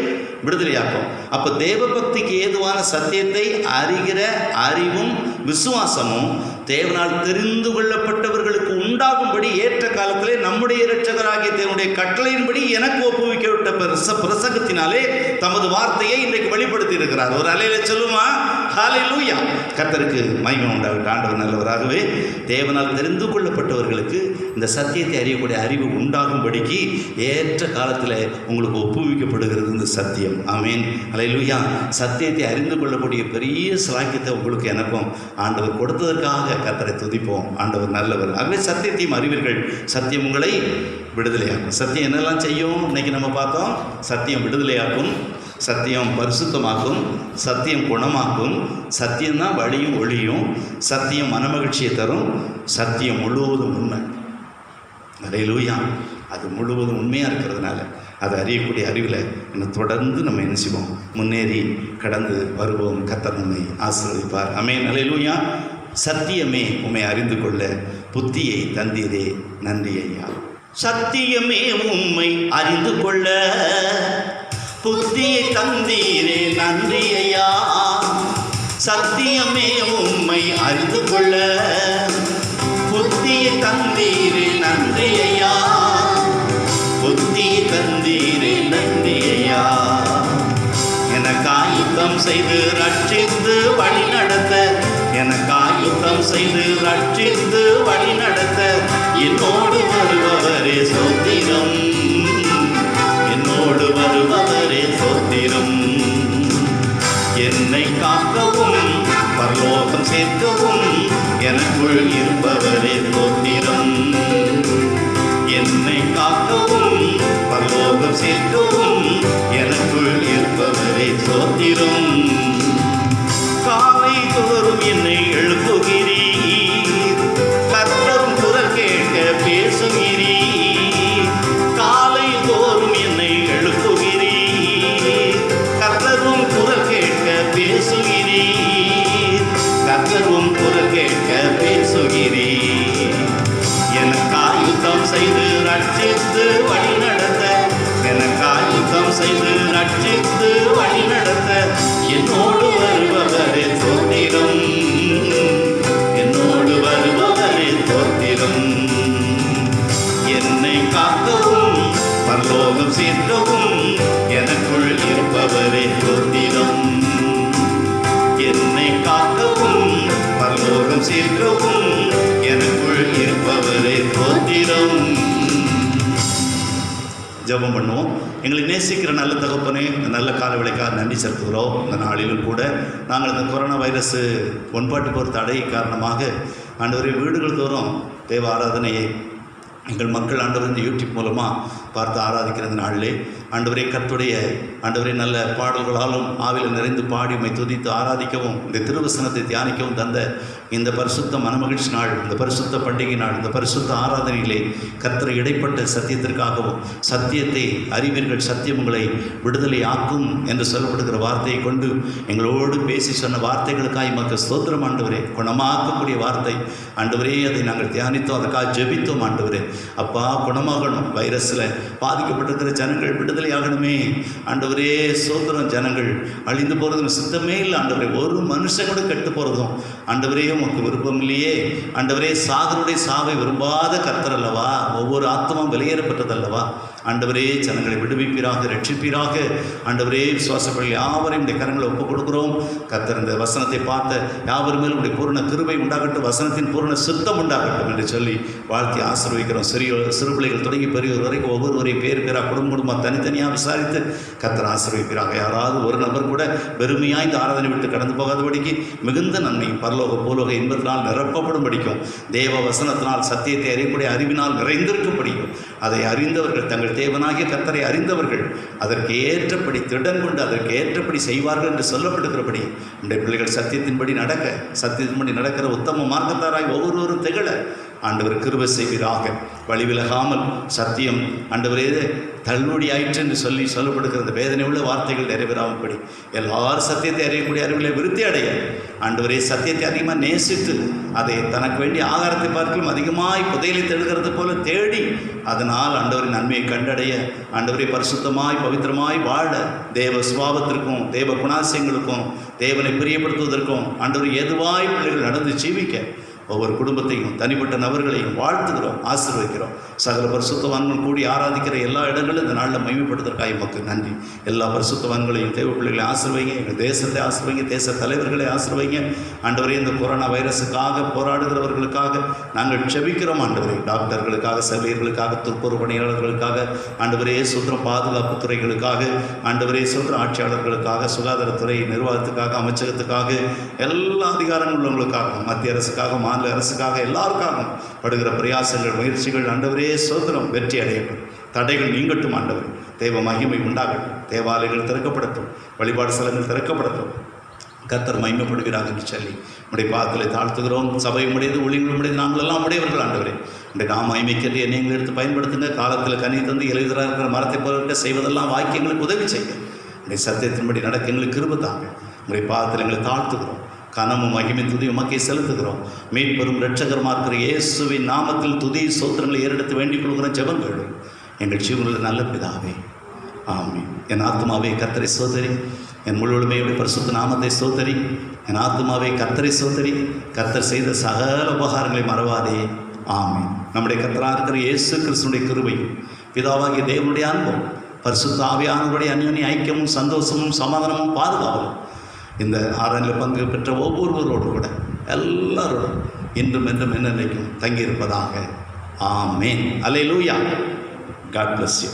விடுதலையாக்கும். அப்போ தேவ பக்திக்கு ஏதுவான சத்தியத்தை அறிகிற அறிவும் விசுவாசமும் தேவனால் தெரிந்து கொள்ளப்பட்டவர்களுக்கு உண்டாகும்படி ஏற்ற காலத்திலே நம்முடைய இரட்சகராகிய தேவனுடைய கட்டளையின்படி எனக்கு ஒப்புவிக்கப்பட்ட பிரசங்கத்தினாலே தமது வார்த்தையை இன்றைக்கு வெளிப்படுத்தி இருக்கிறார். ஒரு அலையில சொல்லுமா? ஹல்லேலூயா. கர்த்தருக்கு மகிமை உண்டாகட்டும். ஆண்டவர் நல்லவராகவே தேவனால் தெரிந்து கொள்ளப்பட்டவர்களுக்கு இந்த சத்தியத்தை அறியக்கூடிய அறிவு உண்டாகும்படிக்கு ஏற்ற காலத்தில் உங்களுக்கு ஒப்புவிக்கப்படுகிறது இந்த சத்தியம். ஆமென். ஹல்லேலூயா. சத்தியத்தை அறிந்து கொள்ளக்கூடிய பெரிய சிலாக்கியத்தை உங்களுக்கு எனக்கும் ஆண்டவர் கொடுத்ததற்காக கர்த்தரை துதிப்போம். ஆண்டவர் நல்லவர். ஆகவே சத்தியத்தையும் அறிவீர்கள், சத்தியம் உங்களை விடுதலையாக்கும். சத்தியம் என்னெல்லாம் செய்யும்? இன்னைக்கு நம்ம பார்த்தோம். சத்தியம் விடுதலையாக்கும், சத்தியம் பரிசுத்தமாக்கும், சத்தியம் குணமாக்கும், சத்தியம்தான் வழியும் ஒளியும், சத்தியம் மனமகிழ்ச்சியை தரும், சத்தியம் முழுவதும் உண்மை. அல்லேலூயா. அது முழுவதும் உண்மையாக இருக்கிறதுனால அதை அறியக்கூடிய அறிவில் இன்னும் தொடர்ந்து நம்ம என்ன செய்வோம்? முன்னேறி கடந்து வருவோம். கர்த்தர் நம்மை ஆசீர்வதிப்பார். ஆமென். அல்லேலூயா. சத்தியமே உம்மை அறிந்து கொள்ள புத்தியை தந்தீரே, நன்றி ஐயா. சத்தியமே உம்மை அறிந்து கொள்ள புத்தியை தந்தீரே, நன்றி ஐயா. சத்தியமே உம்மை அறிந்து கொள்ள புத்தியை தந்தீரே, நன்றி ஐயா. புத்தியை தந்தீரே, நன்றி ஐயா. எனக்காய் யுத்தம் செய்து ரட்சித்து வழி நடத்த, எனக்காய் யுத்தம் செய்து ரட்சித்து வழி நடத்த என்னோடு வருபவரே ஸ்தோத்திரம், என்னோடு வருபவரே ஸ்தோத்திரம். என்னை காக்கவும் பரலோகம் சேர்க்கவும் எனக்குள் இருப்பவரே ஸ்தோத்திரம். என்னை காக்கவும் பரலோகம் சேர்க்கவும் எனக்குள் இருப்பவரே ஸ்தோத்திரம். காலை தோறும் என்னை எழுப்புகிறீர், கர்த்தரும் குரல் கேட்க பேசுகிறீர். காலை தோறும் என்னை எழுப்புகிறீர், கர்த்தரும் குரல் கேட்க பேசுகிறீர், கர்த்தரும் குரல் கேட்க பேசுகிறீர். எனக்காய் யுத்தம் செய்து ரட்சித்து வழி நடத்த, எனக்காய் யுத்தம் செய்து ரட்சித்து வழி நடத்த என்னோடு வருபவரே தோத்திரம், என்னோடு வருபவரே தோத்திரம். என்னை காக்கவும் பரலோகம் சேர்க்கவும் எனக்குள் இருப்பவரே தோத்திரம். என்னை காக்கவும் பரலோகம் சேர்க்கவும் எனக்குள் இருப்பவரே தோத்திரம். ஜெபம் பண்ணுவோம். எங்களை நேசிக்கிற நல்ல தகப்பனே, இந்த நல்ல கால வேளைக்காக நன்றி செலுத்துகிறோம். இந்த நாளிலும் கூட நாங்கள் இந்த கொரோனா வைரஸ் ஒன்பாட்டு போகிற தடை காரணமாக ஆண்டவரே வீடுகள் தோறும் தேவ ஆராதனையை எங்கள் மக்கள் ஆண்டவர் இந்த யூடியூப் மூலமாக பார்த்து ஆராதிக்கிற இந்த நாளிலே ஆண்டவரே கர்த்தருடைய ஆண்டவரே நல்ல பாடல்களாலும் ஆவியில் நிறைந்து பாடி உம்மை துதித்து ஆராதிக்கவும் இந்த திருவசனத்தை தியானிக்கவும் தந்த இந்த பரிசுத்த மனமகிழ்ச்சி நாள், இந்த பரிசுத்த பண்டிகை நாள், இந்த பரிசுத்த ஆராதனையிலே கர்த்தரை இடைப்பட்ட சத்தியத்திற்காகவும் சத்தியத்தை அறிவீர்கள், சத்தியம் உங்களை விடுதலை ஆக்கும் என்று சொல்லப்படுகிற வார்த்தையை கொண்டு எங்களோடு பேசி சொன்ன வார்த்தைகளுக்காக மக்கள் ஸ்தோத்திரம் ஆண்டவரே. குணமாக்கக்கூடிய வார்த்தை ஆண்டவரே, அதை நாங்கள் தியானித்தோம், அதற்காக ஜெபித்தோம் ஆண்டவரே. அப்பா குணமாகணும், வைரஸில் பாதிக்கப்பட்டிருக்கிற ஜனங்கள் விடுதலை ஆகணுமே ஆண்டவரே. சோதரம் ஜனங்கள் அழிந்து போகிறதும் சித்தமே இல்லை ஆண்டவரே. ஒரு மனுஷன் கூட கெட்டு போகிறதும் ஆண்டவரே உமக்கு விருப்பம் இல்லையே ஆண்டவரே. சாகருடைய சாவை விரும்பாத கர்த்தர் அல்லவா, ஒவ்வொரு ஆத்மாவும் வெளியேறப்பட்டதல்லவா ஆண்டவரே. ஜனங்களை விடுவிப்பீராக, ரட்சிப்பீராக ஆண்டவரே. விசுவாசப்படி யாவரையும் உடைய கரங்களை ஒப்புக் கொடுக்கிறோம். கர்த்தர் இந்த வசனத்தை பார்த்த யாவர் மேலும் உடைய பூர்ண கிருபை உண்டாகட்டும், வசனத்தின் பூர்ண சுத்தம் உண்டாகட்டும் என்று சொல்லி வாழ்த்தி ஆசீர்வதிக்கிறோம். சிறு பிள்ளைகள் தொடங்கி பெரியவர் வரைக்கும் ஒவ்வொருவரையும் பேர் பேராக குடும்பமாக தனித்தனியாக விசாரித்து கர்த்தர் ஆசீர்வதிப்பீராக. யாராவது ஒரு நபர் கூட வெறுமையாக இந்த ஆராதனை விட்டு கடந்து போகாதபடிக்கு மிகுந்த நன்மை பரலோக பூலோக இன்பத்தினால் நிரப்பப்படும் படிக்கும், தேவ வசனத்தினால் சத்தியத்தை அறியக்கூடிய அறிவினால் நிறைந்திருக்கும் படிக்கும். அதை அறிந்தவர்கள், தங்கள் தேவனாகிய கர்த்தரை அறிந்தவர்கள் அதற்கு ஏற்றபடி திடன் கொண்டு அதற்கு ஏற்றபடி செய்வார்கள் என்று சொல்லப்படுகிறபடி இந்த பிள்ளைகள் சத்தியத்தின்படி நடக்கிற உத்தம மார்க்கத்தாராய் ஒவ்வொருவரும் திகழ ஆண்டவர் கிருபை செய்வீராக. வழிவிலகாமல் சத்தியம் ஆண்டவரே தள்ளுபடி ஆயிற்று என்று சொல்லப்படுகிற வேதனை உள்ள வார்த்தைகள் நிறைவேறாமப்படி எல்லாரும் சத்தியத்தை அறியக்கூடிய அறிவிலை விருத்தி அடைய ஆண்டவரே. சத்தியத்தை அதிகமாக நேசித்து அதை தனக்கு வேண்டிய ஆகாரத்தை பார்க்கலும் அதிகமாய் புதையலை தேடுகிறது போல தேடி அதனால் ஆண்டவரின் நன்மையை கண்டடைய ஆண்டவரை பரிசுத்தமாய் பவித்திரமாய் வாழ தேவ சுபாவத்திற்கும் தேவ குணாசியங்களுக்கும் தேவனை பிரியப்படுத்துவதற்கும் ஆண்டவர் ஏதுவாய் பிள்ளைகள் நடந்து ஜீவிக்க ஒவ்வொரு குடும்பத்தையும் தனிப்பட்ட நபர்களையும் வாழ்த்துகிறோம், ஆசீர்வதிக்கிறோம். சகல பரிசுத்தவான்கள் கூடி ஆராதிக்கிற எல்லா இடங்களும் இந்த நாளில் மகிமைப்படுத்துவதற்காக மக்கள் நன்றி. எல்லா பரிசுத்தவான்களையும் தேவ பிள்ளைகளை ஆசீர்வைங்க, எங்கள் தேசத்தை ஆசீர்வைங்க, தேச தலைவர்களை ஆசீர்வைங்க ஆண்டவரே. இந்த கொரோனா வைரஸுக்காக போராடுகிறவர்களுக்காக நாங்கள் செபிக்கிறோம் ஆண்டவரே. டாக்டர்களுக்காக, செவிலியர்களுக்காக, துப்புரவு பணியாளர்களுக்காக ஆண்டவரே, சுற்றம் பாதுகாப்பு துறைகளுக்காக ஆண்டவரே, சுற்ற ஆட்சியாளர்களுக்காக, சுகாதாரத்துறை நிர்வாகத்துக்காக, அமைச்சகத்துக்காக, எல்லா அதிகாரங்கள் உள்ளவங்களுக்காக, மத்திய அரசுக்காக, மாநில அரசுக்காக, எல்லாருக்காகவும் படுகிற பிரயாசங்கள் முயற்சிகள் ஆண்டவரே சோதனம் வெற்றி அடையட்டும், தடைகள் நீங்கட்டும் ஆண்டவர். தேவ மகிமை உண்டாகட்டும், தேவாலயங்கள் திறக்கப்படட்டும், வழிபாடு ஸ்தலங்கள் திறக்கப்படட்டும், கர்த்தர் மகிமைப்படுகிறார் என்று சொல்லி உடைய பாதங்களை தாழ்த்துகிறோம். சபை உடையது, ஊழியர்கள் உடையது, நாங்கள் எல்லாம் உடையவர்கள் ஆண்டவரே. உடைய நாம் மகிமைக்கென்று என்னை எடுத்து பயன்படுத்துங்க. காலத்தில் கனி தந்து எழுதராக இருக்கிற மரத்தை போல செய்வதெல்லாம் வாக்கியங்களுக்கு உதவி செய்ய உடைய சத்தியத்தின்படி நடக்க எங்களுக்கு கிருபை தாங்க. உடைய பாதத்தில் எங்களை தாழ்த்துகிறோம். கனமும் மகிமை துதி உமக்கே செலுத்துகிறோம். மீட்பெரும் இரட்சகரமாக இருக்கிற இயேசுவின் நாமத்தில் துதி சோத்திரங்களை ஏறெடுத்து வேண்டிக் கொள்கிற ஜெபங்கள் எங்கள் ஜீவனில் நல்ல பிதாவே, ஆமென். என் ஆத்மாவே கர்த்தரை சோதரி, என் முழுமையுடைய பரிசுத்த நாமத்தை சோதரி, என் ஆத்மாவே கர்த்தரை சோதரி, கர்த்தர் செய்த சகல உபகாரங்களை மறவாதே, ஆமென். நம்முடைய கர்த்தராக இருக்கிற இயேசு கிறிஸ்துவினுடைய கிருபையும் பிதாவாகிய தேவனுடைய அன்பும் பரிசுத்த ஆவியானவருடைய அந்யோன்ய ஐக்கியமும் சந்தோஷமும் சமாதானமும் பாதுகாவலும் இந்த ஆராதனையில் பங்கு பெற்ற ஒவ்வொருவரோடு கூட எல்லாரோடும் இன்றும் என்றும் என்னென்றைக்கும் தங்கியிருப்பதாக, ஆமென். அல்லேலூயா. God bless you.